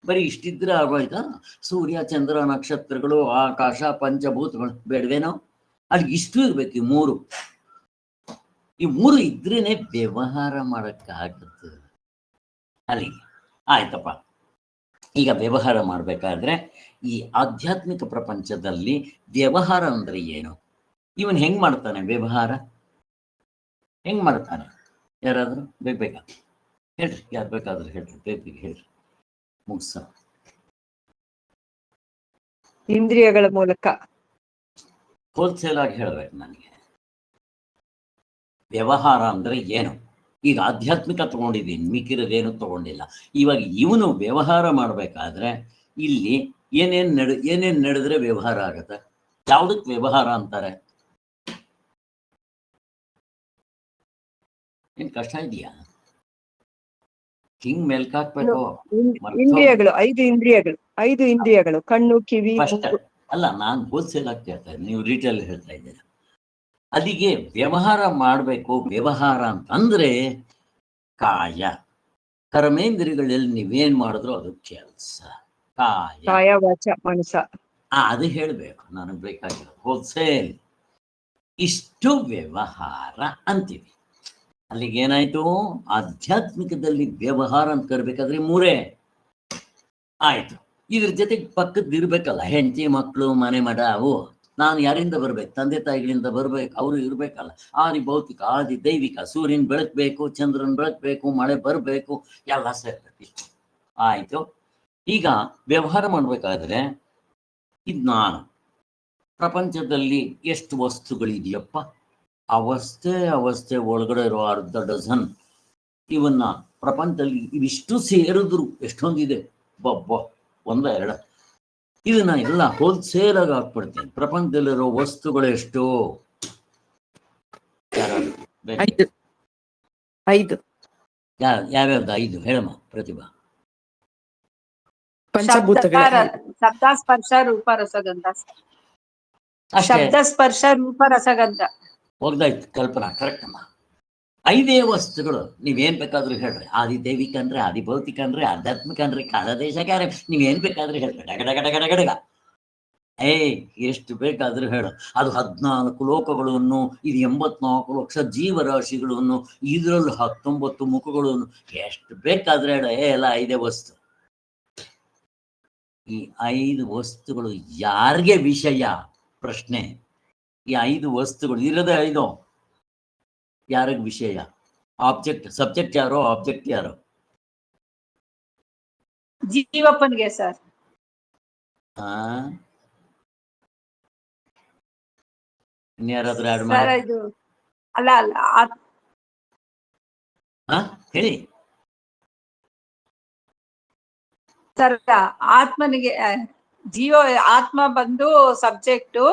ಬರೀ ಇಷ್ಟಿದ್ರೆ ಆಗೋಯ್ತಾ? ಸೂರ್ಯ ಚಂದ್ರ ನಕ್ಷತ್ರಗಳು ಆಕಾಶ ಪಂಚಭೂತಗಳು ಬೇಡವೇನೋ? ಅಲ್ಲಿ ಇಷ್ಟು ಇರ್ಬೇಕು. ಈ ಮೂರು ಇದ್ರೇನೆ ವ್ಯವಹಾರ ಮಾಡಕ್ಕಾಗತ್ತೆ. ಅಲ್ಲಿ ಆಯ್ತಪ್ಪ. ಈಗ ವ್ಯವಹಾರ ಮಾಡ್ಬೇಕಾದ್ರೆ ಈ ಆಧ್ಯಾತ್ಮಿಕ ಪ್ರಪಂಚದಲ್ಲಿ ವ್ಯವಹಾರ ಅಂದ್ರೆ ಏನು? ಇವನ್ ಹೆಂಗ್ ಮಾಡ್ತಾನೆ ವ್ಯವಹಾರ? ಹೆಂಗ್ ಮಾಡ್ತಾನೆ? ಯಾರಾದ್ರೂ ಬೇಕಾ ಹೇಳ್ರಿ, ಯಾರು ಬೇಕಾದ್ರೂ ಹೇಳ್ರಿ, ಬೇಕಿಗೆ ಹೇಳ್ರಿ, ಮುಗ್ಸ. ಇಂದ್ರಿಯಗಳ ಮೂಲಕ. ಹೋಲ್ಸೇಲ್ ಆಗಿ ಹೇಳ್ಬೇಕು ನನಗೆ ವ್ಯವಹಾರ ಅಂದ್ರೆ ಏನು. ಈಗ ಆಧ್ಯಾತ್ಮಿಕ ತಗೊಂಡಿದ್ದೀನಿ, ಮಿಕ್ಕಿರೋದೇನು ತಗೊಂಡಿಲ್ಲ. ಇವಾಗ ಇವನು ವ್ಯವಹಾರ ಮಾಡ್ಬೇಕಾದ್ರೆ ಇಲ್ಲಿ ಏನೇನ್ ನಡೆದ್ರೆ ವ್ಯವಹಾರ ಆಗತ್ತೆ? ಯಾವ್ದಕ್ ವ್ಯವಹಾರ ಅಂತಾರೆ? ಏನ್ ಕಷ್ಟ ಇದೆಯಾ? ಹಿಂಗ್ ಮೇಲ್ಕಾಕ್ಬೇಕು. ಇಂದ್ರಿಯಗಳು, 5 ಇಂದ್ರಿಯಗಳು, ಕಣ್ಣು ಕಿವಿ ಮೂಗು. ಅಲ್ಲ, ನಾನು ಹೋಲ್ಸೇಲ್ ಆಗಿ ಹೇಳ್ತಾ ಇದ್ದೀನಿ, ನೀವು ರಿಟೇಲ್ ಹೇಳ್ತಾ ಇದ್ದೀರಾ. ಅಲ್ಲಿಗೆ ವ್ಯವಹಾರ ಮಾಡಬೇಕು. ವ್ಯವಹಾರ ಅಂತಂದ್ರೆ ಕಾಯ ಕರ್ಮೇಂದ್ರಿಯಗಳಲ್ಲಿ ನೀವೇನ್ ಮಾಡಿದ್ರು ಅದು ಕೆಲಸ. ಕಾಯ ವಾಚ ಮನಸ. ಅದು ಹೇಳ್ಬೇಕು, ನನಗೆ ಬೇಕಾಗಿರೋ ಹೋಲ್ಸೇಲ್. ಇಷ್ಟು ವ್ಯವಹಾರ ಅಂತೀವಿ. ಅಲ್ಲಿಗೆ ಏನಾಯ್ತು? ಆಧ್ಯಾತ್ಮಿಕದಲ್ಲಿ ವ್ಯವಹಾರ ಅಂತ ಕರ್ಬೇಕಾದ್ರೆ ಮೂರೇ ಆಯ್ತು. ಇದ್ರ ಜೊತೆಗೆ ಪಕ್ಕದ ಇರ್ಬೇಕಲ್ಲ, ಹೆಂಡತಿ ಮಕ್ಕಳು ಮನೆ ಮಠ. ಅವು ನಾನು ಯಾರಿಂದ ಬರ್ಬೇಕು? ತಂದೆ ತಾಯಿಗಳಿಂದ ಬರ್ಬೇಕು, ಅವರು ಇರ್ಬೇಕಲ್ಲ. ಆದಿ ಭೌತಿಕ, ಆದಿ ದೈವಿಕ, ಸೂರ್ಯನ ಬೆಳಕ್ಬೇಕು, ಚಂದ್ರನ್ ಬೆಳಕ್ಬೇಕು, ಮಳೆ ಬರಬೇಕು, ಎಲ್ಲ ಸೇರ್ಬೇಕು. ಆಯ್ತು. ಈಗ ವ್ಯವಹಾರ ಮಾಡ್ಬೇಕಾದ್ರೆ ಇದು ನಾನು ಪ್ರಪಂಚದಲ್ಲಿ ಎಷ್ಟು ವಸ್ತುಗಳಿದೆಯಪ್ಪ? ಅವಸ್ಥೆ ಒಳಗಡೆ ಇರೋ ಅರ್ಧ ಡಜನ್. ಇವನ್ನ ಪ್ರಪಂಚದಲ್ಲಿ ಇವಿಷ್ಟು ಸೇರಿದ್ರು ಎಷ್ಟೊಂದಿದೆ? ಒಂದ ಎರಡ. ಇದನ್ನ ಎಲ್ಲ ಹೋಲ್ಸೇಲ್ ಆಗಿ ಹಾಕ್ಬಿಡ್ತೇನೆ. ಪ್ರಪಂಚದಲ್ಲಿರೋ ವಸ್ತುಗಳು ಎಷ್ಟು? 5. ಯಾವ್ಯಾವ್ದು 5 ಹೇಳಮ್ಮ ಪ್ರತಿಭಾ. ಪಂಚಭೂತಗಳು. ಶಬ್ದ ಸ್ಪರ್ಶ ರೂಪ ರಸಗಂಧ. ಅಷ್ಟೇ. ಶಬ್ದ ಸ್ಪರ್ಶ ರೂಪ ರಸಗಂಧ. ಹೋಗ್ದಾಯ್ತು ಕಲ್ಪನಾ, ಕರೆಕ್ಟ್ ಅಮ್ಮ. 5 ವಸ್ತುಗಳು. ನೀವೇನ್ ಬೇಕಾದ್ರೂ ಹೇಳ್ರಿ. ಆದಿ ದೈವಿಕ ಅಂದ್ರೆ, ಆದಿ ಭೌತಿಕ ಅಂದ್ರೆ, ಆಧ್ಯಾತ್ಮಿಕ ಅಂದ್ರೆ, ಕಾಲದೇಶಕಾರ, ನೀವೇನ್ ಬೇಕಾದ್ರೂ ಹೇಳ್ರಿ. ಗಡಗಡಗಡಗಡಗ ಎಷ್ಟು ಬೇಕಾದ್ರೂ ಹೇಳು. ಅದು 14 ಲೋಕಗಳನ್ನು, ಇದು 84 ಲಕ್ಷ ಜೀವರಾಶಿಗಳನ್ನು, ಇದ್ರಲ್ಲಿ 19 ಮುಖಗಳನ್ನು, ಎಷ್ಟು ಬೇಕಾದ್ರೆ ಹೇಳ. ಎಲ್ಲ 5 ವಸ್ತು. ಈ 5 ವಸ್ತುಗಳು ಯಾರಿಗೆ ವಿಷಯ? ಪ್ರಶ್ನೆ. ಈ 5 ವಸ್ತುಗಳು ಇರೋದೇ 5. ಯಾರಿಗೆ ವಿಷಯ? ಆಬ್ಜೆಕ್ಟ್. ಸಬ್ಜೆಕ್ಟ್ ಯಾರೋ, ಆಬ್ಜೆಕ್ಟ್ ಯಾರೋ? ಜೀವಪ್ಪನ್ಗೆ ಸರ್. ಇನ್ಯಾರಾದ್ರೂ ಆಡ್ ಸರ್ ಮಾಡಿ? ಇದು ಅಲ್ಲ ಹೇಳಿ ಸರ್. ಆತ್ಮನಿಗೆ ಆತ್ಮ ಬಂದು ಸಬ್ಜೆಕ್ಟು,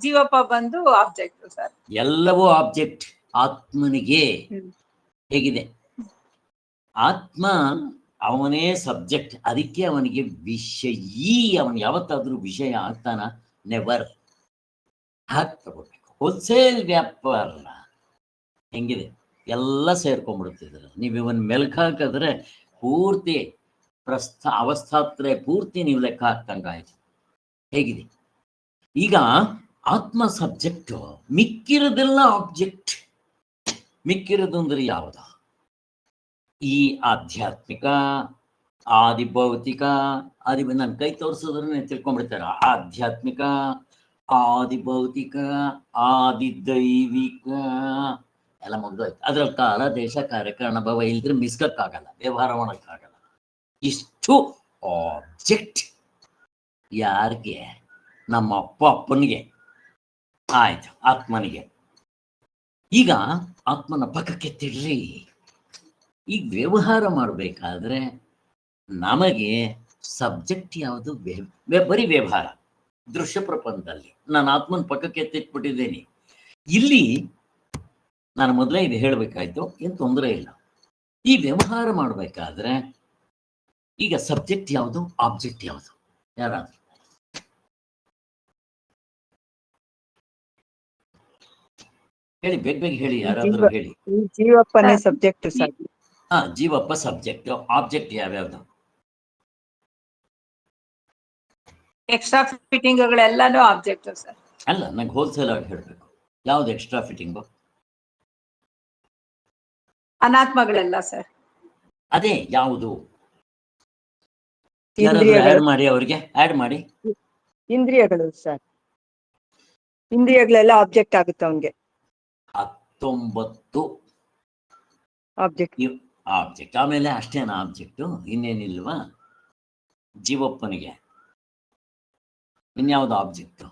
ಜೀವಪ್ಪ ಬಂದು ಆಬ್ಜೆಕ್ಟ್ ಸರ್. ಎಲ್ಲವೂ ಆಬ್ಜೆಕ್ಟ್. ಆತ್ಮನಿಗೆ ಹೇಗಿದೆ? ಆತ್ಮ ಅವನೇ ಸಬ್ಜೆಕ್ಟ್. ಅದಕ್ಕೆ ಅವನಿಗೆ ವಿಷಯೀ. ಅವನು ಯಾವತ್ತಾದ್ರೂ ವಿಷಯ ಆಗ್ತಾನ? ನೆವರ್. ಹಾಗೆ ತಗೋಬೇಕು. ಹೋಲ್ಸೇಲ್ ವ್ಯಾಪಾರ ಹೆಂಗಿದೆ? ಎಲ್ಲ ಸೇರ್ಕೊಂಡ್ಬಿಡುತ್ತಿದ್ರು. ನೀವು ಇವನ್ ಮೆಲ್ಕ್ ಹಾಕಿದ್ರೆ ಪೂರ್ತಿ ಅವಸ್ಥಾತ್ರಯ ಪೂರ್ತಿ ನೀವು ಲೆಕ್ಕ ಹಾಕ್ತಂಗಾಯ್ತು. ಹೇಗಿದೆ ಈಗ ಆತ್ಮ ಸಬ್ಜೆಕ್ಟ್, ಮಿಕ್ಕಿರೋದೆಲ್ಲ ಆಬ್ಜೆಕ್ಟ್. ಮಿಕ್ಕಿರೋದು ಅಂದ್ರೆ ಯಾವುದು? ಈ ಆಧ್ಯಾತ್ಮಿಕ, ಆದಿಭೌತಿಕ, ನನ್ನ ಕೈ ತೋರಿಸೋದ್ರೆ ತಿಳ್ಕೊಂಡ್ಬಿಡ್ತಾರ. ಆಧ್ಯಾತ್ಮಿಕ, ಆದಿಭೌತಿಕ, ಆದಿದೈವಿಕ ಎಲ್ಲ ಮುಗ್ದೋಯ್ತು. ಅದ್ರಲ್ಲಿ ಕಾಲ, ದೇಶ, ಕಾರ್ಯಕಾರಣ, ಭಾವ ಇಲ್ದ್ರೆ ಮಿಸ್ಕಕ್ಕಾಗಲ್ಲ, ವ್ಯವಹಾರ ಮಾಡೋಕ್ಕಾಗಲ್ಲ. ಇಷ್ಟು ಆಬ್ಜೆಕ್ಟ್ ಯಾರಿಗೆ? ನಮ್ಮ ಅಪ್ಪನಿಗೆ, ಆಯ್ತು, ಆತ್ಮನಿಗೆ. ಈಗ ಆತ್ಮನ ಪಕ್ಕಕ್ಕೆ ತಿಳ್ರಿ. ಈಗ ವ್ಯವಹಾರ ಮಾಡಬೇಕಾದ್ರೆ ನಮಗೆ ಸಬ್ಜೆಕ್ಟ್ ಯಾವುದು? ಬರೀ ವ್ಯವಹಾರ. ದೃಶ್ಯ ಪ್ರಪಂಚದಲ್ಲಿ ನಾನು ಆತ್ಮನ ಪಕ್ಕಕ್ಕೆ ಎತ್ತಿಟ್ಬಿಟ್ಟಿದ್ದೇನೆ. ಇಲ್ಲಿ ನಾನು ಮೊದಲೇ ಇದು ಹೇಳಬೇಕಾಯ್ತು, ಏನು ತೊಂದರೆ ಇಲ್ಲ. ಈ ವ್ಯವಹಾರ ಮಾಡಬೇಕಾದ್ರೆ ಈಗ ಸಬ್ಜೆಕ್ಟ್ ಯಾವುದು, ಆಬ್ಜೆಕ್ಟ್ ಯಾವುದು? ಯಾರಾದ್ರೂ ಹೇಳಿ, ಬೇಗ ಬೇಗ ಹೇಳಿ, ಯಾರಾದ್ರೂ ಹೇಳಿ. ಜೀವಪ್ಪನೇ subject sir. Jeevappa subject. Object ಯಾವ್ಯಾವ್ದು? ಎಕ್ಸ್ಟ್ರಾ ಫಿಟ್ಟಿಂಗ್ಗಳೆಲ್ಲಾನು ಆಬ್ಜೆಕ್ಟ್ ಸರ್. ಅಲ್ಲ, ನಂಗೆ ಹೋಲ್ಸೇಲ್ ಆಗಿ ಹೇಳಬೇಕು. ಯಾವ್ದು ಎಕ್ಸ್ಟ್ರಾ ಫಿಟ್ಟಿಂಗು? ಅನಾತ್ಮಗಳೆಲ್ಲ ಸರ್. ಅದೇ ಯಾವುದು? ಆಡ್ ಮಾಡಿ, ಅವ್ರಿಗೆ ಆಡ್ ಮಾಡಿ. ಇಂದ್ರಿಯಗಳು ಸರ್. ಇಂದ್ರಿಯಗಳೆಲ್ಲ ಆಬ್ಜೆಕ್ಟ್ ಆಗುತ್ತೆ ಅವನ್ಗೆ. 19 ಆಬ್ಜೆಕ್ಟ್. ಆಮೇಲೆ ಅಷ್ಟೇನ ಆಬ್ಜೆಕ್ಟು? ಇನ್ನೇನಿಲ್ವಾ ಜೀವಪ್ಪನಿಗೆ? ಇನ್ಯಾವುದು ಆಬ್ಜೆಕ್ಟ್?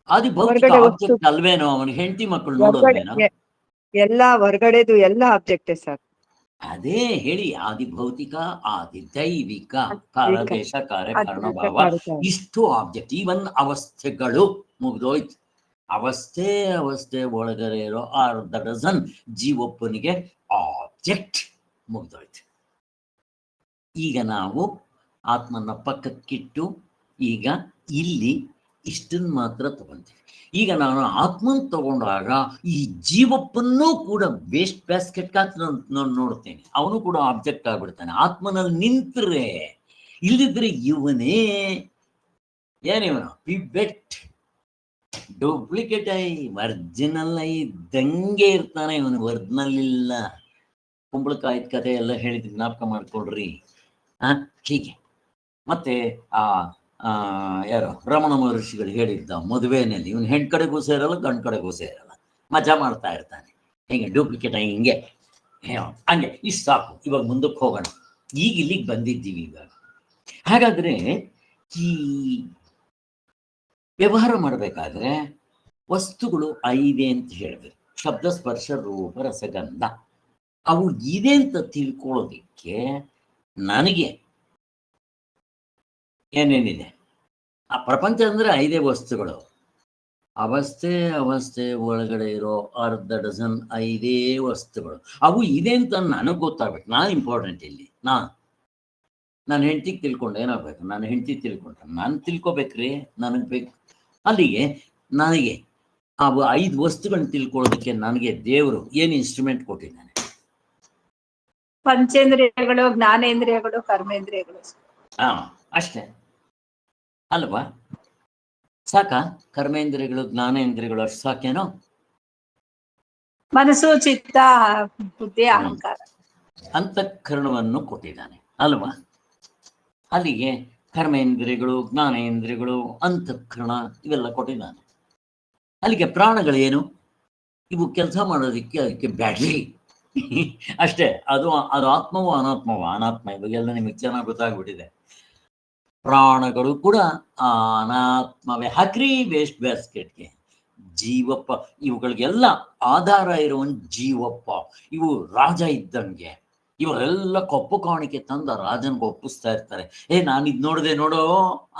ಆದಿಭೌತಿಕ ಆಬ್ಜೆಕ್ಟ್ ಅಲ್ವೇನೋ? ಅವನಿಗೆ ಹೆಂಡತಿ ಮಕ್ಕಳು ನೋಡೋದೇನೋ? ಎಲ್ಲ ಹೊರಗಡೆದು ಎಲ್ಲ ಆಬ್ಜೆಕ್ಟ್ ಸರ್. ಅದೇ ಹೇಳಿ, ಆದಿಭೌತಿಕ, ಆದಿದೈವಿಕ, ಕಾಲ, ದೇಶ, ಕಾರ್ಯಕಾರಣ, ಭಾವ, ಇಷ್ಟು ಆಬ್ಜೆಕ್ಟ್. ಈವನ್ ಅವಸ್ಥೆಗಳು ಮುಗ್ದೋಯ್ತು. ಅವಸ್ಥೆ ಒಳಗಡೆ ಇರೋ 1/2 ಡಜನ್ ಜೀವಪ್ಪನಿಗೆ ಆಬ್ಜೆಕ್ಟ್ ಮುಗ್ದೋಯ್ತು. ಈಗ ನಾವು ಆತ್ಮನ ಪಕ್ಕಕ್ಕಿಟ್ಟು ಈಗ ಇಲ್ಲಿ ಇಷ್ಟನ್ನು ಮಾತ್ರ ತಗೊಂತೀವಿ. ಈಗ ನಾನು ಆತ್ಮನ್ ತಗೊಂಡಾಗ ಈ ಜೀವಪ್ಪನ್ನೂ ಕೂಡ ವೇಸ್ಟ್ ಬ್ಯಾಸ್ಕೆಟ್ ನೋಡ್ತೇನೆ. ಅವನು ಕೂಡ ಆಬ್ಜೆಕ್ಟ್ ಆಗ್ಬಿಡ್ತಾನೆ. ಆತ್ಮನಲ್ಲಿ ನಿಂತರೆ, ಇಲ್ಲದಿದ್ರೆ ಇವನೇ ಏನಿವನು ಪಿಬೆಟ್, ಡೂಪ್ಲಿಕೇಟ್ ಐ, ಒರಿಜಿನಲ್ ಐ ಇದ್ದಂಗೆ ಇರ್ತಾನೆ ಇವನು. ಒರಿಜಿನಲ್ ಇಲ್ಲ. ಕುಂಬಳಕಾಯ್ದ ಕಥೆ ಎಲ್ಲ ಹೇಳಿದ್ ಜ್ಞಾಪಕ ಮಾಡ್ಕೊಳ್ರಿ. ಹೀಗೆ ಮತ್ತೆ ಯಾರು ರಮಣ ಮಹರ್ಷಿಗಳು ಹೇಳಿದ್ದ, ಮದುವೆನಲ್ಲಿ ಇವನು ಹೆಣ್ಣು ಕಡೆಗೂ ಸೇರಲ್ಲ, ಗಂಡು ಕಡೆಗೂ ಸೇರಲ್ಲ, ಮಜಾ ಮಾಡ್ತಾ ಇರ್ತಾನೆ. ಹಿಂಗೆ ಡೂಪ್ಲಿಕೇಟ್ ಆಗಿ ಹಿಂಗೆ ಹಂಗೆ. ಇಷ್ಟು ಸಾಕು, ಇವಾಗ ಮುಂದಕ್ಕೆ ಹೋಗೋಣ. ಈಗ ಇಲ್ಲಿಗೆ ಬಂದಿದ್ದೀವಿ. ಇವಾಗ ಹಾಗಾದ್ರೆ ಈ ವ್ಯವಹಾರ ಮಾಡಬೇಕಾದ್ರೆ ವಸ್ತುಗಳು 5 ಅಂತ ಹೇಳ್ಬೇಕು. ಶಬ್ದ, ಸ್ಪರ್ಶ, ರೂಪ, ರಸಗಂಧ. ಅವು ಇದೆ ಅಂತ ತಿಳ್ಕೊಳ್ಳೋದಿಕ್ಕೆ ನನಗೆ ಏನೇನಿದೆ? ಆ ಪ್ರಪಂಚ ಅಂದ್ರೆ 5 ವಸ್ತುಗಳು. ಅವಸ್ಥೆ ಒಳಗಡೆ ಇರೋ 1/2 ಡಜನ್ 5 ವಸ್ತುಗಳು. ಅವು ಇದೆ ಅಂತ ನನಗೆ ಗೊತ್ತಾಗ್ಬೇಕು. ನಾನು ಇಂಪಾರ್ಟೆಂಟ್ ಇಲ್ಲಿ. ನಾನು ಹೆಂಡತಿಗೆ ತಿಳ್ಕೊಂಡು ಏನಾಗಬೇಕು? ನಾನು ಹೆಂಡತಿ ತಿಳ್ಕೊಂಡ್ರೆ ನಾನು ತಿಳ್ಕೊಬೇಕ್ರಿ, ನನಗೆ ಬೇಕು. ಅಲ್ಲಿಗೆ ನನಗೆ ಅವು 5 ವಸ್ತುಗಳನ್ನ ತಿಳ್ಕೊಳ್ಳೋದಕ್ಕೆ ನನಗೆ ದೇವರು ಏನು ಇನ್ಸ್ಟ್ರೂಮೆಂಟ್ ಕೊಟ್ಟಿದ್ದಾನೆ? ಪಂಚೇಂದ್ರಿಯಗಳು, ಜ್ಞಾನೇಂದ್ರಿಯಗಳು, ಕರ್ಮೇಂದ್ರಿಯಗಳು. ಅಷ್ಟೇ ಅಲ್ವಾ? ಸಾಕ? ಕರ್ಮೇಂದ್ರಿಯಗಳು, ಜ್ಞಾನೇಂದ್ರಿಯಗಳು ಅಷ್ಟು ಸಾಕೇನೋ? ಮನಸ್ಸು, ಚಿತ್ತ, ಬುದ್ಧಿ, ಅಹಂಕಾರ, ಅಂತಃಕರಣವನ್ನು ಕೊಟ್ಟಿದ್ದಾನೆ ಅಲ್ವಾ? ಅಲ್ಲಿಗೆ ಕರ್ಮೇಂದ್ರಿಯಗಳು, ಜ್ಞಾನೇಂದ್ರಿಯಗಳು, ಅಂತಃಕರಣ ಇವೆಲ್ಲ ಕೊಟ್ಟಿದ್ದಾನೆ. ಅಲ್ಲಿಗೆ ಪ್ರಾಣಗಳೇನು? ಇವು ಕೆಲಸ ಮಾಡೋದಕ್ಕೆ ಅದಕ್ಕೆ ಬ್ಯಾಟ್ರಿ ಅಷ್ಟೇ. ಅದು ಆತ್ಮವೋ ಅನಾತ್ಮವೋ? ಅನಾತ್ಮ. ಇವಾಗೆಲ್ಲ ನಿಮಗೆ ಚೆನ್ನಾಗಿ ಗೊತ್ತಾಗ್ಬಿಟ್ಟಿದೆ. ಪ್ರಾಣಗಳು ಕೂಡ ಅನಾತ್ಮವೇ. ಹಾಕ್ರಿ ವೇಸ್ಟ್ ಬ್ಯಾಸ್ಕೆಟ್ಗೆ. ಜೀವಪ್ಪ ಇವುಗಳಿಗೆಲ್ಲ ಆಧಾರ ಇರುವನ್ ಜೀವಪ್ಪ. ಇವು ರಾಜ ಇದ್ದಂಗೆ. ಇವರೆಲ್ಲ ಕಪ್ಪು ಕಾಣಿಕೆ ತಂದ ರಾಜನ್ಗೆ ಒಪ್ಪಿಸ್ತಾ ಇರ್ತಾರೆ. ನಾನಿದ್ ನೋಡಿದೆ ನೋಡೋ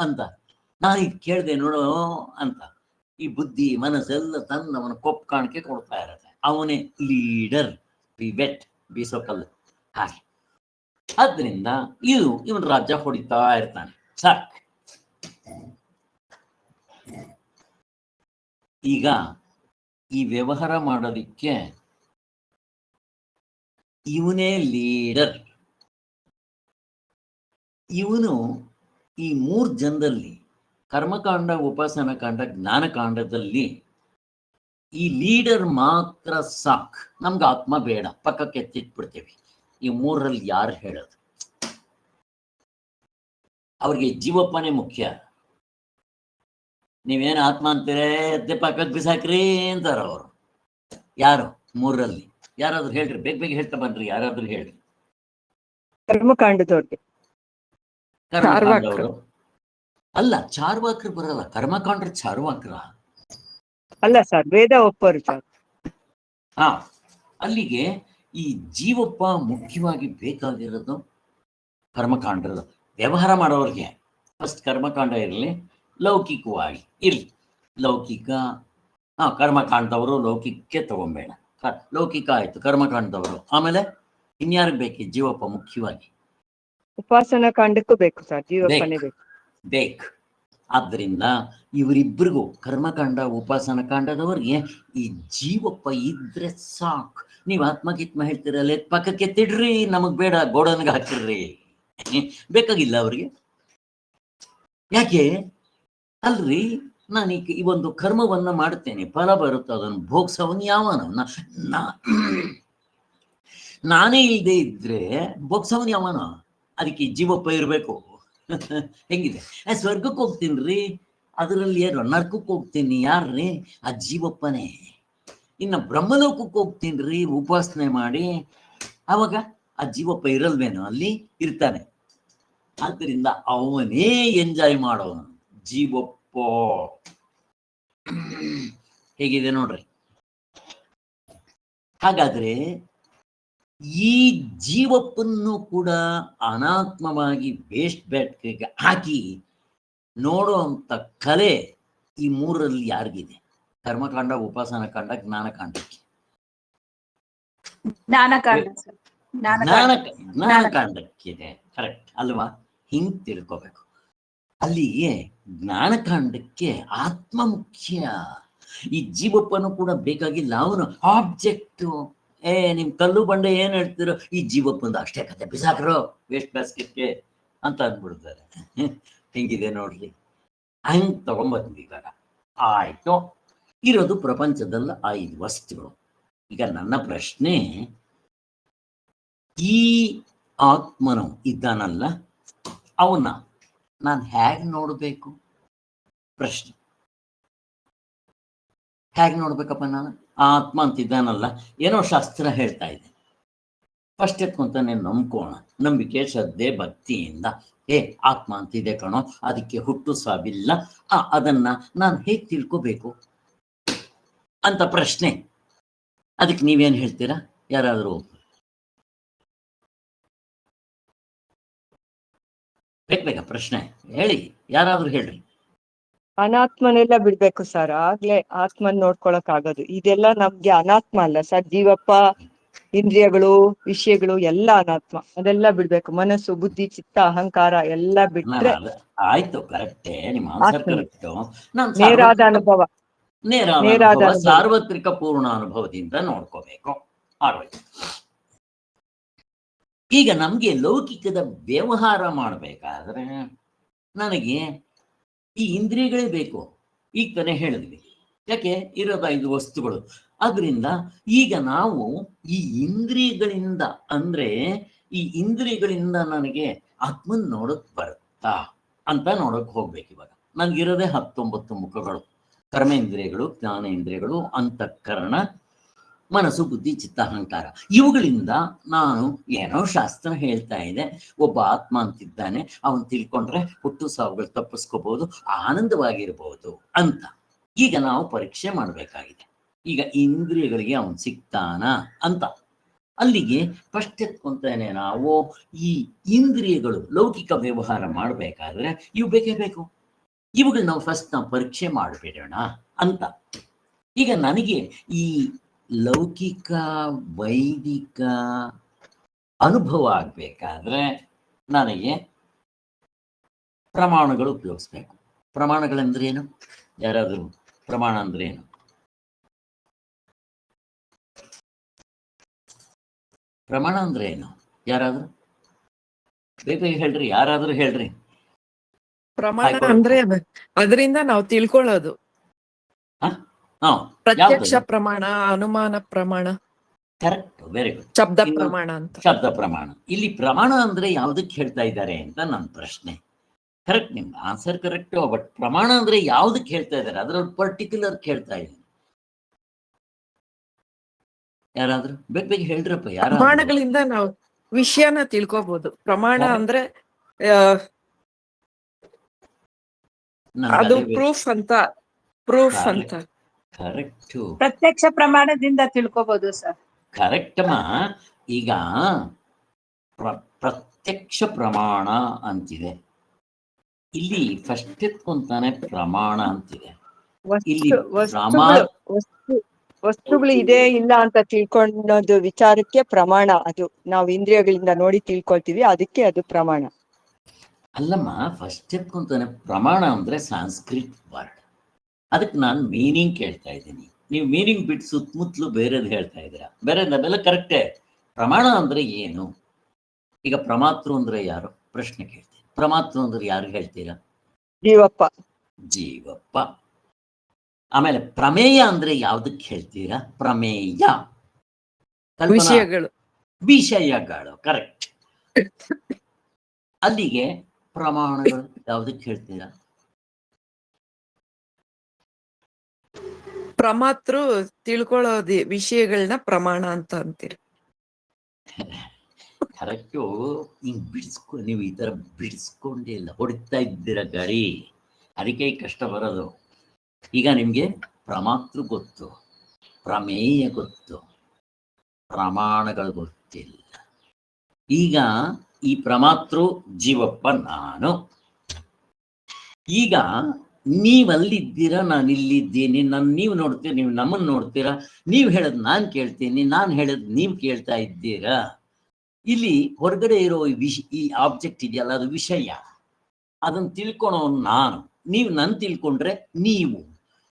ಅಂತ, ನಾನಿದ್ ಕೇಳಿದೆ ನೋಡೋ ಅಂತ. ಈ ಬುದ್ಧಿ ಮನಸ್ಸೆಲ್ಲ ತಂದು ಅವನ ಕಪ್ಪು ಕಾಣಿಕೆ ಕೊಡ್ತಾ ಇರತ್ತೆ. ಅವನೇ ಲೀಡರ್, ಪಿಬೆಟ್, ಬೀಸೋಕಲ್ಲು. ಹಾಗೆ ಆದ್ರಿಂದ ಇವನ್ ರಾಜ್ಯ ಹೊಡಿತಾ ಇರ್ತಾನೆ. ಸಾಕ್. ಈಗ ಈ ವ್ಯವಹಾರ ಮಾಡೋದಿಕ್ಕೆ ಇವನೇ ಲೀಡರ್. ಇವನು ಈ 3 ಜನದಲ್ಲಿ ಕರ್ಮಕಾಂಡ, ಉಪಾಸನ ಕಾಂಡ, ಜ್ಞಾನಕಾಂಡದಲ್ಲಿ ಈ ಲೀಡರ್ ಮಾತ್ರ ಸಾಕ್. ನಮ್ಗೆ ಆತ್ಮ ಬೇಡ, ಪಕ್ಕಕ್ಕೆ ಎತ್ತಿಟ್ಬಿಡ್ತೇವೆ. ಈ 3ರಲ್ಲಿ ಯಾರು ಹೇಳೋದು? ಅವ್ರಿಗೆ ಜೀವಪ್ಪನೇ ಮುಖ್ಯ. ನೀವೇನು ಆತ್ಮ ಅಂತೀರೇ, ಎದ್ದೆ ಪಕ್ಕಕ್ಕೆ ಬಿಸಾಕ್ರಿ ಅಂತಾರ ಅವರು. ಯಾರು 3ರಲ್ಲಿ ಯಾರಾದ್ರೂ ಹೇಳ್ರಿ, ಬೇಗ ಬೇಗ ಹೇಳ್ತಾ ಬನ್ರಿ, ಯಾರಾದ್ರೂ ಹೇಳ್ರಿ. ಕರ್ಮಕಾಂಡದವ್ರಿಗೆ. ಕರ್ಮಕಾಂಡವರು ಅಲ್ಲ, ಚಾರ್ವಾಕರು ಬರಲ್ಲ. ಕರ್ಮಕಾಂಡ್ರ ಚಾರ್ವಾಕರ ಅಲ್ಲ ಸರ್, ವೇದ ಒಪ್ಪರು ಸರ್. ಹಾ, ಅಲ್ಲಿಗೆ ಈ ಜೀವಪ್ಪ ಮುಖ್ಯವಾಗಿ ಬೇಕಾಗಿರೋದು ಕರ್ಮಕಾಂಡದ ವ್ಯವಹಾರ ಮಾಡೋರಿಗೆ. ಫಸ್ಟ್ ಕರ್ಮಕಾಂಡ ಇರಲಿ, ಲೌಕಿಕವಾಗಿ ಇರಲಿ. ಲೌಕಿಕ ಕರ್ಮಕಾಂಡದವರು ಲೌಕಿಕಕ್ಕೆ ತಗೊಂಬೇಡ. ಲೌಕಿಕ ಆಯ್ತು, ಕರ್ಮಕಾಂಡದವರು. ಆಮೇಲೆ ಇನ್ಯಾರಿಗೆ ಬೇಕು ಜೀವಪ್ಪ? ಮುಖ್ಯವಾಗಿ ಉಪಾಸನಾ ಕಾಂಡಕ್ಕೂ ಬೇಕು ಸರ್, ಜೀವಪ್ಪನೇ ಬೇಕು. ಬೇಕು. ಆದ್ದರಿಂದ ಇವರಿಬ್ಬರಿಗೂ, ಕರ್ಮಕಾಂಡ ಉಪಾಸನ ಕಾಂಡದವರಿಗೆ ಈ ಜೀವಪ್ಪ ಇದ್ರೆ ಸಾಕು. ನೀವು ಆತ್ಮಗಿತ್ಮ ಹೇಳ್ತೀರಲ್ಲ, ಪಕ್ಕಕ್ಕೆ ಎತ್ತಿಡ್ರಿ, ನಮಗ್ ಬೇಡ, ಗೋಡನ್ಗೆ ಹಾಕಿರ್ರಿ, ಬೇಕಾಗಿಲ್ಲ ಅವ್ರಿಗೆ. ಯಾಕೆ ಅಲ್ರಿ? ನಾನು ಈ ಒಂದು ಕರ್ಮವನ್ನ ಮಾಡ್ತೇನೆ, ಫಲ ಬರುತ್ತೆ, ಅದನ್ನು ಭೋಗ್ಸವನ್ ಯಾವನು? ನಾನೇ ಇಲ್ಲದೆ ಇದ್ರೆ ಭೋಗ್ಸವನ್ ಯಾವನು? ಅದಕ್ಕೆ ಜೀವಪ್ಪ ಇರಬೇಕು. ಹೆಂಗಿದೆ? ಸ್ವರ್ಗಕ್ಕೆ ಹೋಗ್ತೀನಿ, ಅದರಲ್ಲಿ ಏನು ನರ್ಕಕ್ಕೆ ಹೋಗ್ತೀನಿ, ಯಾರ್ರಿ? ಆ ಜೀವಪ್ಪನೇ. ಇನ್ನು ಬ್ರಹ್ಮಲೋಕಕ್ಕೆ ಹೋಗ್ತೀನಿ ಉಪಾಸನೆ ಮಾಡಿ, ಅವಾಗ ಆ ಜೀವಪ್ಪ ಇರಲ್ವೇನೋ? ಅಲ್ಲಿ ಇರ್ತಾನೆ. ಆದ್ದರಿಂದ ಅವನೇ ಎಂಜಾಯ್ ಮಾಡೋನು ಜೀವಪ್ಪ. ಹೇಗಿದೆ ನೋಡ್ರಿ. ಹಾಗಾದ್ರೆ ಈ ಜೀವಪ್ಪನ್ನು ಕೂಡ ಅನಾತ್ಮವಾಗಿ ವೇಸ್ಟ್ ಬ್ಯಾಟ್ರಿಗೆ ಹಾಕಿ ನೋಡುವಂತ ಕಲೆ ಈ 3ರಲ್ಲಿ ಯಾರಿಗಿದೆ? ಕರ್ಮಕಾಂಡ, ಉಪಾಸನ ಕಾಂಡ, ಜ್ಞಾನಕಾಂಡಕ್ಕೆ. ಜ್ಞಾನಕಾಂಡ ಸರ್. ಜ್ಞಾನಕಾಂಡಕ್ಕಿದೆ. ಕರೆಕ್ಟ್ ಅಲ್ವಾ? ಹಿಂಗ್ ತಿಳ್ಕೋಬೇಕು. ಅಲ್ಲಿಗೆ ಜ್ಞಾನಕಾಂಡಕ್ಕೆ ಆತ್ಮ ಮುಖ್ಯ. ಈ ಜೀವಪ್ಪನು ಕೂಡ ಬೇಕಾಗಿಲ್ಲ, ಅವನು ಆಬ್ಜೆಕ್ಟ್. ನಿಮ್ ಕಲ್ಲು ಬಂಡೆ ಏನ್ ಹೇಳ್ತಿರೋ, ಈ ಜೀವಪ್ಪಂದು ಅಷ್ಟೇ ಕತೆ, ಬಿಸಾಕ್ರೋ ವೇಸ್ಟ್ ಬಾಸ್ಕೆಟ್ಗೆ ಅಂತ ಅಂದ್ಬಿಡ್ತಾರೆ. ಹೆಂಗಿದೆ ನೋಡ್ರಿ, ಹಂಗ್ ತಗೊಂಬಂದ್ವಿ. ಇವಾಗ ಆಯ್ತು, ಇರೋದು ಪ್ರಪಂಚದಲ್ಲಿ 5 ವಸ್ತುಗಳು. ಈಗ ನನ್ನ ಪ್ರಶ್ನೆ, ಈ ಆತ್ಮನು ಇದ್ದಾನಲ್ಲ, ಅವನ್ನ ನಾನು ಹೇಗ್ ನೋಡ್ಬೇಕು? ಪ್ರಶ್ನೆ, ಹೇಗ್ ನೋಡ್ಬೇಕಪ್ಪ ನಾನು? ಆತ್ಮ ಅಂತಿದ್ದಾನಲ್ಲ, ಏನೋ ಶಾಸ್ತ್ರ ಹೇಳ್ತಾ ಇದೆ. ಫಸ್ಟ್ ಎತ್ಕೊಂತಾನೆ ನಂಬ್ಕೋಣ, ನಂಬಿಕೆ, ಶ್ರದ್ಧೆ, ಭಕ್ತಿಯಿಂದ. ಆತ್ಮ ಅಂತಿದೆ ಕಣೋ, ಅದಕ್ಕೆ ಹುಟ್ಟು ಸಾವಿಲ್ಲ, ಅದನ್ನ ನಾನು ಹೇಗ್ ತಿಳ್ಕೋಬೇಕು ಅಂತ ಪ್ರಶ್ನೆ. ಅದಕ್ಕೆ ನೀವೇನ್ ಹೇಳ್ತೀರಾ? ಯಾರಾದ್ರೂ ಬೇಕ ಪ್ರಶ್ನೆ ಹೇಳಿ, ಯಾರಾದ್ರೂ ಹೇಳ್ರಿ. ಅನಾತ್ಮನೆಲ್ಲ ಬಿಡ್ಬೇಕು ಸರ್, ಆಗ್ಲೇ ಆತ್ಮನ್ ನೋಡ್ಕೊಳಕ್ ಆಗೋದು. ಇದೆಲ್ಲ ನಮ್ಗೆ ಅನಾತ್ಮ ಅಲ್ಲ ಸರ್. ಜೀವಪ್ಪ, ಇಂದ್ರಿಯಗಳು, ವಿಷಯಗಳು ಎಲ್ಲ ಅನಾತ್ಮ. ಅದೆಲ್ಲ ಬಿಡ್ಬೇಕು. ಮನಸ್ಸು, ಬುದ್ಧಿ, ಚಿತ್ತ, ಅಹಂಕಾರ ಎಲ್ಲ ಬಿಟ್ರೆ ಆಯ್ತು. ಕರೆಕ್ಟೇ, ನಿಮ್ಮ ಆನ್ಸರ್ ಕರೆಕ್ಟ್. ನೇರಾದ ಅನುಭವ, ನೇರಾದ ಅನುಭವ, ಸಾರ್ವತ್ರಿಕ ಪೂರ್ಣ ಅನುಭವದಿಂದ ನೋಡ್ಕೋಬೇಕು. ಆಗೋಯ್ತು. ಈಗ ನಮ್ಗೆ ಲೌಕಿಕದ ವ್ಯವಹಾರ ಮಾಡ್ಬೇಕಾದ್ರೆ ನನಗೆ ಈ ಇಂದ್ರಿಯಗಳೇ ಬೇಕು. ಈಗ ತಾನೇ ಹೇಳಿದ್ವಿ, ಯಾಕೆ? ಇರೋದು 5 ವಸ್ತುಗಳು. ಆದ್ರಿಂದ ಈಗ ನಾವು ಈ ಇಂದ್ರಿಯಗಳಿಂದ, ಅಂದ್ರೆ ಈ ಇಂದ್ರಿಯಗಳಿಂದ ನನಗೆ ಆತ್ಮನ್ ನೋಡಕ್ ಬರುತ್ತಾ ಅಂತ ನೋಡಕ್ ಹೋಗ್ಬೇಕು. ಇವಾಗ ನನ್ಗಿರೋದೇ 19 ಮುಖಗಳು: ಕರ್ಮೇಂದ್ರಿಯಗಳು, ಜ್ಞಾನೇಂದ್ರಿಯಗಳು, ಅಂತಃಕರಣ, ಮನಸ್ಸು, ಬುದ್ಧಿ, ಚಿತ್ತ, ಅಹಂಕಾರ. ಇವುಗಳಿಂದ ನಾನು, ಏನೋ ಶಾಸ್ತ್ರ ಹೇಳ್ತಾ ಇದೆ, ಒಬ್ಬ ಆತ್ಮ ಅಂತಿದ್ದಾನೆ, ಅವನ್ ತಿಳ್ಕೊಂಡ್ರೆ ಹುಟ್ಟು ಸಾವುಗಳು ತಪ್ಪಿಸ್ಕೋಬಹುದು, ಆನಂದವಾಗಿರ್ಬಹುದು ಅಂತ ಈಗ ನಾವು ಪರೀಕ್ಷೆ ಮಾಡ್ಬೇಕಾಗಿದೆ. ಈಗ ಇಂದ್ರಿಯಗಳಿಗೆ ಅವನ್ ಸಿಗ್ತಾನ ಅಂತ. ಅಲ್ಲಿಗೆ ಫಸ್ಟ್ ಎತ್ಕೊಂತಾನೆ ನಾವು ಈ ಇಂದ್ರಿಯಗಳು ಲೌಕಿಕ ವ್ಯವಹಾರ ಮಾಡ್ಬೇಕಾದ್ರೆ ಇವು ಬೇಕೇ ಬೇಕು. ಇವುಗಳು ನಾವು ಫಸ್ಟ್ ನಾವು ಪರೀಕ್ಷೆ ಮಾಡಿಬಿಡೋಣ ಅಂತ. ಈಗ ನನಗೆ ಈ ಲೌಕಿಕ ವೈದಿಕ ಅನುಭವ ಆಗ್ಬೇಕಾದ್ರೆ ನನಗೆ ಪ್ರಮಾಣಗಳು ಉಪಯೋಗಿಸ್ಬೇಕು. ಪ್ರಮಾಣಗಳಂದ್ರೆ ಏನು? ಯಾರಾದರೂ ಪ್ರಮಾಣ ಅಂದ್ರೆ ಏನು? ಪ್ರಮಾಣ ಅಂದ್ರೆ ಏನು? ಯಾರಾದ್ರೂ ಬೇಗ ಹೇಳ್ರಿ, ಯಾರಾದ್ರೂ ಹೇಳ್ರಿ. ಪ್ರಮಾಣ ಆಯ್ತು. ಅಂದ್ರೆ ಅದರಿಂದ ನಾವು ತಿಳ್ಕೊಳ್ಳೋದು. ಹಾ, ಪ್ರತ್ಯಕ್ಷ ಯಾವ್ದು? ಪ್ರಮಾಣ, ಅನುಮಾನ ಪ್ರಮಾಣ, ಕರೆಕ್ಟ್, ವೆರಿ ಗುಡ್. ಶಬ್ದ ಇನ್ನು ಪ್ರಮಾಣ ಅಂತ. ಶಬ್ದ ಪ್ರಮಾಣ. ಇಲ್ಲಿ ಪ್ರಮಾಣ ಅಂದ್ರೆ ಯಾವ್ದಕ್ಕೆ ಹೇಳ್ತಾ ಇದ್ದಾರೆ ಅಂತ ನನ್ನ ಪ್ರಶ್ನೆ. ಕರೆಕ್ಟ್, ನಿಮ್ ಆನ್ಸರ್ ಕರೆಕ್ಟ್. ಬಟ್ ಪ್ರಮಾಣ ಅಂದ್ರೆ ಯಾವ್ದಕ್ಕೆ ಹೇಳ್ತಾ ಇದ್ದಾರೆ, ಅದ್ರಲ್ಲಿ ಪರ್ಟಿಕ್ಯುಲರ್ ಹೇಳ್ತಾ ಇದ್ದೀನಿ. ಯಾರಾದ್ರೂ ಬೇಗ ಹೇಳ್ರಪ್ಪ, ಯಾರಾದ್ರೂ. ಪ್ರಮಾಣಗಳಿಂದ ನಾವು ವಿಷಯನ ತಿಳ್ಕೊಬಹುದು. ಪ್ರಮಾಣ Correct. ಅಂದ್ರೆ ನನ್ಗೆ ಅದು ಅದೇ ಪ್ರೂಫ್ ಅಂತ. ಕರೆಕ್ಟ್, ಪ್ರತ್ಯಕ್ಷ ಪ್ರಮಾಣದಿಂದ ತಿಳ್ಕೊಬಹುದು ಸರ್. ಕರೆಕ್ಟ್ ಅಮ್ಮ. ಈಗ ಪ್ರತ್ಯಕ್ಷ ಪ್ರಮಾಣ ಅಂತಿದೆ, ಇಲ್ಲಿ ಫಸ್ಟ್ ಎತ್ಕೊಂತಾನೆ ಪ್ರಮಾಣ ಅಂತಿದೆ. ಇಲ್ಲಿ ವಸ್ತುಗಳು ಇದೆ ಇಲ್ಲ ಅಂತ ತಿಳ್ಕೊಳ್ಳೋದು ವಿಚಾರಕ್ಕೆ ಪ್ರಮಾಣ. ಅದು ನಾವು ಇಂದ್ರಿಯಗಳಿಂದ ನೋಡಿ ತಿಳ್ಕೊಳ್ತೀವಿ, ಅದಕ್ಕೆ ಅದು ಪ್ರಮಾಣ. ಅಲ್ಲಮ್ಮ, ಫಸ್ಟ್ ಎತ್ಕೊಂತಾನೆ ಪ್ರಮಾಣ ಅಂದ್ರೆ ಸಂಸ್ಕೃತ್ ವರ್ಡ್. ಅದಕ್ಕೆ ನಾನು ಮೀನಿಂಗ್ ಕೇಳ್ತಾ ಇದ್ದೀನಿ. ನೀವು ಮೀನಿಂಗ್ ಬಿಟ್ಟು ಸುತ್ತಮುತ್ತಲು ಬೇರೆದು ಹೇಳ್ತಾ ಇದ್ದೀರಾ. ಬೇರೆಲ್ಲ ಕರೆಕ್ಟೇ. ಪ್ರಮಾಣ ಅಂದ್ರೆ ಏನು? ಈಗ ಪ್ರಮಾತೃ ಅಂದ್ರೆ ಯಾರು ಪ್ರಶ್ನೆ ಕೇಳ್ತೀನಿ. ಪ್ರಮಾತೃ ಅಂದ್ರೆ ಯಾರು ಹೇಳ್ತೀರಾ? ಜೀವಪ್ಪ. ಆಮೇಲೆ ಪ್ರಮೇಯ ಅಂದ್ರೆ ಯಾವ್ದಕ್ಕೆ ಹೇಳ್ತೀರಾ? ಪ್ರಮೇಯ ವಿಷಯಗಳು. ಕರೆಕ್ಟ್. ಅಲ್ಲಿಗೆ ಪ್ರಮಾಣಗಳು ಯಾವ್ದಕ್ಕೆ ಹೇಳ್ತೀರಾ? ಪ್ರಮಾತೃ ತಿಳ್ಕೊಳ್ಳೋದು ವಿಷಯಗಳನ್ನ ಪ್ರಮಾಣ ಅಂತ ಅಂತೀರಿ. ಕರೆಕ್ಟು. ಹಿಂಗ್ ನೀವು ಈ ತರ ಬಿಡಿಸ್ಕೊಂಡೇ ಇಲ್ಲ, ಹೊಡಿತಾ ಇದ್ದೀರ ಗಾಡಿ, ಅದಕ್ಕೆ ಕಷ್ಟ ಬರೋದು. ಈಗ ನಿಮ್ಗೆ ಪ್ರಮಾತೃ ಗೊತ್ತು, ಪ್ರಮೇಯ ಗೊತ್ತು, ಪ್ರಮಾಣಗಳು ಗೊತ್ತಿಲ್ಲ. ಈಗ ಈ ಪ್ರಮಾತೃ ಜೀವಪ್ಪ ನಾನು. ಈಗ ನೀವಲ್ಲಿದ್ದೀರಾ, ನಾನು ಇಲ್ಲಿದ್ದೀನಿ. ನೀವು ನೋಡ್ತೀರಾ, ನೀವು ನಮ್ಮನ್ನು ನೋಡ್ತೀರಾ. ನೀವು ಹೇಳೋದು ನಾನು ಕೇಳ್ತೀನಿ, ನಾನು ಹೇಳೋದು ನೀವು ಕೇಳ್ತಾ ಇದ್ದೀರಾ. ಇಲ್ಲಿ ಹೊರಗಡೆ ಇರೋ ಈ ಆಬ್ಜೆಕ್ಟ್ ಇದೆಯಲ್ಲ, ಅದು ವಿಷಯ. ಅದನ್ನು ತಿಳ್ಕೊಳೋ ನಾನು. ನೀವು ನನ್ನ ತಿಳ್ಕೊಂಡ್ರೆ ನೀವು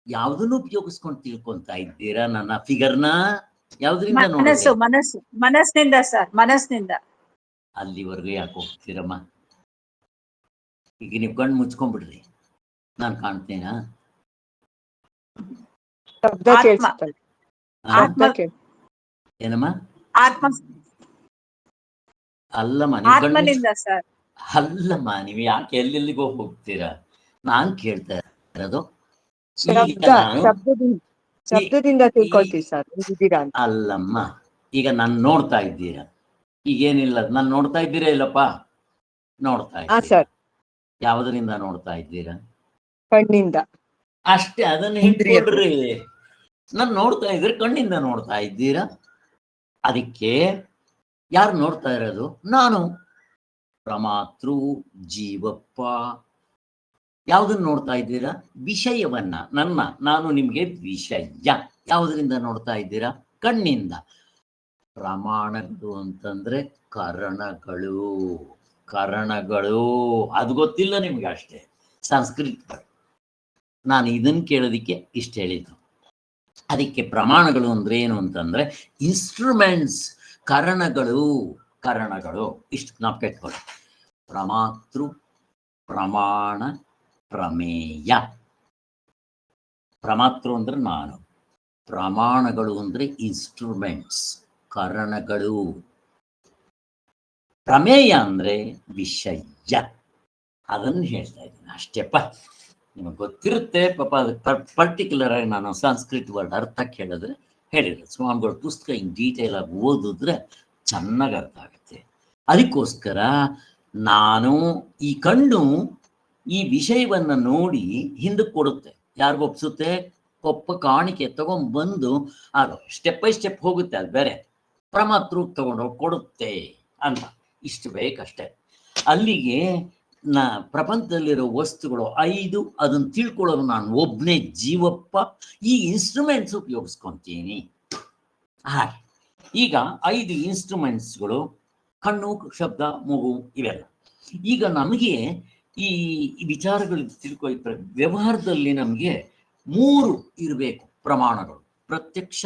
ಯಾವ್ದನ್ನು ಉಪಯೋಗಿಸ್ಕೊಂಡು ತಿಳ್ಕೊಂತಾ ಇದ್ದೀರಾ. ನನ್ನ ಫಿಗರ್ನ ಯಾವ್ದ್ರಿಂದ ನೋಡಿದ್ರೆ? ಮನಸ್ಸಿನಿಂದ ಸರ್, ಮನಸ್ಸಿನಿಂದ. ಅಲ್ಲಿವರೆಗೂ ಯಾಕೆ ಹೋಗ್ತೀರಮ್ಮ? ಈಗ ನೀವು ಕಣ್ಣು ಮುಚ್ಕೊಂಡ್ಬಿಡ್ರಿ, ನಾನು ಕಾಣ್ತೇನಾ? ಏನಮ್ಮ? ಅಲ್ಲಮ್ಮ, ಅಲ್ಲಮ್ಮ, ನೀವು ಯಾಕೆ ಎಲ್ಲೆಲ್ಲಿಗೋ ಹೋಗ್ತೀರಾ? ನಾನ್ ಕೇಳ್ತಾ ಇರೋದು ಶಬ್ದದಿಂದ ತಿಳ್ಕೊಳ್ತೀವಿ ಸರ್. ಅಲ್ಲಮ್ಮ, ಈಗ ನಾನು ನೋಡ್ತಾ ಇದ್ದೀರಾ. ಈಗೇನಿಲ್ಲ, ನಾನು ನೋಡ್ತಾ ಇದ್ದೀರಾ ಇಲ್ಲಪ್ಪ? ನೋಡ್ತಾ ಇದ್ದೀರಾ. ಯಾವ್ದರಿಂದ ನೋಡ್ತಾ ಇದ್ದೀರಾ? ಕಣ್ಣಿಂದ. ಅಷ್ಟೇ, ಅದನ್ನ ಹಿಡ್ಕೊಳ್ರಿ. ನಾನು ನೋಡ್ತಾ ಇದ್ರೆ ಕಣ್ಣಿಂದ ನೋಡ್ತಾ ಇದ್ದೀರಾ. ಅದಕ್ಕೆ ಯಾರು ನೋಡ್ತಾ ಇರೋದು? ನಾನು. ಪ್ರಮಾತೃ ಜೀವಪ್ಪ. ಯಾವ್ದನ್ನ ನೋಡ್ತಾ ಇದ್ದೀರಾ? ವಿಷಯವನ್ನ. ನಾನು ನಿಮ್ಗೆ ವಿಷಯ. ಯಾವುದರಿಂದ ನೋಡ್ತಾ ಇದ್ದೀರಾ? ಕಣ್ಣಿಂದ. ಪ್ರಮಾಣಗಳು ಅಂತಂದ್ರೆ ಕರಣಗಳು. ಅದು ಗೊತ್ತಿಲ್ಲ ನಿಮ್ಗೆ ಅಷ್ಟೇ, ಸಂಸ್ಕೃತ. ನಾನು ಇದನ್ನ ಕೇಳೋದಿಕ್ಕೆ ಇಷ್ಟ ಹೇಳಿದ್ದು. ಅದಕ್ಕೆ ಪ್ರಮಾಣಗಳು ಅಂದ್ರೆ ಏನು ಅಂತಂದ್ರೆ ಇನ್ಸ್ಟ್ರೂಮೆಂಟ್ಸ್, ಕರಣಗಳು. ಇಷ್ಟು ನಾವು ಕೆಟ್ಕೊಳ್ಳಿ. ಪ್ರಮಾತೃ, ಪ್ರಮಾಣ, ಪ್ರಮೇಯ. ಪ್ರಮಾತೃ ಅಂದ್ರೆ ನಾನು, ಪ್ರಮಾಣಗಳು ಅಂದ್ರೆ ಇನ್ಸ್ಟ್ರೂಮೆಂಟ್ಸ್, ಕರಣಗಳು. ಪ್ರಮೇಯ ಅಂದ್ರೆ ವಿಷಯ. ಅದನ್ನು ಹೇಳ್ತಾ ಇದ್ದೀನಿ ಅಷ್ಟೇಪ್ಪ. ನಿಮಗೆ ಗೊತ್ತಿರುತ್ತೆ ಪಾಪ. ಅದಕ್ಕೆ ಪರ್ಟಿಕ್ಯುಲರ್ ಆಗಿ ನಾನು ಸಂಸ್ಕೃತ ವರ್ಡ್ ಅರ್ಥ ಕೇಳಿದ್ರೆ ಹೇಳಿದ್ರು. ಸ್ವಾಮಿಗಳ ಪುಸ್ತಕ ಹಿಂಗೆ ಡೀಟೇಲ್ ಆಗಿ ಓದಿದ್ರೆ ಚೆನ್ನಾಗಿ ಅರ್ಥ ಆಗುತ್ತೆ. ಅದಕ್ಕೋಸ್ಕರ ನಾನು ಈ ಕಣ್ಣು ಈ ವಿಷಯವನ್ನ ನೋಡಿ ಹಿಂದಕ್ಕೆ ಕೊಡುತ್ತೆ. ಯಾರಿಗೊಪ್ಸುತ್ತೆ? ಒಪ್ಪ ಕಾಣಿಕೆ ತಗೊಂಡ್ಬಂದು ಅದು ಸ್ಟೆಪ್ ಬೈ ಸ್ಟೆಪ್ ಹೋಗುತ್ತೆ. ಅದು ಬೇರೆ. ಪ್ರಮಾತೃ ತಗೊಂಡೋಗಿ ಕೊಡುತ್ತೆ ಅಂತ. ಇಷ್ಟು ಬೇಕಷ್ಟೆ. ಅಲ್ಲಿಗೆ ಪ್ರಪಂಚದಲ್ಲಿರೋ ವಸ್ತುಗಳು 5, ಅದನ್ನು ತಿಳ್ಕೊಳ್ಳೋದು ನಾನು ಒಬ್ಬನೇ ಜೀವಪ್ಪ. ಈ ಇನ್ಸ್ಟ್ರೂಮೆಂಟ್ಸ್ ಉಪಯೋಗಿಸ್ಕೊಂತೀನಿ. ಹಾಗೆ ಈಗ 5 ಇನ್ಸ್ಟ್ರೂಮೆಂಟ್ಸ್ಗಳು: ಕಣ್ಣು, ಶಬ್ದ, ಮೂಗು, ಇವೆಲ್ಲ. ಈಗ ನಮಗೆ ಈ ವಿಚಾರಗಳು ವ್ಯವಹಾರದಲ್ಲಿ ನಮಗೆ 3 ಇರಬೇಕು ಪ್ರಮಾಣಗಳು: ಪ್ರತ್ಯಕ್ಷ,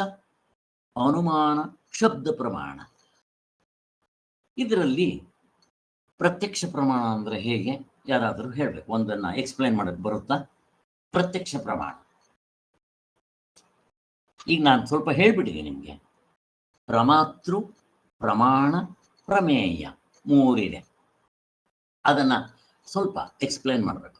ಅನುಮಾನ, ಶಬ್ದ ಪ್ರಮಾಣ. ಇದರಲ್ಲಿ ಪ್ರತ್ಯಕ್ಷ ಪ್ರಮಾಣ ಅಂದ್ರೆ ಹೇಗೆ? ಯಾರಾದರೂ ಹೇಳ್ಬೇಕು, ಒಂದನ್ನ ಎಕ್ಸ್ಪ್ಲೈನ್ ಮಾಡಕ್ ಬರುತ್ತಾ? ಪ್ರತ್ಯಕ್ಷ ಪ್ರಮಾಣ ಈಗ ನಾನು ಸ್ವಲ್ಪ ಹೇಳ್ಬಿಟ್ಟಿದೆ ನಿಮ್ಗೆ. ಪ್ರಮಾತೃ, ಪ್ರಮಾಣ, ಪ್ರಮೇಯ ಮೂರಿದೆ. ಅದನ್ನ ಸ್ವಲ್ಪ ಎಕ್ಸ್ಪ್ಲೈನ್ ಮಾಡಬೇಕು.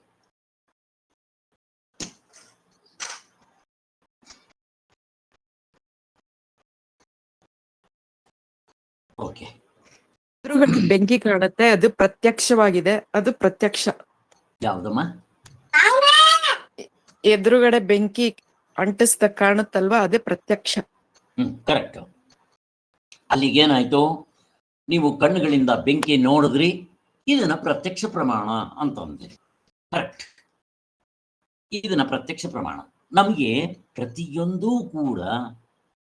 ಓಕೆ, ಎದುರುಗಡೆ ಬೆಂಕಿ ಕಾಣುತ್ತೆ, ಅದು ಪ್ರತ್ಯಕ್ಷವಾಗಿದೆ, ಅದು ಪ್ರತ್ಯಕ್ಷ. ಯಾವ್ದಮ್ಮ? ಎದುರುಗಡೆ ಬೆಂಕಿ ಅಂಟಿಸ್ದ ಕಾಣುತ್ತಲ್ವಾ, ಅದೇ ಪ್ರತ್ಯಕ್ಷ. ಕರೆಕ್ಟ್. ಅಲ್ಲಿಗೇನಾಯ್ತು? ನೀವು ಕಣ್ಣುಗಳಿಂದ ಬೆಂಕಿ ನೋಡಿದ್ರಿ, ಇದನ್ನ ಪ್ರತ್ಯಕ್ಷ ಪ್ರಮಾಣ ಅಂತಂದ್ರಿ. ಕರೆಕ್ಟ್, ಇದನ್ನ ಪ್ರತ್ಯಕ್ಷ ಪ್ರಮಾಣ. ನಮಗೆ ಪ್ರತಿಯೊಂದೂ ಕೂಡ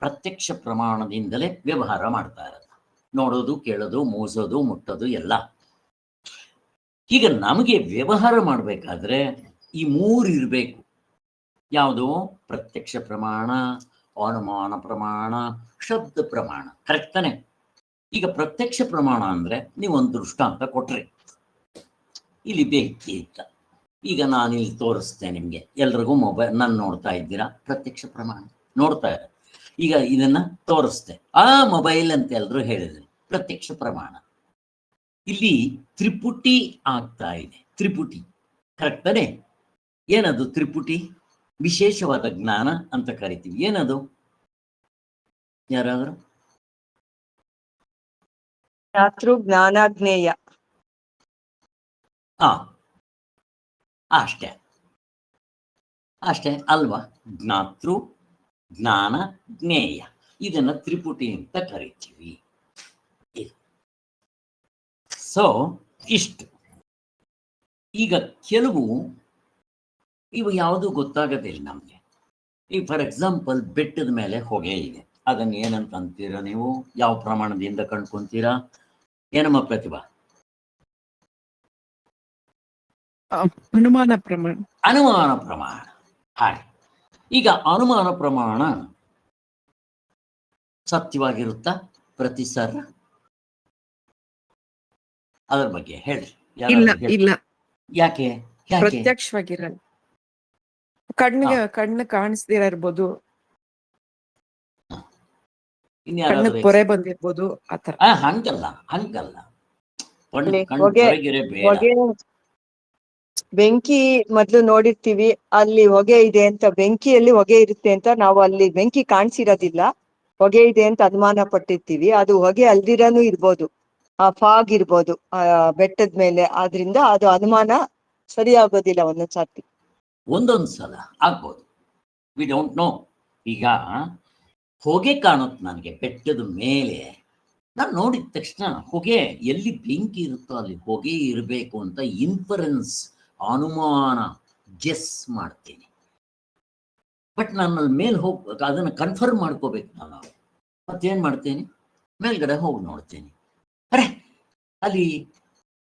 ಪ್ರತ್ಯಕ್ಷ ಪ್ರಮಾಣದಿಂದಲೇ ವ್ಯವಹಾರ ಮಾಡ್ತಾ ಇರೋದು. ನೋಡೋದು, ಕೇಳೋದು, ಮೂಸೋದು, ಮುಟ್ಟೋದು ಎಲ್ಲ. ಈಗ ನಮಗೆ ವ್ಯವಹಾರ ಮಾಡಬೇಕಾದ್ರೆ ಈ ಮೂರು ಇರಬೇಕು. ಯಾವುದು? ಪ್ರತ್ಯಕ್ಷ ಪ್ರಮಾಣ, ಅನುಮಾನ ಪ್ರಮಾಣ, ಶಬ್ದ ಪ್ರಮಾಣ. ಕರೆಕ್ಟ್ ತಾನೆ? ಈಗ ಪ್ರತ್ಯಕ್ಷ ಪ್ರಮಾಣ ಅಂದ್ರೆ ನೀವೊಂದು ದೃಷ್ಟಾಂತ ಕೊಟ್ರಿ, ಇಲ್ಲಿ ಬೆಂಕಿ ಇತ್ತ. ಈಗ ನಾನು ಇಲ್ಲಿ ತೋರಿಸ್ತೇನೆ ನಿಮ್ಗೆ, ಎಲ್ರಿಗೂ ಮೊಬೈಲ್ ನಾನು ನೋಡ್ತಾ ಇದ್ದೀರಾ, ಪ್ರತ್ಯಕ್ಷ ಪ್ರಮಾಣ ನೋಡ್ತಾ ಇರ. ಈಗ ಇದನ್ನ ತೋರಿಸ್ತೆ, ಆ ಮೊಬೈಲ್ ಅಂತ ಎಲ್ರು ಹೇಳಿದ್ರಿ, ಪ್ರತ್ಯಕ್ಷ ಪ್ರಮಾಣ. ಇಲ್ಲಿ ತ್ರಿಪುಟಿ ಆಗ್ತಾ ಇದೆ, ತ್ರಿಪುಟಿ. ಕರೆಕ್ಟ್ ತಾನೆ? ಏನದು ತ್ರಿಪುಟಿ? ವಿಶೇಷವಾದ ಜ್ಞಾನ ಅಂತ ಕರಿತೀವಿ. ಏನದು? ಯಾರಾದ್ರು? ಜ್ಞಾತೃ, ಜ್ಞಾನಾಜ್ಞೇಯ. ಅಷ್ಟೇ ಅಷ್ಟೇ ಅಲ್ವಾ? ಜ್ಞಾತೃ, ಜ್ಞಾನ, ಜ್ಞೇಯ, ಇದನ್ನ ತ್ರಿಪುಟಿ ಅಂತ ಕರಿತೀವಿ. ಸೊ ಇಷ್ಟು. ಈಗ ಕೆಲವು ಇವು ಯಾವುದು ಗೊತ್ತಾಗೋದಿಲ್ಲ ನಮಗೆ. ಈಗ ಫಾರ್ ಎಕ್ಸಾಂಪಲ್, ಬೆಟ್ಟದ ಮೇಲೆ ಹೊಗೆ ಇದೆ, ಅದನ್ನ ಏನಂತ ಅಂತೀರಾ ನೀವು? ಯಾವ ಪ್ರಮಾಣದಿಂದ ಕಂಡ್ಕೊಂತೀರಾ? ಏನಮ್ಮ ಪ್ರತಿಭಾ? ಅನುಮಾನ ಪ್ರಮಾಣ. ಅನುಮಾನ ಪ್ರಮಾಣ. ಹಾಗೆ ಈಗ ಅನುಮಾನ ಪ್ರಮಾಣ ಸತ್ಯವಾಗಿರುತ್ತಾ ಪ್ರತಿ ಸಲ? ಅದರ ಬಗ್ಗೆ ಹೇಳ್ರಿ. ಇಲ್ಲ ಇಲ್ಲ, ಯಾಕೆ? ಪ್ರತ್ಯಕ್ಷವಾಗಿರಲ್ಲ. ಕಣ್ಣು ಕಾಣಿಸ್ದಿರ ಇರ್ಬೋದು, ಕಣ್ಣು ಪೊರೆ ಬಂದಿರ್ಬೋದು, ಆತರ. ಹಂಗಲ್ಲ ಹೊಗೆ, ಬೆಂಕಿ ಮೊದ್ಲು ನೋಡಿರ್ತೀವಿ, ಅಲ್ಲಿ ಹೊಗೆ ಇದೆ ಅಂತ, ಬೆಂಕಿಯಲ್ಲಿ ಹೊಗೆ ಇರುತ್ತೆ ಅಂತ ನಾವು ಅಲ್ಲಿ ಬೆಂಕಿ ಕಾಣಿಸಿರೋದಿಲ್ಲ, ಹೊಗೆ ಇದೆ ಅಂತ ಅನುಮಾನ ಪಟ್ಟಿರ್ತೀವಿ. ಅದು ಹೊಗೆ ಅಲ್ದಿರಾನು ಇರ್ಬೋದು, ಆ ಫಾಗ್ ಇರ್ಬೋದು ಆ ಬೆಟ್ಟದ ಮೇಲೆ. ಆದ್ರಿಂದ ಅದು ಅನುಮಾನ ಸರಿ ಆಗೋದಿಲ್ಲ ಒಂದೊಂದ್ಸತಿ. ಒಂದೊಂದು ಸಲ ಆಗ್ಬೋದು, ವಿ ಡೋಂಟ್ ನೋ. ಈಗ ಹೊಗೆ ಕಾಣುತ್ತೆ ನನಗೆ ಬೆಟ್ಟದ ಮೇಲೆ, ನಾನು ನೋಡಿದ ತಕ್ಷಣ ಹೊಗೆ, ಎಲ್ಲಿ ಬೆಂಕಿ ಇರುತ್ತೋ ಅಲ್ಲಿ ಹೊಗೆ ಇರಬೇಕು ಅಂತ ಇನ್ಫರೆನ್ಸ್, ಅನುಮಾನ, ಗೆಸ್ ಮಾಡ್ತೀನಿ. ಬಟ್ ನಾನು ಅಲ್ಲಿ ಮೇಲೆ ಹೋಗ್ಬೇಕು, ಅದನ್ನು ಕನ್ಫರ್ಮ್ ಮಾಡ್ಕೋಬೇಕು ನಾನು. ಮತ್ತೇನು ಮಾಡ್ತೀನಿ? ಮೇಲ್ಗಡೆ ಹೋಗಿ ನೋಡ್ತೀನಿ, ಅರೆ ಅಲ್ಲಿ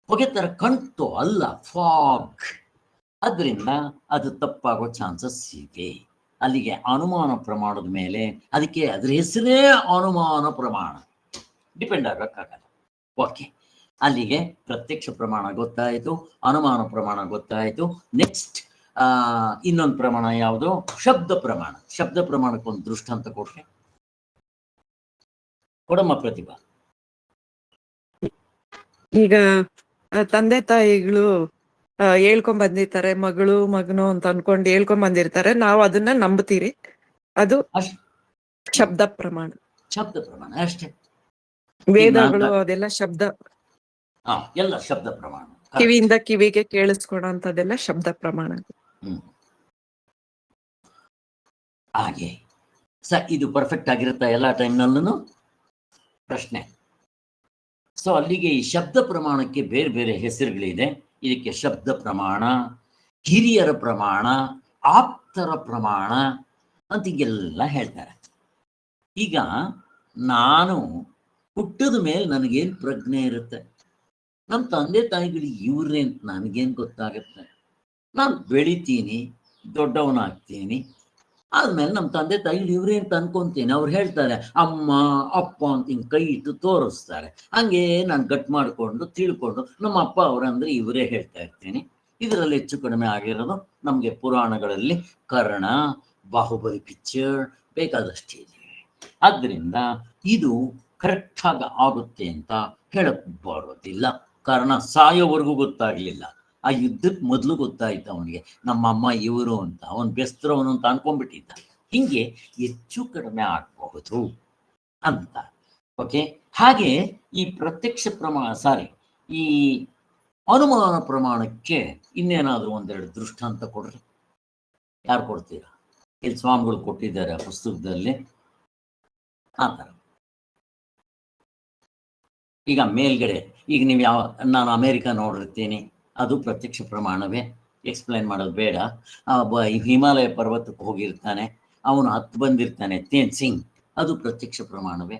ಹೊಗೆ ಥರ ಕಣ್ತು, ಅಲ್ಲ ಫಾಗ್. ಅದರಿಂದ ಅದು ತಪ್ಪಾಗೋ ಚಾನ್ಸಸ್ ಇದೆ. ಅಲ್ಲಿಗೆ ಅನುಮಾನ ಪ್ರಮಾಣದ ಮೇಲೆ, ಅದಕ್ಕೆ ಅದ್ರ ಹೆಸರೇ ಅನುಮಾನ ಪ್ರಮಾಣ, ಡಿಪೆಂಡ್ ಆಗಕ್ಕಾಗಲ್ಲ. ಓಕೆ, ಅಲ್ಲಿಗೆ ಪ್ರತ್ಯಕ್ಷ ಪ್ರಮಾಣ ಗೊತ್ತಾಯಿತು, ಅನುಮಾನ ಪ್ರಮಾಣ ಗೊತ್ತಾಯಿತು. ನೆಕ್ಸ್ಟ್ ಇನ್ನೊಂದು ಪ್ರಮಾಣ ಯಾವುದು? ಶಬ್ದ ಪ್ರಮಾಣ. ಶಬ್ದ ಪ್ರಮಾಣಕ್ಕೊಂದು ದೃಷ್ಟಾಂತ ಕೊಟ್ರೆ ಕೊಡಮ್ಮ ಪ್ರತಿಭಾ. ಈಗ ತಂದೆ ತಾಯಿಗಳು ಹೇಳ್ಕೊಂಡ್ ಬಂದಿರ್ತಾರೆ, ಮಗಳು ಮಗನು ಅಂತ ಅನ್ಕೊಂಡು ಹೇಳ್ಕೊಂಡ್ ಬಂದಿರ್ತಾರೆ, ನಾವು ಅದನ್ನ ನಂಬ್ತೀರಿ, ಅದು ಶಬ್ದ ಪ್ರಮಾಣ. ಶಬ್ದ ಪ್ರಮಾಣ ಅಷ್ಟೇ. ವೇದಗಳು ಅದೆಲ್ಲ ಶಬ್ದ, ಎಲ್ಲ ಶಬ್ದ ಪ್ರಮಾಣ. ಕಿವಿಯಿಂದ ಕಿವಿಗೆ ಕೇಳಿಸ್ಕೊಳೋಂಥದ್ದೆಲ್ಲ ಶಬ್ದ ಪ್ರಮಾಣ. ಹಾಗೆ ಇದು ಪರ್ಫೆಕ್ಟ್ ಆಗಿರುತ್ತಾ ಎಲ್ಲ ಟೈಮ್ನಲ್ಲೂ? ಪ್ರಶ್ನೆ. ಸೊ ಅಲ್ಲಿಗೆ ಈ ಶಬ್ದ ಪ್ರಮಾಣಕ್ಕೆ ಬೇರೆ ಬೇರೆ ಹೆಸರುಗಳಿದೆ. ಇದಕ್ಕೆ ಶಬ್ದ ಪ್ರಮಾಣ, ಹಿರಿಯರ ಪ್ರಮಾಣ, ಆಪ್ತರ ಪ್ರಮಾಣ ಅಂತ ಹೀಗೆಲ್ಲ ಹೇಳ್ತಾರೆ. ಈಗ ನಾನು ಹುಟ್ಟಿದ ಮೇಲೆ ನನಗೇನು ಪ್ರಜ್ಞೆ ಇರುತ್ತೆ? ನಮ್ಮ ತಂದೆ ತಾಯಿಗಳಿಗೆ ಇವ್ರೇ ಅಂತ ನನಗೇನು ಗೊತ್ತಾಗುತ್ತೆ? ನಾನು ಬೆಳಿತೀನಿ, ದೊಡ್ಡವನಾಗ್ತೀನಿ, ಆದ್ಮೇಲೆ ನಮ್ಮ ತಂದೆ ತಾಯಿ ಇವ್ರೇ ಅಂತ ಅನ್ಕೊಂತೀನಿ. ಅವ್ರು ಹೇಳ್ತಾರೆ ಅಮ್ಮ ಅಪ್ಪ ಅಂತ ಹಿಂಗೆ ಕೈ ಇಟ್ಟು ತೋರಿಸ್ತಾರೆ. ಹಂಗೆ ನಾನು ಗಟ್ ಮಾಡಿಕೊಂಡು ತಿಳ್ಕೊಂಡು ನಮ್ಮ ಅಪ್ಪ ಅವರಂದ್ರೆ ಇವರೇ ಹೇಳ್ತಾ ಇರ್ತೀನಿ. ಇದರಲ್ಲಿ ಹೆಚ್ಚು ಕಡಿಮೆ ಆಗಿರೋದು ನಮಗೆ ಪುರಾಣಗಳಲ್ಲಿ ಕರ್ಣ, ಬಾಹುಬಲಿ ಪಿಕ್ಚರ್ ಬೇಕಾದಷ್ಟಿದೆ. ಆದ್ದರಿಂದ ಇದು ಕರೆಕ್ಟಾಗಿ ಆಗುತ್ತೆ ಅಂತ ಹೇಳಕ್ ಬರೋದಿಲ್ಲ. ಕಾರಣ ಸಾಯೋವರೆಗೂ ಗೊತ್ತಾಗ್ಲಿಲ್ಲ. ಆ ಯುದ್ಧಕ್ಕೆ ಮೊದಲು ಗೊತ್ತಾಯ್ತು ಅವನಿಗೆ ನಮ್ಮ ಅಮ್ಮ ಇವರು ಅಂತ. ಅವನ್ ಬೆಸ್ತರವನು ಅಂತ ಅನ್ಕೊಂಡ್ಬಿಟ್ಟಿದ್ದ. ಹಿಂಗೆ ಹೆಚ್ಚು ಕಡಿಮೆ ಆಗಬಹುದು ಅಂತ. ಓಕೆ, ಹಾಗೆ ಈ ಪ್ರತ್ಯಕ್ಷ ಈ ಅನುಮಾನ ಪ್ರಮಾಣಕ್ಕೆ ಇನ್ನೇನಾದ್ರೂ ಒಂದೆರಡು ದೃಷ್ಟಾಂತ ಕೊಡ್ರಿ. ಯಾರು ಕೊಡ್ತೀರಾ? ಇಲ್ಲಿ ಸ್ವಾಮಿಗಳು ಕೊಟ್ಟಿದ್ದಾರೆ ಆ ಪುಸ್ತಕದಲ್ಲಿ. ಆ ಥರ ಈಗ ಮೇಲ್ಗಡೆ ಈಗ ನೀವು ನಾನು ಅಮೇರಿಕ ನೋಡಿರ್ತೀನಿ, ಅದು ಪ್ರತ್ಯಕ್ಷ ಪ್ರಮಾಣವೇ. ಎಕ್ಸ್ಪ್ಲೈನ್ ಮಾಡೋದು ಬೇಡ. ಹಿಮಾಲಯ ಪರ್ವತಕ್ಕೆ ಹೋಗಿರ್ತಾನೆ, ಅವನು ಹತ್ತು ಬಂದಿರ್ತಾನೆ ತೇನ್ಸಿಂಗ್, ಅದು ಪ್ರತ್ಯಕ್ಷ ಪ್ರಮಾಣವೇ.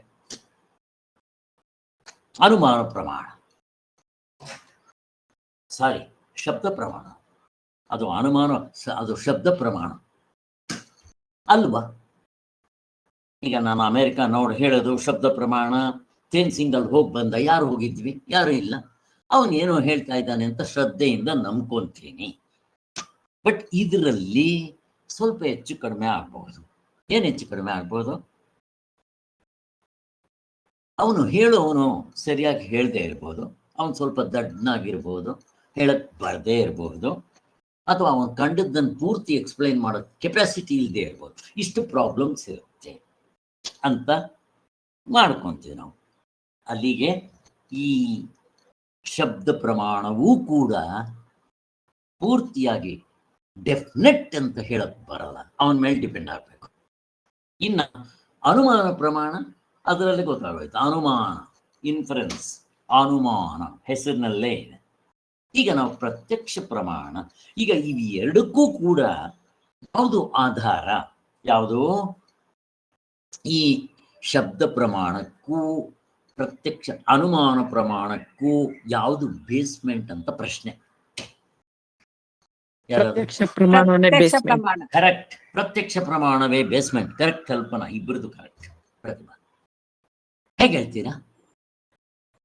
ಅನುಮಾನ ಪ್ರಮಾಣ ಶಬ್ದ ಪ್ರಮಾಣ. ಅದು ಅನುಮಾನ, ಅದು ಶಬ್ದ ಪ್ರಮಾಣ ಅಲ್ವಾ? ಈಗ ನಾನು ಅಮೇರಿಕ ನೋಡಿ ಹೇಳೋದು ಶಬ್ದ ಪ್ರಮಾಣ. ತೇನ್ಸಿಂಗ್ ಅಲ್ಲಿ ಹೋಗಿ ಬಂದ, ಯಾರು ಹೋಗಿದ್ವಿ? ಯಾರು ಇಲ್ಲ. ಅವನೇನೋ ಹೇಳ್ತಾ ಇದ್ದಾನೆ ಅಂತ ಶ್ರದ್ಧೆಯಿಂದ ನಂಬ್ಕೊಂತೀನಿ. ಬಟ್ ಇದರಲ್ಲಿ ಸ್ವಲ್ಪ ಹೆಚ್ಚು ಕಡಿಮೆ ಆಗ್ಬಹುದು. ಏನು ಹೆಚ್ಚು ಕಡಿಮೆ ಆಗ್ಬೋದು? ಅವನು ಹೇಳೋವನು ಸರಿಯಾಗಿ ಹೇಳದೆ ಇರ್ಬೋದು, ಅವನು ಸ್ವಲ್ಪ ದಡ್ಡನಾಗಿರ್ಬೋದು, ಹೇಳಕ್ ಬರದೇ ಇರಬಹುದು, ಅಥವಾ ಅವನು ಕಂಡದ್ದನ್ನು ಪೂರ್ತಿ ಎಕ್ಸ್ಪ್ಲೈನ್ ಮಾಡೋ ಕೆಪಾಸಿಟಿ ಇಲ್ಲದೆ ಇರ್ಬೋದು. ಇಷ್ಟು ಪ್ರಾಬ್ಲಮ್ಸ್ ಇರುತ್ತೆ ಅಂತ ಮಾಡ್ಕೊತೀವಿ ನಾವು. ಅಲ್ಲಿಗೆ ಈ ಶಬ್ದ ಪ್ರಮಾಣವೂ ಕೂಡ ಪೂರ್ತಿಯಾಗಿ ಡೆಫಿನೆಟ್ ಅಂತ ಹೇಳಕ್ ಬರಲ್ಲ, ಅವನ ಮೇಲೆ ಡಿಪೆಂಡ್ ಆಗಬೇಕು. ಇನ್ನು ಅನುಮಾನ ಪ್ರಮಾಣ, ಅದರಲ್ಲಿ ಗೊತ್ತಾಗೋಯ್ತು. ಅನುಮಾನ, ಇನ್ಫರೆನ್ಸ್, ಅನುಮಾನ ಹೆಸರಿನಲ್ಲೇ ಇದೆ. ಈಗ ನಾವು ಪ್ರತ್ಯಕ್ಷ ಪ್ರಮಾಣ, ಈಗ ಇವು ಎರಡಕ್ಕೂ ಕೂಡ ಯಾವುದು ಆಧಾರ? ಯಾವುದು? ಈ ಶಬ್ದ ಪ್ರಮಾಣಕ್ಕೂ ಪ್ರತ್ಯಕ್ಷ ಅನುಮಾನ ಪ್ರಮಾಣಕ್ಕೂ ಯಾವುದು ಬೇಸ್ಮೆಂಟ್ ಅಂತ ಪ್ರಶ್ನೆ. ಪ್ರತ್ಯಕ್ಷ ಪ್ರಮಾಣವೇ ಪ್ರತ್ಯಕ್ಷ ಬೇಸ್ಮೆಂಟ್. ಪ್ರಮಾಣ. ಕರೆಕ್ಟ್, ಪ್ರತ್ಯಕ್ಷ ಪ್ರಮಾಣವೇ ಬೇಸ್ಮೆಂಟ್. ಕರೆಕ್ಟ್ ಕಲ್ಪನಾ, ಇಬ್ಬರದು ಕರೆಕ್ಟ್. ಪ್ರತಿಭಾ ಹೇಗೆ ಹೇಳ್ತೀರಾ?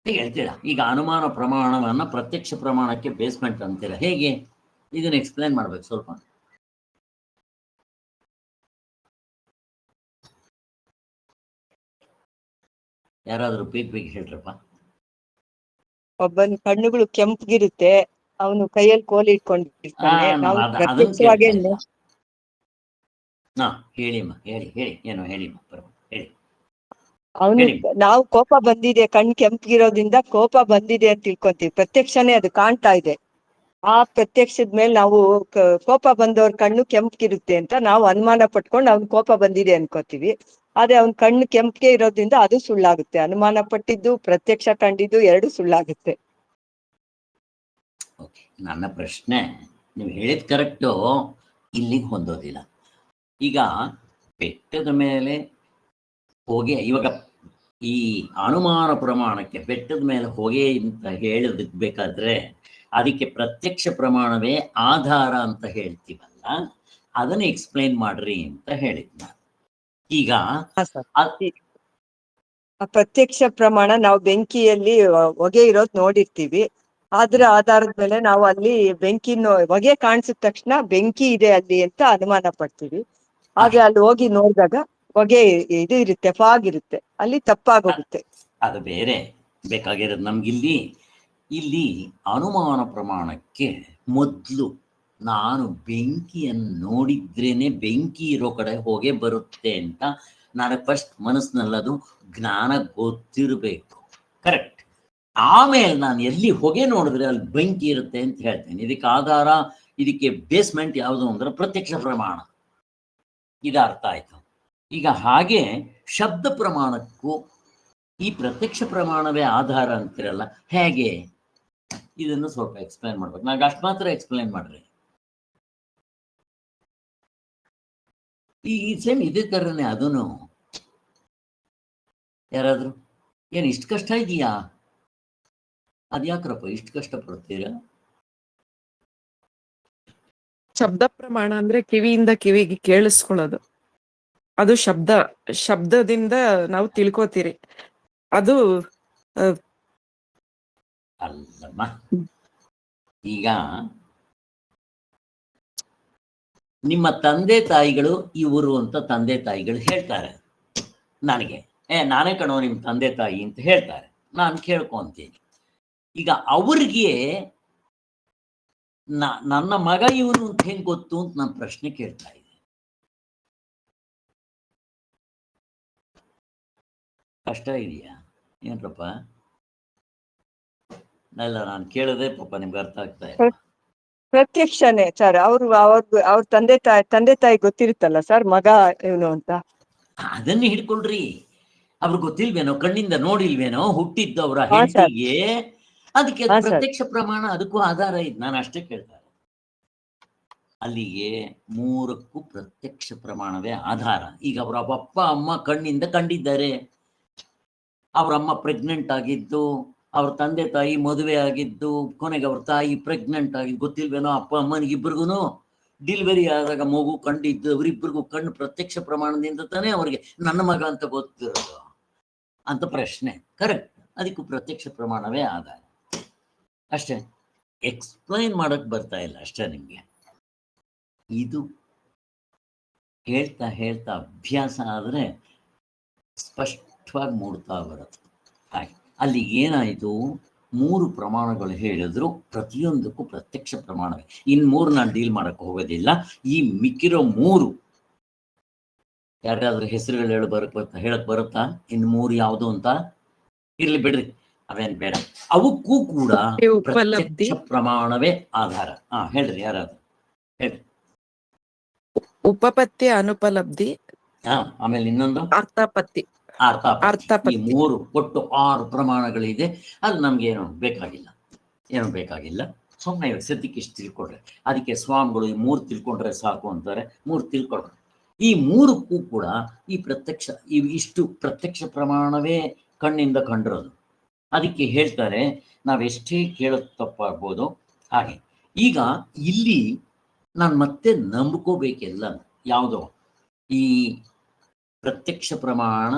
ಹೇಗೆ ಹೇಳ್ತೀರಾ? ಈಗ ಅನುಮಾನ ಪ್ರಮಾಣವನ್ನ ಪ್ರತ್ಯಕ್ಷ ಪ್ರಮಾಣಕ್ಕೆ ಬೇಸ್ಮೆಂಟ್ ಅಂತೀರಾ, ಹೇಗೆ? ಇದನ್ನ ಎಕ್ಸ್ಪ್ಲೈನ್ ಮಾಡ್ಬೇಕು ಸ್ವಲ್ಪ. ಯಾರಾದ್ರೂ ಬೇಗ ಹೇಳ್ರಪ್ಪ. ಒಬ್ಬನ ಕಣ್ಣುಗಳು ಕೆಂಪಗಿರುತ್ತೆ, ಅವನು ಕೈಯಲ್ಲಿ ಕೋಲ್ ಇಟ್ಕೊಂಡಿರ್ತಾನೆ. ನಾವು ಅದನ್ನ ಪ್ರತ್ಯಕ್ಷವಾಗಿ ಕೇಳ್ತಾ ಇಲ್ಲ. ಹೇಳಿಮ್ಮ, ಹೇಳಿ ಏನೋ ಹೇಳಿಮ್ಮ, ಹೇಳಿ. ಅವನು ಹೇಳಿ. ನಾವು ಕೋಪ ಬಂದಿದೆ, ಕಣ್ ಕೆಂಪಗಿರೋದ್ರಿಂದ ಕೋಪ ಬಂದಿದೆ ಅಂತ ತಿಳ್ಕೊಂತೀವಿ. ಪ್ರತ್ಯಕ್ಷನೇ ಅದು ಕಾಣ್ತಾ ಇದೆ. ಆ ಪ್ರತ್ಯಕ್ಷದ ಮೇಲೆ ನಾವು ಕೋಪ ಬಂದವ್ರ ಕಣ್ಣು ಕೆಂಪಗಿರುತ್ತೆ ಅಂತ ನಾವು ಅನುಮಾನ ಪಟ್ಕೊಂಡು ಅವ್ನ್ ಕೋಪ ಬಂದಿದೆ ಅನ್ಕೋತೀವಿ. ಆದ್ರೆ ಅವ್ನ್ ಕಣ್ಣು ಕೆಂಪಗೆ ಇರೋದ್ರಿಂದ ಅದು ಸುಳ್ಳಾಗುತ್ತೆ. ಅನುಮಾನ ಪಟ್ಟಿದ್ದು, ಪ್ರತ್ಯಕ್ಷ ಕಂಡಿದ್ದು ಎರಡು ಸುಳ್ಳಾಗುತ್ತೆ. ಓಕೆ, ನನ್ನ ಪ್ರಶ್ನೆ ನೀವು ಹೇಳಿದ ಕರೆಕ್ಟು, ಇಲ್ಲಿಗೆ ಹೊಂದೋದಿಲ್ಲ. ಈಗ ಬೆಟ್ಟದ ಮೇಲೆ ಹೊಗೆ, ಇವಾಗ ಈ ಅನುಮಾನ ಪ್ರಮಾಣಕ್ಕೆ ಬೆಟ್ಟದ ಮೇಲೆ ಹೊಗೆ ಅಂತ ಹೇಳೋದಕ್ಕೆ ಬೇಕಾದ್ರೆ ಅದಕ್ಕೆ ಪ್ರತ್ಯಕ್ಷ ಪ್ರಮಾಣವೇ ಆಧಾರ ಅಂತ ಹೇಳ್ತೀವಲ್ಲ, ಅದನ್ನ ಎಕ್ಸ್ಪ್ಲೈನ್ ಮಾಡ್ರಿ ಅಂತ ಹೇಳಿದ್ನ. ಈಗ ಆ ಪ್ರತ್ಯಕ್ಷ ಪ್ರಮಾಣ ನಾವು ಬೆಂಕಿಯಲ್ಲಿ ಹೊಗೆ ಇರೋದ್ ನೋಡಿರ್ತೀವಿ. ಅದ್ರ ಆಧಾರದ ಮೇಲೆ ನಾವು ಅಲ್ಲಿ ಹೊಗೆ ಕಾಣಿಸಿದ ತಕ್ಷಣ ಬೆಂಕಿ ಇದೆ ಅಲ್ಲಿ ಅಂತ ಅನುಮಾನ ಪಡ್ತೀವಿ. ಆದ್ರೆ ಅಲ್ಲಿ ಹೋಗಿ ನೋಡಿದಾಗ ಹೊಗೆ ಇದು ಇರುತ್ತೆ, ಫಾಗ್ ಇರುತ್ತೆ, ಅಲ್ಲಿ ತಪ್ಪಾಗೋಗುತ್ತೆ. ಅದು ಬೇರೆ ಬೇಕಾಗಿರೋದು ಇಲ್ಲಿ ಅನುಮಾನ ಪ್ರಮಾಣಕ್ಕೆ ಮೊದಲು ನಾನು ಬೆಂಕಿಯನ್ನು ನೋಡಿದ್ರೇನೆ ಬೆಂಕಿ ಇರೋ ಕಡೆ ಹೊಗೆ ಬರುತ್ತೆ ಅಂತ ನನಗೆ ಫಸ್ಟ್ ಮನಸ್ಸಿನಲ್ಲದು ಜ್ಞಾನ ಗೊತ್ತಿರಬೇಕು. ಕರೆಕ್ಟ್. ಆಮೇಲೆ ನಾನು ಎಲ್ಲಿ ಹೊಗೆ ನೋಡಿದ್ರೆ ಅಲ್ಲಿ ಬೆಂಕಿ ಇರುತ್ತೆ ಅಂತ ಹೇಳ್ತೇನೆ. ಇದಕ್ಕೆ ಆಧಾರ, ಇದಕ್ಕೆ ಬೇಸ್ಮೆಂಟ್ ಯಾವುದು ಅಂದ್ರೆ ಪ್ರತ್ಯಕ್ಷ ಪ್ರಮಾಣ. ಇದು ಅರ್ಥ ಆಯ್ತು. ಈಗ ಹಾಗೆ ಶಬ್ದ ಪ್ರಮಾಣಕ್ಕೂ ಈ ಪ್ರತ್ಯಕ್ಷ ಪ್ರಮಾಣವೇ ಆಧಾರ ಅಂತಿರಲ್ಲ, ಹೇಗೆ? ಇದನ್ನು ಸ್ವಲ್ಪ ಎಕ್ಸ್ಪ್ಲೈನ್ ಮಾಡ್ಬೇಕು. ನನಗೆ ಅಷ್ಟು ಮಾತ್ರ ಎಕ್ಸ್ಪ್ಲೈನ್ ಮಾಡ್ರಿ. ಈ ಸೇಮ್ ಇದೇ ಥರನೇ ಅದನ್ನು. ಯಾರಾದ್ರು ಏನು ಇಷ್ಟು ಕಷ್ಟ ಇದೆಯಾ? ಅದ್ಯಾಕ್ರಪ್ಪ ಇಷ್ಟು ಕಷ್ಟ ಪಡ್ತೀರಾ? ಶಬ್ದ ಪ್ರಮಾಣ ಅಂದ್ರೆ ಕಿವಿಯಿಂದ ಕಿವಿಗೆ ಕೇಳಿಸ್ಕೊಳ್ಳೋದು. ಅದು ಶಬ್ದದಿಂದ ನಾವು ತಿಳ್ಕೊತೀರಿ. ಅದು ಅಲ್ಲಮ್ಮ, ಈಗ ನಿಮ್ಮ ತಂದೆ ತಾಯಿಗಳು ಇವರು ಅಂತ ತಂದೆ ತಾಯಿಗಳು ಹೇಳ್ತಾರೆ ನನಗೆ, ನಾನೇ ಕಣೋ ನಿಮ್ಮ ತಂದೆ ತಾಯಿ ಅಂತ ಹೇಳ್ತಾರೆ, ನಾನು ಕೇಳ್ಕೊಂತೀನಿ. ಈಗ ಅವ್ರಿಗೆ ನನ್ನ ಮಗ ಇವರು ಅಂತ ಹೆಂಗ್ ಗೊತ್ತು ಅಂತ ನಾನು ಪ್ರಶ್ನೆ ಕೇಳ್ತಾ ಇದ್ದೆ. ಕಷ್ಟ ಇದೆಯಾ ಏನ್ರಪ್ಪ? ಇಲ್ಲ, ನಾನು ಕೇಳದೆ ಪಾಪ ನಿಮ್ಗೆ ಅರ್ಥ ಆಗ್ತಾ ಇಲ್ಲ. ಪ್ರತ್ಯಕ್ಷನೇ ಸರ್. ಅವ್ರ ತಂದೆ ತಾಯಿ ಗೊತ್ತಿರುತ್ತಲ್ಲ ಸರ್, ಮಗ ಇವನು ಅಂತ. ಅದನ್ನ ಹಿಡ್ಕೊಳ್ರಿ. ಅವ್ರಿಗೆ ಗೊತ್ತಿಲ್ವೇನೋ, ಕಣ್ಣಿಂದ ನೋಡಿಲ್ವೇನೋ, ಹುಟ್ಟಿದ್ದವರ ಹಾ ಸರ್. ಹೆಂಡತಿಗೆ. ಅದಕ್ಕೆ ಹಾ ಸರ್. ಪ್ರತ್ಯಕ್ಷ ಪ್ರಮಾಣ, ಅದಕ್ಕೂ ಆಧಾರ ಇದೆ. ನಾನು ಅಷ್ಟೇ ಕೇಳ್ತಾರೆ. ಅಲ್ಲಿಗೆ ಮೂರಕ್ಕೂ ಪ್ರತ್ಯಕ್ಷ ಪ್ರಮಾಣವೇ ಆಧಾರ. ಈಗ ಅವರ ಅಪ್ಪ ಅಮ್ಮ ಕಣ್ಣಿಂದ ಕಂಡಿದ್ದಾರೆ. ಅವರಮ್ಮ ಪ್ರೆಗ್ನೆಂಟ್ ಆಗಿದ್ದು, ಅವ್ರ ತಂದೆ ತಾಯಿ ಮದುವೆ ಆಗಿದ್ದು, ಕೊನೆಗೆ ಅವ್ರ ತಾಯಿ ಪ್ರೆಗ್ನೆಂಟ್ ಆಗಿದ್ದು, ಗೊತ್ತಿಲ್ವೇನೋ ಅಪ್ಪ ಅಮ್ಮನಿಗಿಬ್ಬರಿಗೂ. ಡೆಲಿವರಿ ಆದಾಗ ಮಗು ಕಂಡಿದ್ದು, ಅವರಿಬ್ಬರಿಗೂ ಕಣ್ಣು ಪ್ರತ್ಯಕ್ಷ ಪ್ರಮಾಣದಿಂದ ತಾನೇ ಅವ್ರಿಗೆ ನನ್ನ ಮಗ ಅಂತ ಗೊತ್ತಿರೋದು ಅಂತ ಪ್ರಶ್ನೆ. ಕರೆಕ್ಟ್. ಅದಕ್ಕೂ ಪ್ರತ್ಯಕ್ಷ ಪ್ರಮಾಣವೇ ಆಧಾರ. ಅಷ್ಟೇ, ಎಕ್ಸ್ಪ್ಲೈನ್ ಮಾಡಕ್ ಬರ್ತಾ ಇಲ್ಲ ಅಷ್ಟೇ ನಿಮ್ಗೆ. ಇದು ಹೇಳ್ತಾ ಹೇಳ್ತಾ ಅಭ್ಯಾಸ ಆದ್ರೆ ಸ್ಪಷ್ಟವಾಗಿ ಮೂಡ್ತಾ ಬರುತ್ತೆ. ಹಾಗೆ ಅಲ್ಲಿ ಏನಾಯಿತು, 3 ಪ್ರಮಾಣಗಳು ಹೇಳಿದ್ರು, ಪ್ರತಿಯೊಂದಕ್ಕೂ ಪ್ರತ್ಯಕ್ಷ ಪ್ರಮಾಣವೇ. ಇನ್ 3 ನಾನು ಡೀಲ್ ಮಾಡಕ್ಕೆ ಹೋಗೋದಿಲ್ಲ. ಈ ಮಿಕ್ಕಿರೋ 3 ಯಾರಾದ್ರೂ ಹೆಸರುಗಳು ಹೇಳಕ್ ಬರುತ್ತಾ? ಇನ್ 3 ಯಾವುದು ಅಂತ? ಇರ್ಲಿ ಬಿಡ್ರಿ, ಅವೇನ್ ಬೇಡ. ಅವಕ್ಕೂ ಕೂಡ ಪ್ರತ್ಯಕ್ಷ ಪ್ರಮಾಣವೇ ಆಧಾರ. ಹೇಳ್ರಿ, ಯಾರಾದ್ರೂ ಹೇಳ್ರಿ. ಉಪಪತ್ತಿ, ಅನುಪಲಬ್ಧಿ, ಆಮೇಲೆ ಇನ್ನೊಂದು ಅರ್ಥಾಪತ್ತಿ. ಈ 3 ಒಟ್ಟು 6 ಪ್ರಮಾಣಗಳಿದೆ. ಅಲ್ಲಿ ನಮ್ಗೆ ಏನು ಬೇಕಾಗಿಲ್ಲ. ಸುಮ್ಮನೆ ಸದ್ಯಕ್ಕೆ ಇಷ್ಟು ತಿಳ್ಕೊಡ್ರೆ. ಅದಕ್ಕೆ ಸ್ವಾಮಿಗಳು ಈ 3 ತಿಳ್ಕೊಂಡ್ರೆ ಸಾಕು ಅಂತಾರೆ. 3 ತಿಳ್ಕೊಡ್ರೆ ಈ 3ಕ್ಕೂ ಕೂಡ ಇಷ್ಟು ಪ್ರತ್ಯಕ್ಷ ಪ್ರಮಾಣವೇ ಕಣ್ಣಿಂದ ಕಂಡಿರೋದು. ಅದಕ್ಕೆ ಹೇಳ್ತಾರೆ, ನಾವೆಷ್ಟೇ ಕೇಳೋದು ತಪ್ಪಾಗ್ಬೋದು. ಹಾಗೆ ಈಗ ಇಲ್ಲಿ ನಾನು ಮತ್ತೆ ನಂಬ್ಕೋಬೇಕೆಲ್ಲ. ಯಾವುದೋ ಈ ಪ್ರತ್ಯಕ್ಷ ಪ್ರಮಾಣ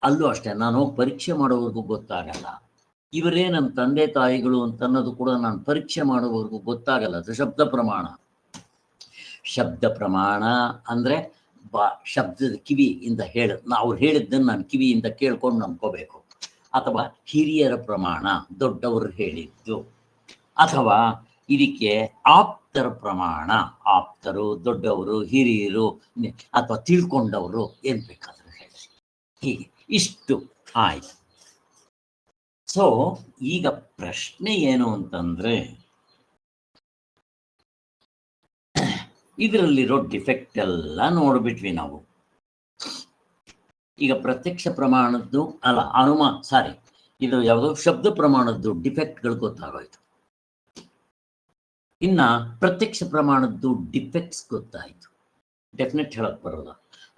ಅಲ್ಲೂ ಅಷ್ಟೇ, ನಾನು ಹೋಗಿ ಪರೀಕ್ಷೆ ಮಾಡೋವರೆಗೂ ಗೊತ್ತಾಗಲ್ಲ. ಇವರೇ ನನ್ನ ತಂದೆ ತಾಯಿಗಳು ಅಂತ ಅನ್ನೋದು ಕೂಡ ನಾನು ಪರೀಕ್ಷೆ ಮಾಡೋವರೆಗೂ ಗೊತ್ತಾಗಲ್ಲ. ಅದು ಶಬ್ದ ಪ್ರಮಾಣ ಅಂದ್ರೆ ಶಬ್ದದ ಕಿವಿಯಿಂದ ಅವ್ರು ಹೇಳಿದ್ದನ್ನು ನಾನು ಕಿವಿಯಿಂದ ಕೇಳ್ಕೊಂಡು ನಂಬ್ಕೋಬೇಕು. ಅಥವಾ ಹಿರಿಯರ ಪ್ರಮಾಣ, ದೊಡ್ಡವರು ಹೇಳಿದ್ದು. ಅಥವಾ ಇದಕ್ಕೆ ಆಪ್ತರ ಪ್ರಮಾಣ, ಆಪ್ತರು, ದೊಡ್ಡವರು, ಹಿರಿಯರು, ಅಥವಾ ತಿಳ್ಕೊಂಡವರು, ಏನ್ ಬೇಕಾದ್ರೂ ಹೇಳಿ. ಹೀಗೆ ಇಷ್ಟು ಆಯ್ತು. ಸೊ ಈಗ ಪ್ರಶ್ನೆ ಏನು ಅಂತಂದ್ರೆ, ಇದರಲ್ಲಿರೋ ಡಿಫೆಕ್ಟ್ ಎಲ್ಲ ನೋಡ್ಬಿಟ್ವಿ ನಾವು. ಈಗ ಪ್ರತ್ಯಕ್ಷ ಪ್ರಮಾಣದ್ದು ಇದು ಯಾವುದೋ ಶಬ್ದ ಪ್ರಮಾಣದ್ದು ಡಿಫೆಕ್ಟ್ಗಳು ಗೊತ್ತಾಗೋಯ್ತು. ಇನ್ನ ಪ್ರತ್ಯಕ್ಷ ಪ್ರಮಾಣದ್ದು ಡಿಫೆಕ್ಟ್ಸ್ ಗೊತ್ತಾಯ್ತು. ಡೆಫಿನೆಟ್ ಹೇಳಕ್ ಬರೋದ.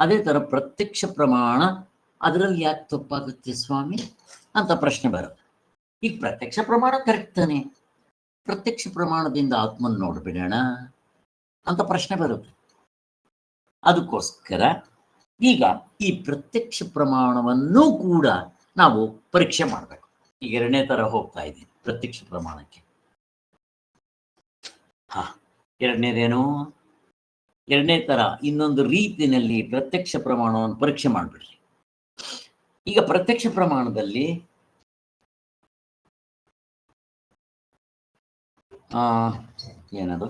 ಅದೇ ತರ ಪ್ರತ್ಯಕ್ಷ ಪ್ರಮಾಣ ಅದರಲ್ಲಿ ಯಾಕೆ ತಪ್ಪಾಗುತ್ತೆ ಸ್ವಾಮಿ ಅಂತ ಪ್ರಶ್ನೆ ಬರುತ್ತೆ. ಈಗ ಪ್ರತ್ಯಕ್ಷ ಪ್ರಮಾಣ ಕರೆಕ್ಟ್ ತಾನೆ, ಪ್ರತ್ಯಕ್ಷ ಪ್ರಮಾಣದಿಂದ ಆತ್ಮನ್ ನೋಡ್ಬಿಡೋಣ ಅಂತ ಪ್ರಶ್ನೆ ಬರುತ್ತೆ. ಅದಕ್ಕೋಸ್ಕರ ಈಗ ಈ ಪ್ರತ್ಯಕ್ಷ ಪ್ರಮಾಣವನ್ನು ಕೂಡ ನಾವು ಪರೀಕ್ಷೆ ಮಾಡಬೇಕು. ಈಗ 2ನೇ ತರ ಹೋಗ್ತಾ ಇದ್ದೀನಿ ಪ್ರತ್ಯಕ್ಷ ಪ್ರಮಾಣಕ್ಕೆ. 2ನೇ ತರ ಇನ್ನೊಂದು ರೀತಿಯಲ್ಲಿ ಪ್ರತ್ಯಕ್ಷ ಪ್ರಮಾಣವನ್ನು ಪರೀಕ್ಷೆ ಮಾಡ್ಬಿಡ್ರಿ. ಈಗ ಪ್ರತ್ಯಕ್ಷ ಪ್ರಮಾಣದಲ್ಲಿ ಏನದು,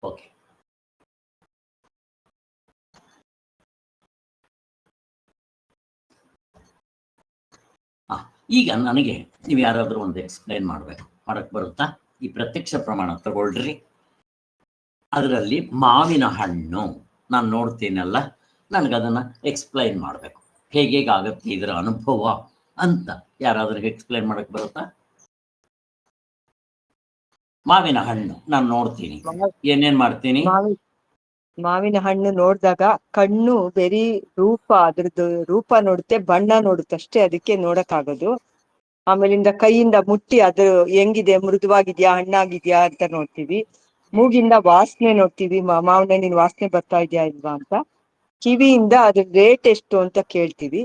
ಓಕೆ, ಈಗ ನನಗೆ ನೀವು ಯಾರಾದ್ರೂ ಒಂದು ಎಕ್ಸ್ಪ್ಲೈನ್ ಮಾಡಕ್ ಬರುತ್ತಾ? ಈ ಪ್ರತ್ಯಕ್ಷ ಪ್ರಮಾಣ ತಗೊಳ್ರಿ. ಅದರಲ್ಲಿ ಮಾವಿನ ಹಣ್ಣು ನಾನು ನೋಡ್ತೀನಲ್ಲ, ನನಗದನ್ನ ಎಕ್ಸ್ಪ್ಲೈನ್ ಮಾಡಬೇಕು. ಹೇಗಾಗತ್ತೆ ಇದರ ಅನುಭವ ಅಂತ ಯಾರಾದ್ರೂ ಎಕ್ಸ್ಪ್ಲೈನ್ ಮಾಡಕ್ ಬರುತ್ತಾ? ಮಾವಿನ ಹಣ್ಣು ನಾನು ನೋಡ್ತೀನಿ, ಏನೇನ್ ಮಾಡ್ತೀನಿ? ಮಾವಿನ ಹಣ್ಣು ನೋಡಿದಾಗ ಕಣ್ಣು ಬರೀ ಅದ್ರದ್ದು ರೂಪ ನೋಡುತ್ತೆ, ಬಣ್ಣ ನೋಡುತ್ತೆ ಅಷ್ಟೇ, ಅದಕ್ಕೆ ನೋಡಕ್ಕಾಗೋದು. ಆಮೇಲಿಂದ ಕೈಯಿಂದ ಮುಟ್ಟಿ ಅದು ಹೆಂಗಿದೆ, ಮೃದುವಾಗಿದ್ಯಾ ಹಣ್ಣಾಗಿದ್ಯಾ ಅಂತ ನೋಡ್ತೀವಿ. ಮೂಗಿಂದ ವಾಸನೆ ನೋಡ್ತೀವಿ, ಮಾವಿನ ಹಣ್ಣಿನ ವಾಸನೆ ಬರ್ತಾ ಇದೆಯಾ ಇಲ್ವಾ ಅಂತ. ಕಿವಿಯಿಂದ ಅದ್ರ ರೇಟ್ ಎಷ್ಟು ಅಂತ ಕೇಳ್ತೀವಿ.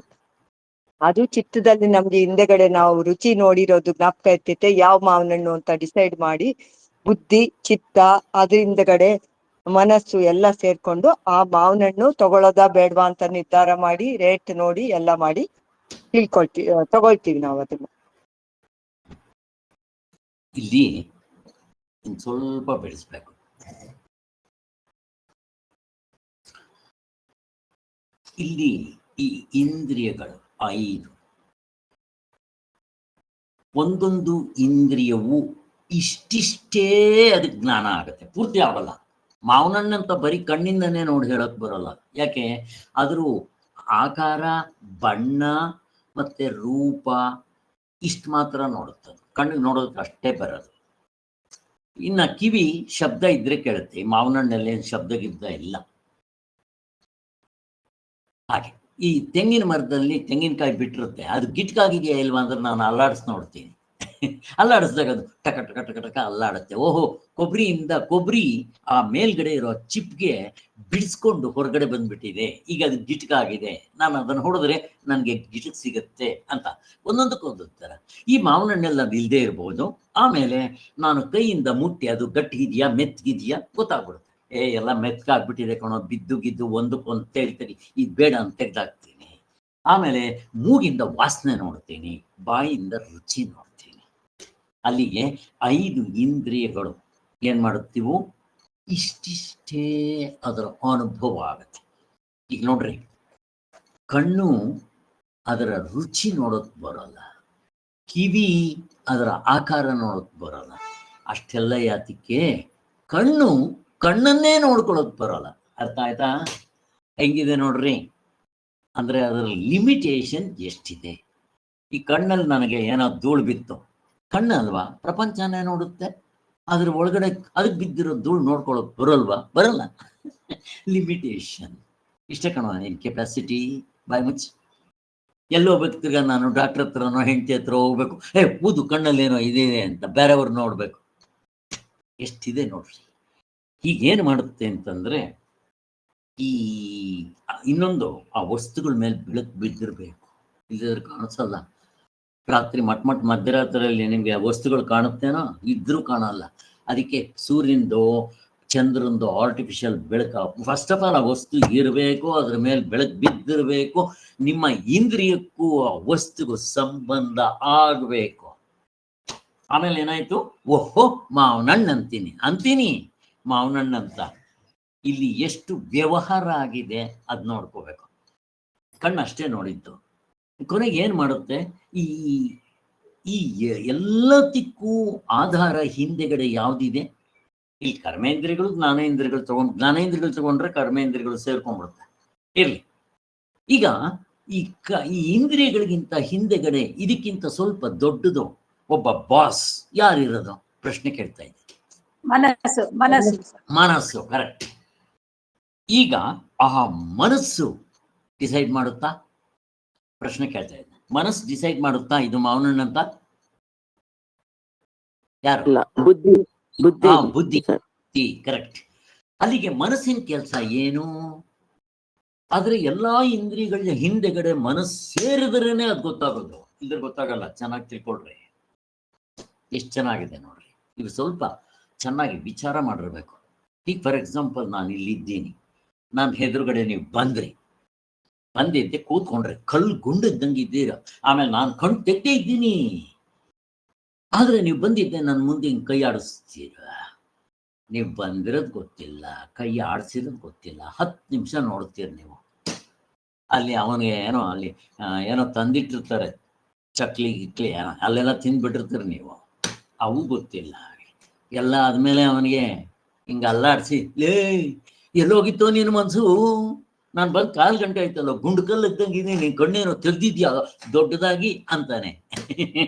ಅದು ಚಿತ್ತದಲ್ಲಿ ನಮ್ಗೆ ಹಿಂದೆಗಡೆ ನಾವು ರುಚಿ ನೋಡಿರೋದು ಜ್ಞಾಪಕ ಇರ್ತೈತೆ, ಯಾವ ಮಾವಿನ ಹಣ್ಣು ಅಂತ ಡಿಸೈಡ್ ಮಾಡಿ ಬುದ್ಧಿ, ಚಿತ್ತ, ಅದ್ರ ಹಿಂದೆಗಡೆ ಮನಸ್ಸು ಎಲ್ಲ ಸೇರ್ಕೊಂಡು ಆ ಮಾವಿನ ಹಣ್ಣು ತಗೊಳ್ಳೋದಾ ಬೇಡವಾ ಅಂತ ನಿರ್ಧಾರ ಮಾಡಿ ರೇಟ್ ನೋಡಿ ಎಲ್ಲ ಮಾಡಿ ತಗೊಳ್ತೀವಿ ನಾವು ಅದನ್ನ. ಇಲ್ಲಿ ಇನ್ ಸ್ವಲ್ಪ ಬೆಳೆಸ್ಬೇಕು. ಇಲ್ಲಿ ಈ ಇಂದ್ರಿಯಗಳು 5, ಒಂದೊಂದು ಇಂದ್ರಿಯವು ಇಷ್ಟಿಷ್ಟೇ ಅದಕ್ಕೆ ಜ್ಞಾನ ಆಗುತ್ತೆ, ಪೂರ್ತಿ ಆಗಲ್ಲ. ಮಾವನಣ್ಣಂತ ಬರೀ ಕಣ್ಣಿಂದನೇ ನೋಡಿ ಹೇಳಕ್ ಬರಲ್ಲ. ಯಾಕೆ? ಅದ್ರ ಆಕಾರ, ಬಣ್ಣ ಮತ್ತೆ ರೂಪ ಇಷ್ಟು ಮಾತ್ರ ನೋಡುತ್ತದೆ, ಕಣ್ಣಿಗೆ ನೋಡೋದಕ್ಕೆ ಅಷ್ಟೇ ಬರೋದು. ಇನ್ನ ಕಿವಿ ಶಬ್ದ ಇದ್ರೆ ಕೇಳುತ್ತೆ, ಮಾವನಣ್ಣಲ್ಲಿ ಶಬ್ದ ಗಿಬ್ದ ಇಲ್ಲ. ಹಾಗೆ ಈ ತೆಂಗಿನ ಮರದಲ್ಲಿ ತೆಂಗಿನಕಾಯಿ ಬಿಟ್ಟಿರುತ್ತೆ, ಅದು ಗಿಟ್ಕಾಗಿದೆಯಾ ಇಲ್ವಾ ಅಂದ್ರೆ ನಾನು ಅಲ್ಲಾಡಿಸ್ ನೋಡ್ತೀನಿ. ಅಲ್ಲಾಡಿಸಿದಾಗ ಅದು ಟಕ ಟಕ ಟಕ ಟಕ ಅಲ್ಲಾಡುತ್ತೆ. ಓಹೋ, ಕೊಬ್ಬರಿ ಆ ಮೇಲ್ಗಡೆ ಇರೋ ಚಿಪ್ಗೆ ಬಿಡಿಸ್ಕೊಂಡು ಹೊರಗಡೆ ಬಂದ್ಬಿಟ್ಟಿದೆ, ಈಗ ಅದು ಗಿಟ್ಕಾಗಿದೆ, ನಾನು ಅದನ್ನು ಹೊಡೆದ್ರೆ ನನಗೆ ಗಿಟಕ್ ಸಿಗುತ್ತೆ ಅಂತ. ಒಂದೊಂದಕ್ಕೊಂದೊಂದು ಥರ. ಈ ಮಾವಿನ ಹಣ್ಣೆಲ್ಲ ಇಲ್ಲದೆ ಇರ್ಬೋದು. ಆಮೇಲೆ ನಾನು ಕೈಯಿಂದ ಮುಟ್ಟಿ ಅದು ಗಟ್ಟಿಗಿದೆಯಾ ಮೆತ್ತಗಿದೆಯಾ ಗೊತ್ತಾಗ್ಬಿಡುತ್ತೆ. ಎಲ್ಲ ಮೆತ್ತಗಾಗ್ಬಿಟ್ಟಿದೆ ಕಣೋ, ಬಿದ್ದು ಗಿದ್ದು ಒಂದಕ್ಕೊಂದು ತೆಗಿತೀನಿ, ಇದು ಬೇಡ ಅಂತ ತೆಗ್ದಾಕ್ತೀನಿ. ಆಮೇಲೆ ಮೂಗಿಂದ ವಾಸನೆ ನೋಡ್ತೀನಿ, ಬಾಯಿಯಿಂದ ರುಚಿ ನೋಡ್ತೀನಿ. ಅಲ್ಲಿಗೆ 5 ಇಂದ್ರಿಯಗಳು ಏನ್ ಮಾಡುತ್ತೀವೋ ಇಷ್ಟಿಷ್ಟೇ ಅದರ ಅನುಭವ ಆಗುತ್ತೆ. ಈಗ ನೋಡ್ರಿ, ಕಣ್ಣು ಅದರ ರುಚಿ ನೋಡೋಕ್ ಬರೋಲ್ಲ, ಕಿವಿ ಅದರ ಆಕಾರ ನೋಡೋಕ್ ಬರೋಲ್ಲ. ಅಷ್ಟೆಲ್ಲ ಯಾತಕ್ಕೆ? ಕಣ್ಣನ್ನೇ ನೋಡ್ಕೊಳ್ಳೋಕ್ ಬರೋಲ್ಲ. ಅರ್ಥ ಆಯ್ತಾ? ಹೆಂಗಿದೆ ನೋಡ್ರಿ. ಅಂದ್ರೆ ಅದರ ಲಿಮಿಟೇಷನ್ ಎಷ್ಟಿದೆ. ಈ ಕಣ್ಣಲ್ಲಿ ನನಗೆ ಏನೋ ಧೂಳು ಬಿತ್ತು, ಕಣ್ಣು ಅಲ್ವಾ, ಪ್ರಪಂಚನೇ ನೋಡುತ್ತೆ. ಅದ್ರ ಒಳಗಡೆ ಅದಕ್ಕೆ ಬಿದ್ದಿರೋ ಧೂಳು ನೋಡ್ಕೊಳ್ಳೋಕೆ ಬರಲ್ಲ. ಲಿಮಿಟೇಷನ್ ಇಷ್ಟೇ ಕಣೋ ನಿನ್ ಕೆಪಾಸಿಟಿ. ಬಾಯ್ ಮುಚ್ಚಿ ಎಲ್ಲೋ ಹೋಗ್ಬೇಕು, ತಿರ್ಗಾ ನಾನು ಡಾಕ್ಟರ್ ಹತ್ರನೋ ಹೆಂಡತಿ ಹತ್ರ ಹೋಗ್ಬೇಕು, ಕೂದು ಕಣ್ಣಲ್ಲೇನೋ ಇದೆ ಅಂತ ಬೇರೆಯವ್ರು ನೋಡ್ಬೇಕು. ಎಷ್ಟಿದೆ ನೋಡ್ರಿ. ಹೀಗೇನು ಮಾಡುತ್ತೆ ಅಂತಂದ್ರೆ, ಈ ಇನ್ನೊಂದು ಆ ವಸ್ತುಗಳ ಮೇಲೆ ಬೆಳಕು ಬಿದ್ದಿರ್ಬೇಕು, ಇಲ್ಲದ್ರೆ ಕಾಣಿಸಲ್ಲ. ರಾತ್ರಿ ಮಧ್ಯರಾತ್ರಿಯಲ್ಲಿ ನಿಮ್ಗೆ ವಸ್ತುಗಳು ಕಾಣುತ್ತೇನೋ, ಇದ್ರೂ ಕಾಣಲ್ಲ. ಅದಕ್ಕೆ ಸೂರ್ಯಂದು ಚಂದ್ರಂದು ಆರ್ಟಿಫಿಷಿಯಲ್ ಬೆಳಕು. ಫಸ್ಟ್ ಆಫ್ ಆಲ್ ಆ ವಸ್ತು ಇರಬೇಕು, ಅದ್ರ ಮೇಲೆ ಬೆಳಕು ಬಿದ್ದಿರಬೇಕು, ನಿಮ್ಮ ಇಂದ್ರಿಯಕ್ಕೂ ಆ ವಸ್ತುಗೂ ಸಂಬಂಧ ಆಗಬೇಕು. ಆಮೇಲೆ ಏನಾಯ್ತು? ಓಹೋ ಮಾವನಣ್ಣ ಅಂತೀನಿ ಮಾವನಣ್ಣ ಅಂತ. ಇಲ್ಲಿ ಎಷ್ಟು ವ್ಯವಹಾರ ಆಗಿದೆ ಅದ್ ನೋಡ್ಕೋಬೇಕು. ಕಣ್ಣಷ್ಟೇ ನೋಡಿದ್ದು. ಕೊನೆಗೆ ಏನ್ ಮಾಡುತ್ತೆ? ಈ ಎಲ್ಲದಕ್ಕೂ ಆಧಾರ ಹಿಂದೆಗಡೆ ಯಾವ್ದಿದೆ? ಇಲ್ಲಿ ಕರ್ಮೇಂದ್ರಿಯಗಳು ಜ್ಞಾನೇಂದ್ರಿಯಗಳು ತಗೊಂಡ್ರೆ ಕರ್ಮೇಂದ್ರಿಯಗಳು ಸೇರ್ಕೊಂಡ್ಬಿಡುತ್ತೆ. ಇರ್ಲಿ. ಈಗ ಈ ಇಂದ್ರಿಯಗಳಿಗಿಂತ ಹಿಂದೆಗಡೆ ಇದಕ್ಕಿಂತ ಸ್ವಲ್ಪ ದೊಡ್ಡದು ಒಬ್ಬ ಬಾಸ್ ಯಾರಿರೋದು? ಪ್ರಶ್ನೆ ಕೇಳ್ತಾ ಇದ್ದೆ. ಮನಸ್ಸು. ಕರೆಕ್ಟ್. ಈಗ ಆ ಮನಸ್ಸು ಡಿಸೈಡ್ ಮಾಡುತ್ತಾ? ಪ್ರಶ್ನೆ ಕೇಳ್ತಾ ಇದ್ದೆ. ಮನಸ್ಸು ಡಿಸೈಡ್ ಮಾಡುತ್ತಾ ಇದು ಮಾವನಣ್ಣ ಅಂತ? ಯಾರು? ಬುದ್ಧಿ. ಕರೆಕ್ಟ್. ಅಲ್ಲಿಗೆ ಮನಸ್ಸಿನ ಕೆಲಸ ಏನು? ಆದ್ರೆ ಎಲ್ಲಾ ಇಂದ್ರಿಯಗಳ ಹಿಂದೆಗಡೆ ಮನಸ್ಸು ಸೇರಿದ್ರೇನೆ ಅದು ಗೊತ್ತಾಗೋದು, ಇದ್ರೆ ಗೊತ್ತಾಗಲ್ಲ. ಚೆನ್ನಾಗಿ ತಿಳ್ಕೊಳ್ರಿ. ಎಷ್ಟು ಚೆನ್ನಾಗಿದೆ ನೋಡ್ರಿ. ಇವು ಸ್ವಲ್ಪ ಚೆನ್ನಾಗಿ ವಿಚಾರ ಮಾಡಿರ್ಬೇಕು. ಈಗ ಫಾರ್ ಎಕ್ಸಾಂಪಲ್ ನಾನು ಇಲ್ಲಿದ್ದೀನಿ, ನಾನು ಎದುರುಗಡೆ ನೀವು ಬಂದಿದ್ದೆ, ಕೂತ್ಕೊಂಡ್ರೆ ಕಲ್ಲು ಗುಂಡಿದ್ದಂಗೆ ಇದ್ದೀರ. ಆಮೇಲೆ ನಾನು ಕಣ್ಣು ತೆಗ್ದೇ ಇದ್ದೀನಿ, ಆದ್ರೆ ನೀವು ಬಂದಿದ್ದೆ ನನ್ನ ಮುಂದೆ ಹಿಂಗೆ ಕೈ ಆಡಿಸ್ತೀರ. ನೀವು ಬಂದಿರೋದು ಗೊತ್ತಿಲ್ಲ, ಕೈ ಆಡಿಸಿರೋದು ಗೊತ್ತಿಲ್ಲ. 10 ನಿಮಿಷ ನೋಡ್ತೀರ ನೀವು. ಅಲ್ಲಿ ಅವನಿಗೆ ಏನೋ ತಂದಿಟ್ಟಿರ್ತಾರೆ, ಚಕ್ಲಿ ಗಿಕ್ಲಿ ಏನೋ, ಅಲ್ಲೆಲ್ಲ ತಿಂದ್ಬಿಟ್ಟಿರ್ತೀರಿ ನೀವು, ಅವು ಗೊತ್ತಿಲ್ಲ. ಎಲ್ಲ ಆದ್ಮೇಲೆ ಅವನಿಗೆ ಹಿಂಗೆ ಅಲ್ಲಾಡಿಸಿ, ಎಲ್ಲೋಗಿತ್ತೋ ನೀನು ಮನ್ಸು, ನಾನು ಬಂದು 1/4 ಗಂಟೆ ಆಯ್ತಲ್ಲ, ಗುಂಡ್ಕಲ್ ಇದ್ದಂಗಿದೆ, ನೀನ್ ಕಣ್ಣೇನೋ ತೆಗ್ದಿದ್ಯಾ ದೊಡ್ಡದಾಗಿ ಅಂತಾನೆ.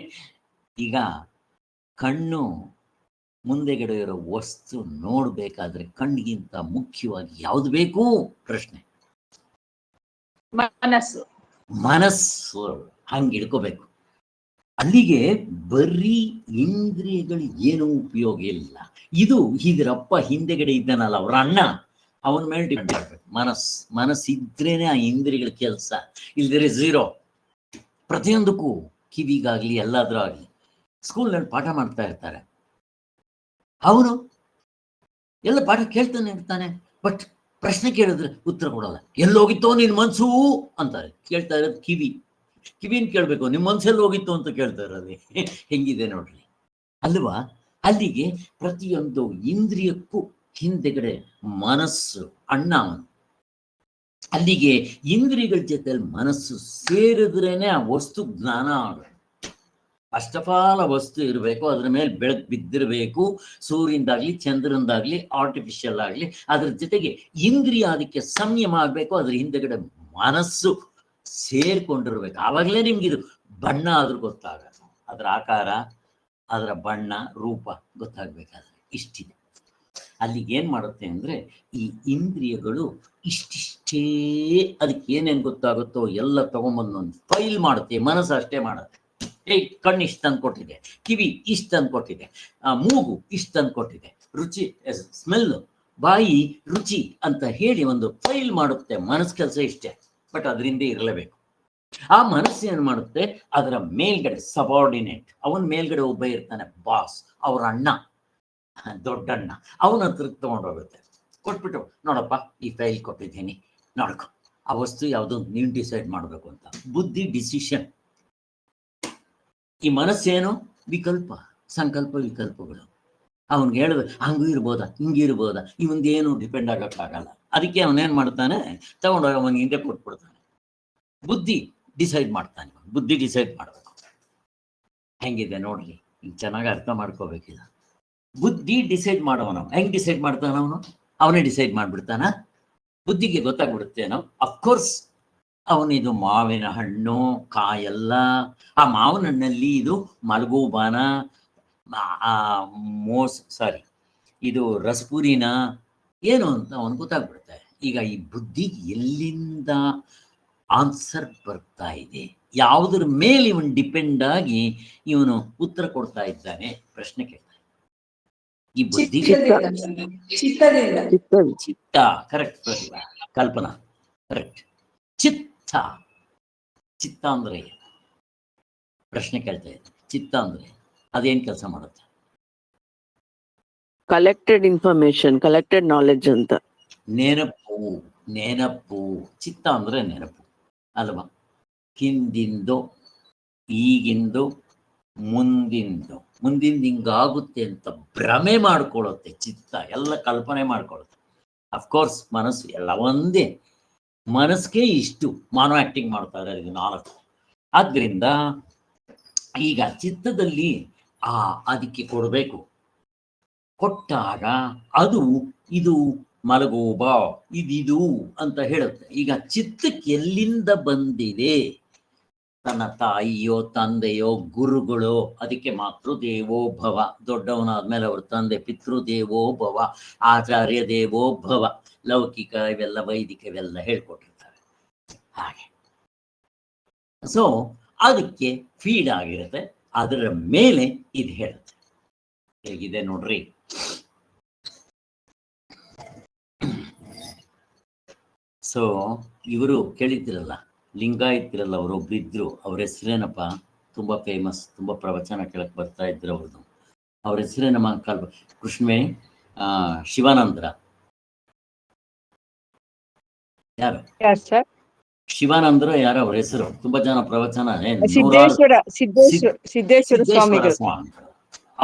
ಈಗ ಕಣ್ಣು ಮುಂದೆಗಡೆ ಇರೋ ವಸ್ತು ನೋಡ್ಬೇಕಾದ್ರೆ ಕಣ್ಣಿಗಿಂತ ಮುಖ್ಯವಾಗಿ ಯಾವ್ದು ಬೇಕು? ಪ್ರಶ್ನೆ. ಮನಸ್ಸು. ಹಂಗೆ ಇಡ್ಕೋಬೇಕು. ಅಲ್ಲಿಗೆ ಬರೀ ಇಂದ್ರಿಯಗಳು ಏನೂ ಉಪಯೋಗ ಇಲ್ಲ. ಇದು ಇದರಪ್ಪ ಹಿಂದೆಗಡೆ ಇದ್ದಾನಲ್ಲ ಅವ್ರ ಅಣ್ಣ, ಅವನ ಮೇಲೆ ಡಿಪೆಂಡ್ ಆಗ್ಬೇಕು. ಮನಸ್ಸಿದ್ರೇನೆ ಆ ಇಂದ್ರಿಯಗಳ ಕೆಲಸ, ಇಲ್ದಿರೆ ಝೀರೋ. ಪ್ರತಿಯೊಂದಕ್ಕೂ ಕಿವಿಗಾಗ್ಲಿ ಎಲ್ಲಾದ್ರೂ ಆಗ್ಲಿ ಸ್ಕೂಲ್ನಲ್ಲಿ ಪಾಠ ಮಾಡ್ತಾ ಇರ್ತಾರೆ, ಅವನು ಎಲ್ಲ ಪಾಠ ಕೇಳ್ತಾನೆ ಇರ್ತಾನೆ, ಬಟ್ ಪ್ರಶ್ನೆ ಕೇಳಿದ್ರೆ ಉತ್ತರ ಕೊಡಲ್ಲ. ಎಲ್ಲೋಗಿತ್ತೋ ನಿನ್ ಮನ್ಸು ಅಂತಾರೆ. ಕೇಳ್ತಾ ಇರೋದು ಕಿವಿನ ಕೇಳ್ಬೇಕು, ನಿಮ್ ಮನ್ಸೆಲ್ಲಿ ಹೋಗಿತ್ತು ಅಂತ ಕೇಳ್ತಾ ಇರೋದು. ಹೆಂಗಿದೆ ನೋಡ್ರಿ ಅಲ್ವಾ? ಅಲ್ಲಿಗೆ ಪ್ರತಿಯೊಂದು ಇಂದ್ರಿಯಕ್ಕೂ ಹಿಂದೆಗಡೆ ಮನಸ್ಸು ಅಣ್ಣ ಅವನು. ಅಲ್ಲಿಗೆ ಇಂದ್ರಿಯಗಳ ಜೊತೆ ಮನಸ್ಸು ಸೇರಿದ್ರೇನೆ ಆ ವಸ್ತು ಜ್ಞಾನ ಆಗುತ್ತೆ. ಫಸ್ಟ್ ಆಫ್ ಆಲ್ ಆ ವಸ್ತು ಇರಬೇಕು, ಅದ್ರ ಮೇಲೆ ಬೆಳಕು ಬಿದ್ದಿರಬೇಕು, ಸೂರ್ಯಂದಾಗ್ಲಿ ಚಂದ್ರಂದಾಗ್ಲಿ ಆರ್ಟಿಫಿಷಿಯಲ್ ಆಗಲಿ. ಅದ್ರ ಜೊತೆಗೆ ಇಂದ್ರಿಯ ಅದಕ್ಕೆ ಸಂಯಮ ಆಗಬೇಕು, ಅದ್ರ ಹಿಂದೆಗಡೆ ಮನಸ್ಸು ಸೇರ್ಕೊಂಡಿರ್ಬೇಕು. ಆವಾಗಲೇ ನಿಮ್ಗಿದು ಬಣ್ಣ ಆದ್ರೂ ಗೊತ್ತಾಗಲ್ಲ, ಅದರ ಆಕಾರ, ಅದರ ಬಣ್ಣ, ರೂಪ ಗೊತ್ತಾಗ್ಬೇಕಾದ್ರೆ ಇಷ್ಟಿದೆ. ಅಲ್ಲಿಗೆ ಏನ್ ಮಾಡುತ್ತೆ ಅಂದ್ರೆ ಈ ಇಂದ್ರಿಯಗಳು ಇಷ್ಟಿಷ್ಟೇ, ಅದಕ್ಕೆ ಏನೇನು ಗೊತ್ತಾಗುತ್ತೋ ಎಲ್ಲ ತಗೊಂಬಂದು ಒಂದು ಫೈಲ್ ಮಾಡುತ್ತೆ. ಮನಸ್ಸು ಅಷ್ಟೇ ಮಾಡುತ್ತೆ. ಕಣ್ಣು ಇಷ್ಟು ತಂದು ಕೊಟ್ಟಿದೆ, ಕಿವಿ ಇಷ್ಟು ತಂದು ಕೊಟ್ಟಿದೆ, ಮೂಗು ಇಷ್ಟು ತಂದು ಕೊಟ್ಟಿದೆ, ರುಚಿ ಸ್ಮೆಲ್, ಬಾಯಿ ರುಚಿ ಅಂತ ಹೇಳಿ ಒಂದು ಫೈಲ್ ಮಾಡುತ್ತೆ. ಮನಸ್ಸು ಕೆಲಸ ಇಷ್ಟೇ, ಬಟ್ ಅದರಿಂದ ಇರಲೇಬೇಕು. ಆ ಮನಸ್ಸು ಏನು ಮಾಡುತ್ತೆ, ಅದರ ಮೇಲ್ಗಡೆ ಸಬಾರ್ಡಿನೇಟ್, ಅವನ ಮೇಲ್ಗಡೆ ಒಬ್ಬ ಇರ್ತಾನೆ, ಬಾಸ್, ಅವ್ರ ಅಣ್ಣ, ದೊಡ್ಡಣ್ಣ, ಅವನ ಹತ್ರ ತಗೊಂಡೋಗುತ್ತೆ. ಕೊಟ್ಬಿಟ್ಟು ನೋಡಪ್ಪ ಈ ಫೈಲ್ ಕೊಟ್ಟಿದ್ದೀನಿ, ನೋಡ್ಕೊ, ಆ ವಸ್ತು ಯಾವುದು ನೀನು ಡಿಸೈಡ್ ಮಾಡಬೇಕು ಅಂತ. ಬುದ್ಧಿ ಡಿಸಿಷನ್. ಈ ಮನಸ್ಸೇನು ವಿಕಲ್ಪ, ಸಂಕಲ್ಪ ವಿಕಲ್ಪಗಳು. ಅವನ್ಗೆ ಹೇಳಿದ್ರೆ ಹಂಗೂ ಇರ್ಬೋದಾ, ಹಿಂಗಿರ್ಬೋದಾ, ಇವಂದೇನು ಡಿಪೆಂಡ್ ಆಗೋಕ್ಕಾಗಲ್ಲ. ಅದಕ್ಕೆ ಅವನೇನು ಮಾಡ್ತಾನೆ, ತಗೊಂಡೋಗಿ ಅವನಿಗೆ ಹಿಂದೆ ಕೊಟ್ಬಿಡ್ತಾನೆ. ಬುದ್ಧಿ ಡಿಸೈಡ್ ಮಾಡ್ತಾನೆ. ಬುದ್ಧಿ ಡಿಸೈಡ್ ಮಾಡಬೇಕು. ಹೆಂಗಿದೆ ನೋಡ್ರಿ, ಈಗ ಚೆನ್ನಾಗಿ ಅರ್ಥ ಮಾಡ್ಕೋಬೇಕಿಲ್ಲ. ಬುದ್ಧಿ ಡಿಸೈಡ್ ಮಾಡೋನು ಹೆಂಗ್ ಡಿಸೈಡ್ ಮಾಡ್ತಾನ? ಅವನೇ ಡಿಸೈಡ್ ಮಾಡ್ಬಿಡ್ತಾನ. ಬುದ್ಧಿಗೆ ಗೊತ್ತಾಗ್ಬಿಡುತ್ತೇನೋ, ಅಫ್ಕೋರ್ಸ್ ಅವನಿದು ಮಾವಿನ ಹಣ್ಣು ಕಾಯಲ್ಲ, ಆ ಮಾವಿನ ಹಣ್ಣಲ್ಲಿ ಇದು ಮಲಗೂಬಾನ, ಇದು ರಸಪುರಿನ ಏನು ಅಂತ ಅವನು ಗೊತ್ತಾಗ್ಬಿಡುತ್ತೆ. ಈಗ ಈ ಬುದ್ಧಿಗೆ ಎಲ್ಲಿಂದ ಆನ್ಸರ್ ಬರ್ತಾ ಇದೆ, ಯಾವುದ್ರ ಮೇಲೆ ಇವನು ಡಿಪೆಂಡ್ ಆಗಿ ಇವನು ಉತ್ತರ ಕೊಡ್ತಾ ಇದ್ದಾನೆ, ಪ್ರಶ್ನೆ ಕೇಳ್ತಾನೆ. ಈ ಬುದ್ಧಿ ಚಿತ್ತ, ಕರೆಕ್ಟ್ ಪ್ರತಿಭಾ, ಕಲ್ಪನಾ ಕರೆಕ್ಟ್. ಚಿತ್ತ ಅಂದ್ರೆ ಪ್ರಶ್ನೆ ಕೇಳ್ತಾ ಇದೆ. ಚಿತ್ತ ಅಂದ್ರೆ ಅದೇನ್ ಕೆಲಸ ಮಾಡುತ್ತೆ? ಕಲೆಕ್ಟೆಡ್ ಇನ್ಫಾರ್ಮೇಶನ್, ಕಲೆಕ್ಟೆಡ್ ನಾಲೆಡ್ಜ್ ಅಂತ. ನೆನಪು. ಚಿತ್ತ ಅಂದ್ರೆ ನೆನಪು ಅಲ್ವಾ? ಹಿಂದಿಂದು, ಈಗಿಂದು, ಮುಂದಿಂದು ಹಿಂಗಾಗುತ್ತೆ ಅಂತ ಭ್ರಮೆ ಮಾಡ್ಕೊಳ್ಳುತ್ತೆ ಚಿತ್ತ. ಎಲ್ಲ ಕಲ್ಪನೆ ಮಾಡ್ಕೊಳ್ಳುತ್ತೆ. ಅಫ್ಕೋರ್ಸ್ ಮನಸ್ಸು ಎಲ್ಲ ಒಂದೇ, ಮನಸ್ಸಿಗೆ ಇಷ್ಟು ಮಾನೋ ಆಕ್ಟಿಂಗ್ ಮಾಡ್ತಾರೆ, ಇದು 4. ಆದ್ರಿಂದ ಈಗ ಚಿತ್ತದಲ್ಲಿ ಅದಕ್ಕೆ ಕೊಡಬೇಕು. ಕೊಟ್ಟಾಗ ಅದು ಇದು ಮಲಗೋಬ ಇದಿದು ಅಂತ ಹೇಳುತ್ತೆ. ಈಗ ಚಿತ್ತಕ್ಕೆ ಎಲ್ಲಿಂದ ಬಂದಿದೆ? ತನ್ನ ತಾಯಿಯೋ ತಂದೆಯೋ ಗುರುಗಳು. ಅದಕ್ಕೆ ಮಾತೃದೇವೋ ಭವ, ದೊಡ್ಡವನಾದ್ಮೇಲೆ ಅವ್ರ ತಂದೆ ಪಿತೃದೇವೋ ಭವ, ಆಚಾರ್ಯ ದೇವೋ ಭವ, ಲೌಕಿಕ ಇವೆಲ್ಲ ವೈದಿಕ ಇವೆಲ್ಲ ಹೇಳ್ಕೊಟ್ಟಿರ್ತಾರೆ. ಹಾಗೆ ಸೊ ಅದಕ್ಕೆ ಫೀಡ್ ಆಗಿರುತ್ತೆ, ಅದರ ಮೇಲೆ ಇದು ಹೇಳುತ್ತೆ. ಹೇಗಿದೆ ನೋಡ್ರಿ. ಸೊ ಇವರು ಕೇಳಿದ್ದಿರಲ್ಲ, ಲಿಂಗಾಯತಿರಲ್ಲ, ಅವರೊಬ್ರು ಇದ್ರು. ಅವ್ರ ಹೆಸರೇನಪ್ಪ, ತುಂಬಾ ಫೇಮಸ್, ತುಂಬಾ ಪ್ರವಚನ ಕೇಳಕ್ ಬರ್ತಾ ಇದ್ರು ಅವ್ರದ್ದು. ಅವ್ರ ಹೆಸರೇನಮ್ಮ? ಕೃಷ್ಣೇ ಶಿವಾನಂದ್ರ. ಯಾರು? ಶಿವಾನಂದ್ರ ಯಾರು ಅವ್ರ ಹೆಸರು? ತುಂಬಾ ಜನ ಪ್ರವಚನ, ಸಿದ್ದೇಶ್ವರ ಸ್ವಾಮಿಗಳು.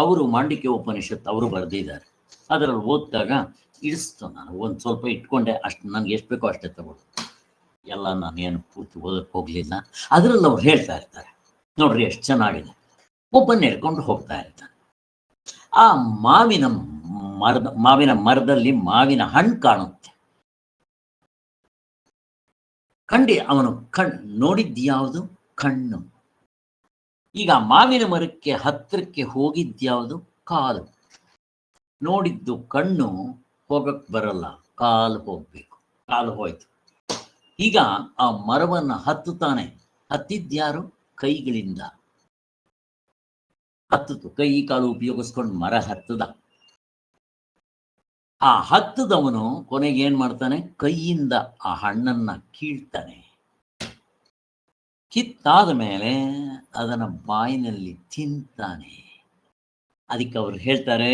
ಅವರು ಮಾಂಡಿಕ್ಯ ಉಪನಿಷತ್ ಅವರು ಬರೆದಿದ್ದಾರೆ. ಅದರಲ್ಲಿ ಓದಿದಾಗ ಇಡಿಸ್ತು. ನಾನು ಒಂದ್ ಸ್ವಲ್ಪ ಇಟ್ಕೊಂಡೆ, ಅಷ್ಟು ನನ್ಗೆ ಎಷ್ಟು ಬೇಕೋ ಅಷ್ಟೇ ತಗೊಳ್ಳು, ಎಲ್ಲ ನಾನೇನು ಪೂರ್ತಿ ಓದಕ್ಕೆ ಹೋಗ್ಲಿಲ್ಲ. ಅದರಲ್ಲಿ ಅವ್ರು ಹೇಳ್ತಾ ಇರ್ತಾರೆ ನೋಡ್ರಿ ಎಷ್ಟು ಚೆನ್ನಾಗಿದೆ. ಒಬ್ಬನ ಹಿಡ್ಕೊಂಡು ಹೋಗ್ತಾ ಇರ್ತಾನೆ. ಆ ಮಾವಿನ ಮರದಲ್ಲಿ ಮಾವಿನ ಹಣ್ಣು ಕಾಣುತ್ತೆ. ಅವನು ನೋಡಿದ್ಯಾವುದು? ಕಣ್ಣು. ಈಗ ಮಾವಿನ ಮರಕ್ಕೆ ಹತ್ತಿರಕ್ಕೆ ಹೋಗಿದ್ಯಾವುದು? ಕಾಲು. ನೋಡಿದ್ದು ಕಣ್ಣು, ಹೋಗಕ್ ಬರಲ್ಲ, ಕಾಲು ಹೋಗ್ಬೇಕು. ಕಾಲು ಹೋಯ್ತು. ಈಗ ಆ ಮರವನ್ನ ಹತ್ತುತ್ತಾನೆ. ಹತ್ತಿದ್ಯಾರು? ಕೈಗಳಿಂದ. ಹತ್ತಿತು, ಕೈ ಕಾಲು ಉಪಯೋಗಿಸ್ಕೊಂಡು ಮರ ಹತ್ತದ. ಆ ಹತ್ತದವನು ಕೊನೆಗೆ ಏನ್ ಮಾಡ್ತಾನೆ, ಕೈಯಿಂದ ಆ ಹಣ್ಣನ್ನ ಕೀಳ್ತಾನೆ. ಕಿತ್ತಾದ ಮೇಲೆ ಅದನ್ನ ಬಾಯಿನಲ್ಲಿ ತಿಂತಾನೆ. ಅದಕ್ಕೆ ಅವ್ರು ಹೇಳ್ತಾರೆ,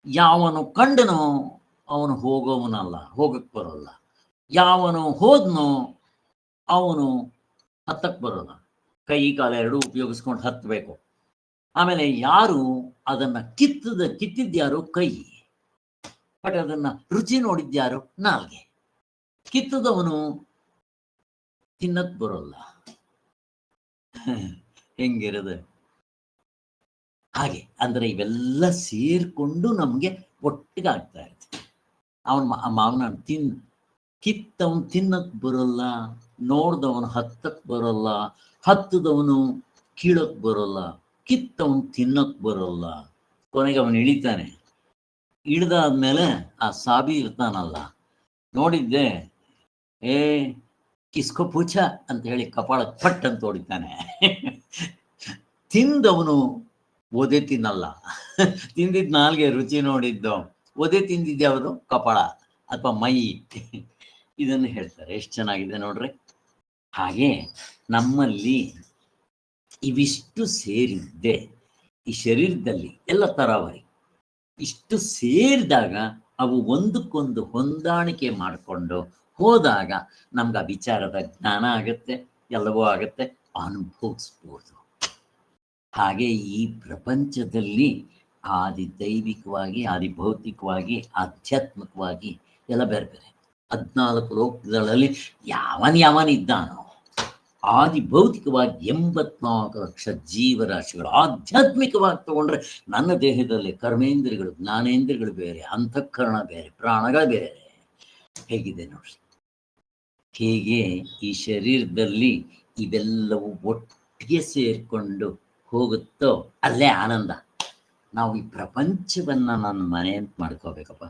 ಯಾವನು ಕಂಡನೋ ಅವನು ಹೋಗೋವನಲ್ಲ, ಹೋಗಕ್ ಬರೋಲ್ಲ. ಯಾವನು ಹೋದ್ನೋ ಅವನು ಹತ್ತಕ್ ಬರೋಲ್ಲ. ಕೈ ಕಾಲ ಎರಡೂ ಉಪಯೋಗಿಸ್ಕೊಂಡು ಹತ್ತಬೇಕು. ಆಮೇಲೆ ಯಾರು ಅದನ್ನ ಕಿತ್ತಿದ್ಯಾರು ಕೈ, ಬಟ್ ಅದನ್ನ ರುಚಿ ನೋಡಿದ್ಯಾರು ನಾಲ್ಗೆ. ಕಿತ್ತದವನು ತಿನ್ನಕ್ ಬರೋಲ್ಲ. ಹೆಂಗಿರೋದು ಹಾಗೆ. ಅಂದ್ರೆ ಇವೆಲ್ಲ ಸೇರ್ಕೊಂಡು ನಮ್ಗೆ ಒಟ್ಟಿಗೆ ಆಗ್ತಾ ಇರುತ್ತೆ. ಮಾವನ ಕಿತ್ತವನು ತಿನ್ನಕ್ ಬರೋಲ್ಲ, ನೋಡ್ದವನು ಹತ್ತಕ್ ಬರೋಲ್ಲ, ಹತ್ತದವನು ಕೀಳಕ್ ಬರೋಲ್ಲ, ಕಿತ್ತವನು ತಿನ್ನಕ್ ಬರೋಲ್ಲ. ಕೊನೆಗೆ ಅವನು ಇಳಿತಾನೆ. ಇಳಿದಾದ್ಮೇಲೆ ಆ ಸಾಬಿ ಇರ್ತಾನಲ್ಲ, ನೋಡಿದ್ದೆ, ಏ ಕಿಸ್ಕೊ ಪೂಛ ಅಂತ ಹೇಳಿ ಕಪಾಳ ಪಟ್ ಅಂತ ಹೊಡಿತಾನೆ. ತಿಂದವನು ಒದೆ ತಿನ್ನಲ್ಲ. ತಿಂದಿದ್ ನಾಲ್ಗೆ ರುಚಿ ನೋಡಿದ್ದು, ಒದೆ ತಿಂದಿದ್ಯಾವುದು ಕಪಾಳ ಅಥವಾ ಮೈ. ಇದನ್ನು ಹೇಳ್ತಾರೆ. ಎಷ್ಟು ಚೆನ್ನಾಗಿದೆ ನೋಡ್ರಿ. ಹಾಗೆ ನಮ್ಮಲ್ಲಿ ಇವಿಷ್ಟು ಸೇರಿದ್ದೆ ಈ ಶರೀರದಲ್ಲಿ ಎಲ್ಲ ತರಾವರಿ. ಇಷ್ಟು ಸೇರಿದಾಗ ಅವು ಒಂದಕ್ಕೊಂದು ಹೊಂದಾಣಿಕೆ ಮಾಡಿಕೊಂಡು ಹೋದಾಗ ನಮ್ಗೆ ಆ ವಿಚಾರದ ಜ್ಞಾನ ಆಗುತ್ತೆ, ಎಲ್ಲವೂ ಆಗುತ್ತೆ, ಅನುಭವಿಸ್ಬೋದು. ಹಾಗೆ ಈ ಪ್ರಪಂಚದಲ್ಲಿ ಆದಿ ದೈವಿಕವಾಗಿ, ಆದಿ ಭೌತಿಕವಾಗಿ, ಆಧ್ಯಾತ್ಮಿಕವಾಗಿ ಎಲ್ಲ ಬೇರೆ ಬೇರೆ 14 ಲೋಕಗಳಲ್ಲಿ ಯಾವನಿದ್ದಾನೋ, ಆದಿ ಭೌತಿಕವಾಗಿ 84 ಲಕ್ಷ ಜೀವರಾಶಿಗಳು, ಆಧ್ಯಾತ್ಮಿಕವಾಗಿ ತಗೊಂಡ್ರೆ ನನ್ನ ದೇಹದಲ್ಲಿ ಕರ್ಮೇಂದ್ರಿಯಗಳು, ಜ್ಞಾನೇಂದ್ರಿಯಗಳು ಬೇರೆ, ಅಂತಃಕರಣ ಬೇರೆ, ಪ್ರಾಣಗಳು ಬೇರೆ. ಹೇಗಿದೆ ನೋಡ್ರಿ. ಹೀಗೆ ಈ ಶರೀರದಲ್ಲಿ ಇವೆಲ್ಲವೂ ಒಟ್ಟಿಗೆ ಸೇರಿಕೊಂಡು ಹೋಗುತ್ತೋ ಅಲ್ಲೇ ಆನಂದ. ನಾವು ಈ ಪ್ರಪಂಚವನ್ನ ನನ್ನ ಮನೆ ಅಂತ ಮಾಡ್ಕೋಬೇಕಪ್ಪ.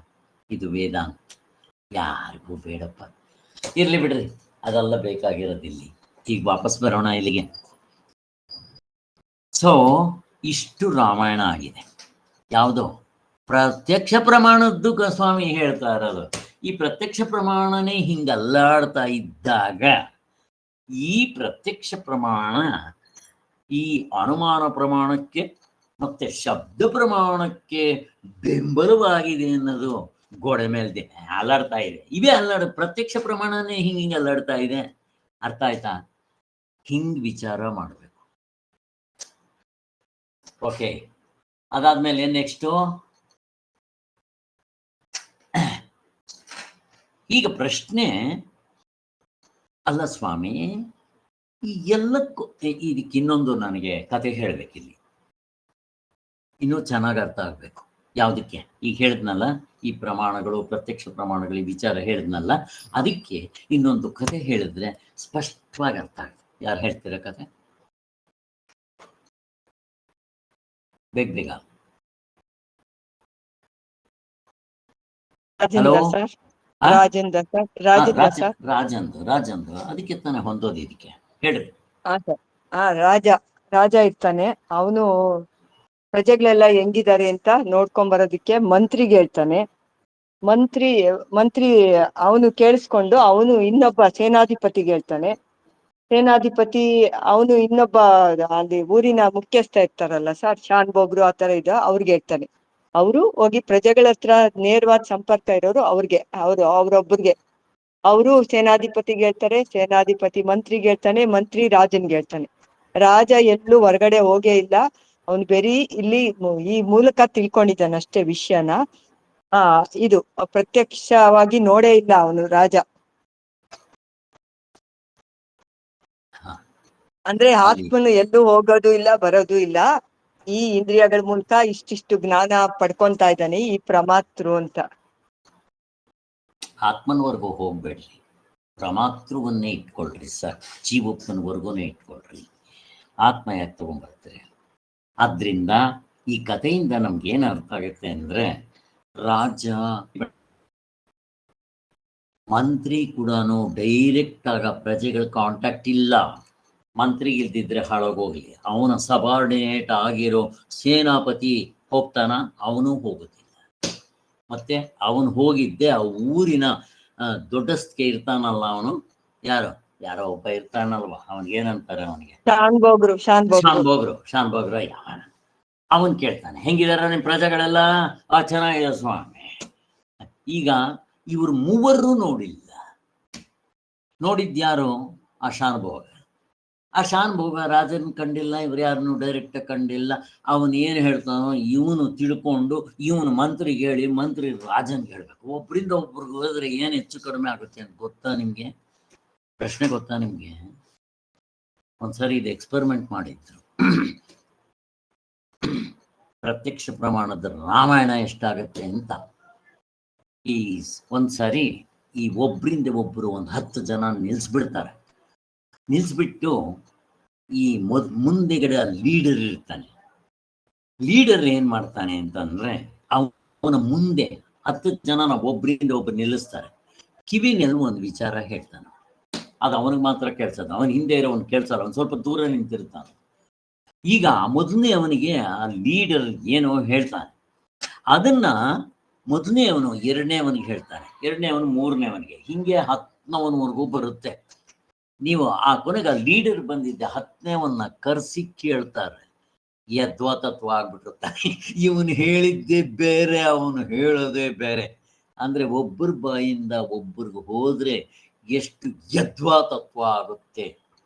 ಇದು ವೇದಾಂತ. ಯಾರಿಗೂ ಬೇಡಪ್ಪ. ಇರ್ಲಿ ಬಿಡ್ರಿ, ಅದೆಲ್ಲ ಬೇಕಾಗಿರೋದಿಲ್ಲಿ. ಈಗ ವಾಪಸ್ ಬರೋಣ ಇಲ್ಲಿಗೆ. ಸೊ ಇಷ್ಟು ರಾಮಾಯಣ ಆಗಿದೆ. ಯಾವುದೋ ಪ್ರತ್ಯಕ್ಷ ಪ್ರಮಾಣದ್ದು ಸ್ವಾಮಿ ಹೇಳ್ತಾ ಇರೋದು. ಈ ಪ್ರತ್ಯಕ್ಷ ಪ್ರಮಾಣನೇ ಹಿಂಗಲ್ಲಾಡ್ತಾ ಇದ್ದಾಗ ಈ ಪ್ರತ್ಯಕ್ಷ ಪ್ರಮಾಣ ಈ ಅನುಮಾನ ಪ್ರಮಾಣಕ್ಕೆ ಮತ್ತೆ ಶಬ್ದ ಪ್ರಮಾಣಕ್ಕೆ ಬೆಂಬಲವಾಗಿದೆ ಅನ್ನೋದು ಗೋಡೆ ಮೇಲೆ ಅಲ್ಲಾಡ್ತಾ ಇದೆ. ಇವೇ ಪ್ರತ್ಯಕ್ಷ ಪ್ರಮಾಣನೇ ಹಿಂಗೆ ಅಲ್ಲಾಡ್ತಾ ಇದೆ. ಅರ್ಥ ಆಯ್ತಾ? ಹಿಂಗ್ ವಿಚಾರ ಮಾಡಬೇಕು. ಓಕೆ, ಅದಾದ್ಮೇಲೆ ನೆಕ್ಸ್ಟು ಈಗ ಪ್ರಶ್ನೆ, ಅಲ್ಲ ಸ್ವಾಮಿ ಈ ಎಲ್ಲಕ್ಕೂ ಇದಕ್ಕೆ ಇನ್ನೊಂದು ನನಗೆ ಕತೆ ಹೇಳ್ಬೇಕಿಲ್ಲಿ, ಇನ್ನೂ ಚೆನ್ನಾಗಿ ಅರ್ಥ ಆಗ್ಬೇಕು. ಯಾವುದಕ್ಕೆ? ಈಗ ಹೇಳಿದ್ನಲ್ಲ ಈ ಪ್ರಮಾಣಗಳು, ಪ್ರತ್ಯಕ್ಷ ಪ್ರಮಾಣಗಳು, ಈ ವಿಚಾರ ಹೇಳಿದ್ನಲ್ಲ, ಅದಕ್ಕೆ ಇನ್ನೊಂದು ಕತೆ ಹೇಳಿದ್ರೆ ಸ್ಪಷ್ಟವಾಗಿ ಅರ್ಥ ಆಗುತ್ತೆ. ಯಾರು ಹೇಳ್ತೀರ ಕತೆ? ಬೇಗ ರಾಜೇಂದ್ರ ಅದಕ್ಕೆ ತಾನೇ ಹೊಂದೋದು. ಇದಕ್ಕೆ ಹೇಳ್ರಿ. ರಾಜ ಇರ್ತಾನೆ. ಅವನು ಪ್ರಜೆಗಳೆಲ್ಲ ಹೆಂಗಿದ್ದಾರೆ ಅಂತ ನೋಡ್ಕೊಂಡ್ ಬರೋದಿಕ್ಕೆ ಮಂತ್ರಿಗೆ ಹೇಳ್ತಾನೆ. ಮಂತ್ರಿ ಅವನು ಕೇಳಿಸ್ಕೊಂಡು ಅವನು ಇನ್ನೊಬ್ಬ ಸೇನಾಧಿಪತಿಗೆ ಹೇಳ್ತಾನೆ. ಸೇನಾಧಿಪತಿ ಅವನು ಇನ್ನೊಬ್ಬ ಅಲ್ಲಿ ಊರಿನ ಮುಖ್ಯಸ್ಥ ಇರ್ತಾರಲ್ಲ ಸರ್, ಶಾನ್ ಬೋಗ್ರು ಆತರ ಅವ್ರಿಗೆ ಹೇಳ್ತಾನೆ. ಅವರು ಹೋಗಿ ಪ್ರಜೆಗಳ ಹತ್ರ ನೇರವಾದ ಸಂಪರ್ಕ ಇರೋರು ಅವ್ರೊಬ್ಬರಿಗೆ ಅವರು ಸೇನಾಧಿಪತಿಗೆ ಹೇಳ್ತಾರೆ. ಸೇನಾಧಿಪತಿ ಮಂತ್ರಿಗೆ ಹೇಳ್ತಾನೆ. ಮಂತ್ರಿ ರಾಜನ್ಗೆ ಹೇಳ್ತಾನೆ. ರಾಜ ಎಲ್ಲೂ ಹೊರಗಡೆ ಹೋಗೇ ಇಲ್ಲ. ಅವನು ಬರೀ ಇಲ್ಲಿ ಈ ಮೂಲಕ ತಿಳ್ಕೊಂಡಿದ್ದಾನೆ ಅಷ್ಟೇ ವಿಷಯನ. ಇದು ಪ್ರತ್ಯಕ್ಷವಾಗಿ ನೋಡೇ ಇಲ್ಲ ಅವನು ರಾಜ. ಅಂದ್ರೆ ಆತ್ಮನು ಎಲ್ಲೂ ಹೋಗೋದು ಇಲ್ಲ, ಬರೋದು ಇಲ್ಲ. ಈ ಇಂದ್ರಿಯಗಳ ಮೂಲಕ ಇಷ್ಟಿಷ್ಟು ಜ್ಞಾನ ಪಡ್ಕೊಂತಾ ಇದ್ದಾನೆ ಈ ಪ್ರಮಾತೃ ಅಂತ. ಆತ್ಮನವರೆಗೂ ಹೋಗ್ಬೇಡ್ರಿ, ಪ್ರಮಾತೃವನ್ನೇ ಇಟ್ಕೊಳ್ರಿ ಸರ್. ಜೀವಪ್ಪನವರೆಗೂನೇ ಇಟ್ಕೊಳ್ರಿ. ಆತ್ಮ ಯಾಕೆ ತಗೊಂಡ್ಬರ್ತೀರಿ? ಆದ್ರಿಂದ ಈ ಕಥೆಯಿಂದ ನಮ್ಗೆ ಏನ್ ಅರ್ಥ ಆಗುತ್ತೆ ಅಂದ್ರೆ, ರಾಜ ಮಂತ್ರಿ ಕೂಡ ಡೈರೆಕ್ಟ್ ಆಗ ಪ್ರಜೆಗಳ ಕಾಂಟ್ಯಾಕ್ಟ್ ಇಲ್ಲ. ಮಂತ್ರಿಗೆ ಇಲ್ದಿದ್ರೆ ಹಾಳಾಗೋಗ್ಲಿ, ಅವನ ಸಬಾರ್ಡಿನೇಟ್ ಆಗಿರೋ ಸೇನಾಪತಿ ಹೋಗ್ತಾನ, ಅವನು ಹೋಗುತ್ತಿಲ್ಲ. ಮತ್ತೆ ಅವನು ಹೋಗಿದ್ದೆ ಆ ಊರಿನ ದೊಡ್ಡಸ್ಗೆ ಇರ್ತಾನಲ್ಲ, ಅವನು ಯಾರೋ ಒಬ್ಬ ಇರ್ತಾನಲ್ವ, ಅವನಿಗೇನಂತಾರೆ, ಅವನಿಗೆ ಶಾನ್ ಬೋಗ್ರು ಯಾವನ, ಅವನ್ ಕೇಳ್ತಾನೆ, ಹೆಂಗಿದಾರ ನಿಮ್ ಪ್ರಜೆಗಳೆಲ್ಲ? ಚೆನ್ನಾಗಿದೆ ಸ್ವಾಮಿ. ಈಗ ಇವ್ರು ಮೂವರು ನೋಡಿಲ್ಲ, ನೋಡಿದ್ಯಾರು? ಆ ಶಾನ್ ಭೋಗ ರಾಜನ್ ಕಂಡಿಲ್ಲ, ಇವ್ರು ಯಾರನ್ನು ಡೈರೆಕ್ಟ್ ಕಂಡಿಲ್ಲ. ಅವನು ಏನು ಹೇಳ್ತಾನೋ ಇವನು ತಿಳ್ಕೊಂಡು ಇವನು ಮಂತ್ರಿಗೆ ಹೇಳಿ, ಮಂತ್ರಿ ರಾಜನ್ಗೆ ಹೇಳ್ಬೇಕು. ಒಬ್ರಿಂದ ಒಬ್ರಿಗೆ ಹೋದ್ರೆ ಏನು ಹೆಚ್ಚು ಕಡಿಮೆ ಆಗುತ್ತೆ ಅಂತ ಗೊತ್ತಾ ನಿಮ್ಗೆ? ಪ್ರಶ್ನೆ ಗೊತ್ತಾ ನಿಮ್ಗೆ? ಒಂದ್ಸರಿ ಇದು ಎಕ್ಸ್ಪೆರಿಮೆಂಟ್ ಮಾಡಿದ್ರು. ಪ್ರತ್ಯಕ್ಷ ಪ್ರಮಾಣದ ರಾಮಾಯಣ ಎಷ್ಟಾಗತ್ತೆ ಅಂತ. ಈ ಒಂದ್ಸರಿ ಈ ಒಬ್ರಿಂದ ಒಬ್ರು 10 ಜನ ನಿಲ್ಸ್ಬಿಟ್ಟು ಈ ಮುಂದೆಗಡೆ ಲೀಡರ್ ಇರ್ತಾನೆ. ಲೀಡರ್ ಏನ್ ಮಾಡ್ತಾನೆ ಅಂತಂದ್ರೆ, ಅವನ ಮುಂದೆ 10 ಜನ ಒಬ್ರಿಂದ ಒಬ್ರು ನಿಲ್ಲಿಸ್ತಾರೆ. ಕಿವಿನಲ್ಲಿ ಒಂದು ವಿಚಾರ ಹೇಳ್ತಾನೆ, ಅದು ಅವನಿಗೆ ಮಾತ್ರ ಕೇಳ್ಸದ, ಅವನ ಹಿಂದೆ ಇರೋವನ್ ಕೇಳ್ಸಲ್ಲ, ಅವನು ಸ್ವಲ್ಪ ದೂರ ನಿಂತಿರ್ತಾನೆ. ಈಗ ಮೊದಲನೇ ಅವನಿಗೆ ಆ ಲೀಡರ್ ಏನೋ ಹೇಳ್ತಾನೆ, ಅದನ್ನ ಮೊದಲನೇ ಅವನು ಎರಡನೇ ಅವನಿಗೆ ಹೇಳ್ತಾನೆ, ಎರಡನೇ ಅವನು ಮೂರನೇ ಅವನಿಗೆ, ಹಿಂಗೆ 10ನವನವರೆಗೂ ಬರುತ್ತೆ. ನೀವು ಆ ಕೊನೆಗೆ ಆ ಲೀಡರ್ ಬಂದಿದ್ದೆ 10ನೇವನ್ನ ಕರೆಸಿ ಕೇಳ್ತಾರೆ, ಯದ್ವಾತತ್ವ ಆಗ್ಬಿಟ್ಟಿರ್ತಾನೆ. ಇವನು ಹೇಳಿದ್ದೇ ಬೇರೆ, ಅವನು ಹೇಳೋದೇ ಬೇರೆ. ಅಂದ್ರೆ ಒಬ್ಬರ ಬಾಯಿಂದ ಒಬ್ಬರಿಗೆ ಹೋದ್ರೆ ಎಷ್ಟು ಯದ್ವಾತತ್ವ ಆಗುತ್ತೆ.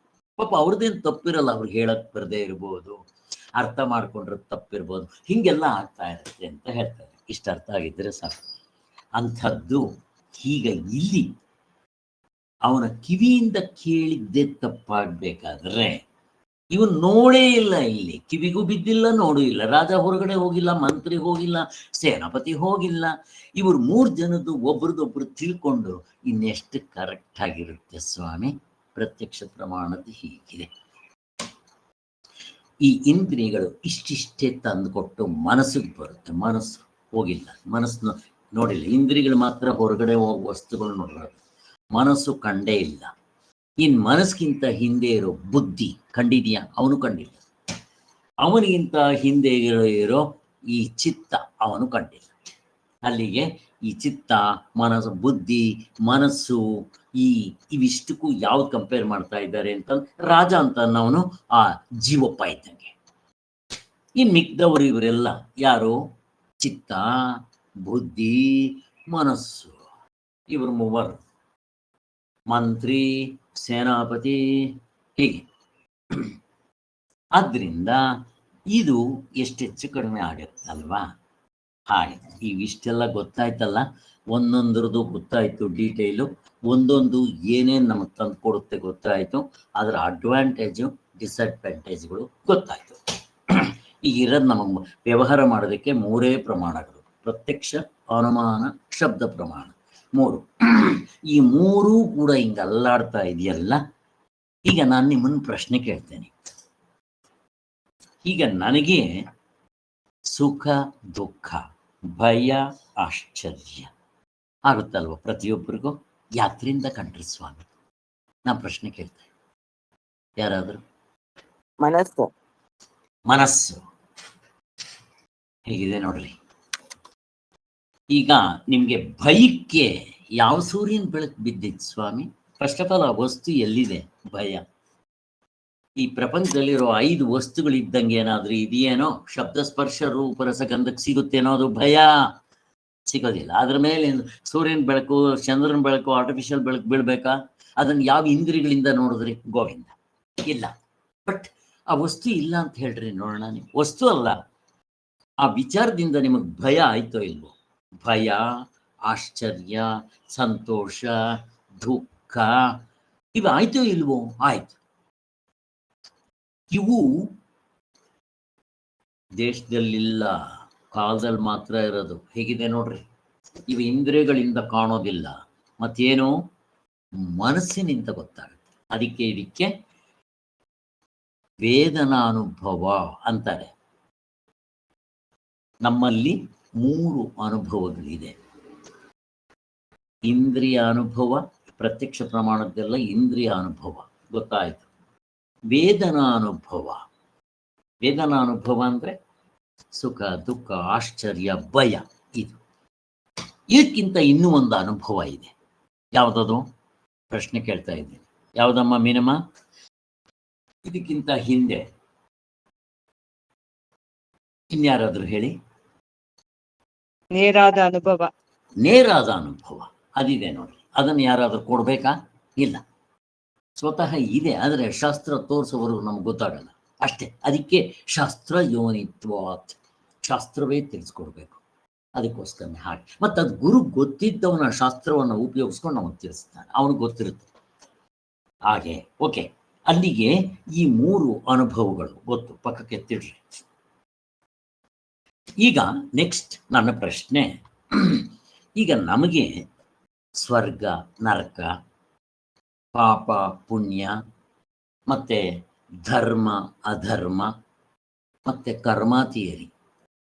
ಪಾಪ ಅವ್ರದ್ದೇನು ತಪ್ಪಿರಲ್ಲ, ಅವ್ರಿಗೆ ಹೇಳಕ್ ಬರದೇ ಇರ್ಬೋದು, ಅರ್ಥ ಮಾಡ್ಕೊಂಡ್ರೆ ತಪ್ಪಿರ್ಬೋದು, ಹಿಂಗೆಲ್ಲ ಆಗ್ತಾ ಇರುತ್ತೆ ಅಂತ ಹೇಳ್ತಾರೆ. ಇಷ್ಟ ಅರ್ಥ ಆಗಿದ್ರೆ ಸಾಕು. ಅಂಥದ್ದು ಈಗ ಇಲ್ಲಿ ಅವನ ಕಿವಿಯಿಂದ ಕೇಳಿದ್ದೇ ತಪ್ಪಾಗ್ಬೇಕಾದ್ರೆ, ಇವನು ನೋಡೇ ಇಲ್ಲ, ಇಲ್ಲಿ ಕಿವಿಗೂ ಬಿದ್ದಿಲ್ಲ, ನೋಡೂ ಇಲ್ಲ. ರಾಜ ಹೊರಗಡೆ ಹೋಗಿಲ್ಲ, ಮಂತ್ರಿ ಹೋಗಿಲ್ಲ, ಸೇನಾಪತಿ ಹೋಗಿಲ್ಲ. ಇವರು 3 ಜನದ್ದು ಒಬ್ರದೊಬ್ರು ತಿಳ್ಕೊಂಡು ಇನ್ನೆಷ್ಟು ಕರೆಕ್ಟ್ ಆಗಿರುತ್ತೆ ಸ್ವಾಮಿ. ಪ್ರತ್ಯಕ್ಷ ಪ್ರಮಾಣದ ಹೀಗಿದೆ. ಈ ಇಂದ್ರಿಯಗಳು ಇಷ್ಟಿಷ್ಟೇ ತಂದುಕೊಟ್ಟು ಮನಸ್ಸಿಗೆ ಬರುತ್ತೆ, ಮನಸ್ಸು ಹೋಗಿಲ್ಲ, ಮನಸ್ಸನ್ನು ನೋಡಿಲ್ಲ. ಇಂದ್ರಿಯಗಳು ಮಾತ್ರ ಹೊರಗಡೆ ಹೋಗುವ ವಸ್ತುಗಳು ನೋಡಬಾರ್ದು, ಮನಸ್ಸು ಕಂಡೇ ಇಲ್ಲ. ಇನ್ನು ಮನಸ್ಸಿಗಿಂತ ಹಿಂದೆ ಇರೋ ಬುದ್ಧಿ ಕಂಡಿದೆಯಾ? ಅವನು ಕಂಡಿಲ್ಲ. ಅವನಿಗಿಂತ ಹಿಂದೆ ಇರೋ ಈ ಚಿತ್ತ ಅವನು ಕಂಡಿಲ್ಲ. ಅಲ್ಲಿಗೆ ಈ ಚಿತ್ತ, ಮನಸ್ಸು, ಬುದ್ಧಿ, ಮನಸ್ಸು, ಇವಿಷ್ಟಕ್ಕೂ ಯಾವ್ದು ಕಂಪೇರ್ ಮಾಡ್ತಾ ಇದ್ದಾರೆ ಅಂತ ರಾಜ ಅಂತ ಅವನು ಆ ಜೀವಪ್ಪ ಇದ್ದಂಗೆ. ಇನ್ನು ಮಿಕ್ದವರು ಇವರೆಲ್ಲ ಯಾರು? ಚಿತ್ತ, ಬುದ್ಧಿ, ಮನಸ್ಸು, ಇವರು ಮೂವರು. ಮಂತ್ರಿ, ಸೇನಾಪತಿ, ಹೀಗೆ. ಆದ್ರಿಂದ ಇದು ಎಷ್ಟು ಹೆಚ್ಚು ಕಡಿಮೆ ಆಗತ್ತಲ್ವಾ? ಹಾಗೆ ಇವಿಷ್ಟೆಲ್ಲ ಗೊತ್ತಾಯ್ತಲ್ಲ, ಒಂದೊಂದ್ರದ್ದು ಗೊತ್ತಾಯ್ತು ಡೀಟೇಲು, ಒಂದೊಂದು ಏನೇನು ನಮಗೆ ತಂದು ಕೊಡುತ್ತೆ ಗೊತ್ತಾಯ್ತು, ಅದರ ಅಡ್ವಾಂಟೇಜು ಡಿಸ್ಅಡ್ವಾಂಟೇಜ್ಗಳು ಗೊತ್ತಾಯ್ತು. ಈಗ ಇರೋದು ನಮಗೆ ವ್ಯವಹಾರ ಮಾಡೋದಕ್ಕೆ 3 ಪ್ರಮಾಣಗಳು: ಪ್ರತ್ಯಕ್ಷ, ಅನುಮಾನ, ಶಬ್ದ ಪ್ರಮಾಣ, 3. ಈ 3 ಕೂಡ ಹಿಂಗೆ ಅಲ್ಲಾಡ್ತಾ ಇದೆಯಲ್ಲ. ಈಗ ನಾನು ನಿಮ್ಮನ್ನು ಪ್ರಶ್ನೆ ಕೇಳ್ತೇನೆ. ಈಗ ನನಗೆ ಸುಖ, ದುಃಖ, ಭಯ, ಆಶ್ಚರ್ಯ ಆಗುತ್ತಲ್ವ ಪ್ರತಿಯೊಬ್ಬರಿಗೂ? ಯಾತ್ರಿಂದ ಕಂಡ್ರಿ ಸ್ವಾಮಿ? ನಾ ಪ್ರಶ್ನೆ ಕೇಳ್ತೇನೆ, ಯಾರಾದರೂ? ಮನಸ್ಸು ಹೇಗಿದೆ ನೋಡ್ರಿ. ಈಗ ನಿಮ್ಗೆ ಭಯಕ್ಕೆ ಯಾವ ಸೂರ್ಯನ ಬೆಳಕು ಬಿದ್ದಿತ್ತು ಸ್ವಾಮಿ? ಫಸ್ಟ್ ಆಫ್ ಆಲ್ ಆ ವಸ್ತು ಎಲ್ಲಿದೆ? ಭಯ. ಈ ಪ್ರಪಂಚದಲ್ಲಿರೋ 5 ವಸ್ತುಗಳಿದ್ದಂಗೆ ಏನಾದ್ರೂ ಇದೆಯೇನೋ? ಶಬ್ದ, ಸ್ಪರ್ಶ, ರೂಪ, ರಸ, ಗಂಧಕ್ಕೆ ಸಿಗುತ್ತೇನೋ? ಅದು ಭಯ. ಸಿಗೋದಿಲ್ಲ. ಅದ್ರ ಮೇಲೆ ಸೂರ್ಯನ ಬೆಳಕು, ಚಂದ್ರನ ಬೆಳಕು, ಆರ್ಟಿಫಿಷಿಯಲ್ ಬೆಳಕು ಬೀಳ್ಬೇಕಾ? ಅದನ್ನ ಯಾವ ಇಂದ್ರಿಯಗಳಿಂದ ನೋಡಿದ್ರಿ? ಗೋವಿಂದ ಇಲ್ಲ. ಬಟ್ ಆ ವಸ್ತು ಇಲ್ಲ ಅಂತ ಹೇಳ್ರಿ ನೋಡೋಣ. ನೀವು ವಸ್ತು ಅಲ್ಲ, ಆ ವಿಚಾರದಿಂದ ನಿಮಗೆ ಭಯ ಆಯ್ತೋ ಇಲ್ವೋ? ಭಯ, ಆಶ್ಚರ್ಯ, ಸಂತೋಷ, ದುಃಖ, ಇವು ಆಯ್ತೋ ಇಲ್ವೋ? ಆಯ್ತು. ಇವು ದೇಶದಲ್ಲಿಲ್ಲ, ಕಾಲದಲ್ಲಿ ಮಾತ್ರ ಇರೋದು. ಹೇಗಿದೆ ನೋಡ್ರಿ. ಇವು ಇಂದ್ರಿಯಗಳಿಂದ ಕಾಣೋದಿಲ್ಲ, ಮತ್ತೇನು ಮನಸ್ಸಿನಿಂದ ಗೊತ್ತಾಗುತ್ತೆ. ಅದಕ್ಕೆ ಇದಕ್ಕೆ ವೇದನಾನುಭವ ಅಂತಾರೆ. ನಮ್ಮಲ್ಲಿ 3 ಅನುಭವಗಳಿದೆ. ಇಂದ್ರಿಯ ಅನುಭವ, ಪ್ರತ್ಯಕ್ಷ ಪ್ರಮಾಣದ್ದೆಲ್ಲ ಇಂದ್ರಿಯ ಅನುಭವ ಗೊತ್ತಾಯ್ತು. ವೇದನಾನುಭವ. ವೇದನಾನುಭವ ಅಂದ್ರೆ ಸುಖ, ದುಃಖ, ಆಶ್ಚರ್ಯ, ಭಯ. ಇದು ಇದಕ್ಕಿಂತ ಇನ್ನೂ ಒಂದು ಅನುಭವ ಇದೆ. ಯಾವುದದು? ಪ್ರಶ್ನೆ ಕೇಳ್ತಾ ಇದ್ದೀನಿ. ಯಾವುದಮ್ಮ ಮೀನಮ್ಮ? ಇದಕ್ಕಿಂತ ಹಿಂದೆ ಇನ್ಯಾರಾದ್ರೂ ಹೇಳಿ. ನೇರಾದ ಅನುಭವ. ನೇರಾದ ಅನುಭವ ಅದಿದೆ ನೋಡಿ. ಅದನ್ನು ಯಾರಾದ್ರೂ ಕೊಡ್ಬೇಕಾ? ಇಲ್ಲ, ಸ್ವತಃ ಇದೆ. ಆದರೆ ಶಾಸ್ತ್ರ ತೋರಿಸೋವರೆಗೂ ನಮ್ಗೆ ಗೊತ್ತಾಗಲ್ಲ ಅಷ್ಟೇ. ಅದಕ್ಕೆ ಶಾಸ್ತ್ರ ಯೋನಿತ್ವಾತ್, ಶಾಸ್ತ್ರವೇ ತಿಳಿಸ್ಕೊಡ್ಬೇಕು. ಅದಕ್ಕೋಸ್ಕರ ಹಾಗೆ. ಮತ್ತು ಅದು ಗುರು ಗೊತ್ತಿದ್ದವನ ಶಾಸ್ತ್ರವನ್ನು ಉಪಯೋಗಿಸ್ಕೊಂಡು ನಮಗೆ ತಿಳಿಸ್ತಾನೆ, ಅವನಿಗೆ ಗೊತ್ತಿರುತ್ತೆ ಹಾಗೆ. ಓಕೆ, ಅಲ್ಲಿಗೆ ಈ 3 ಅನುಭವಗಳು ಗೊತ್ತು, ಪಕ್ಕಕ್ಕೆ ಎತ್ತಿಡ್ರಿ. ಈಗ ನೆಕ್ಸ್ಟ್ ನನ್ನ ಪ್ರಶ್ನೆ, ಈಗ ನಮಗೆ ಸ್ವರ್ಗ, ನರಕ, ಪಾಪ, ಪುಣ್ಯ, ಮತ್ತೆ ಧರ್ಮ, ಅಧರ್ಮ, ಮತ್ತೆ ಕರ್ಮ ಥಿಯರಿ,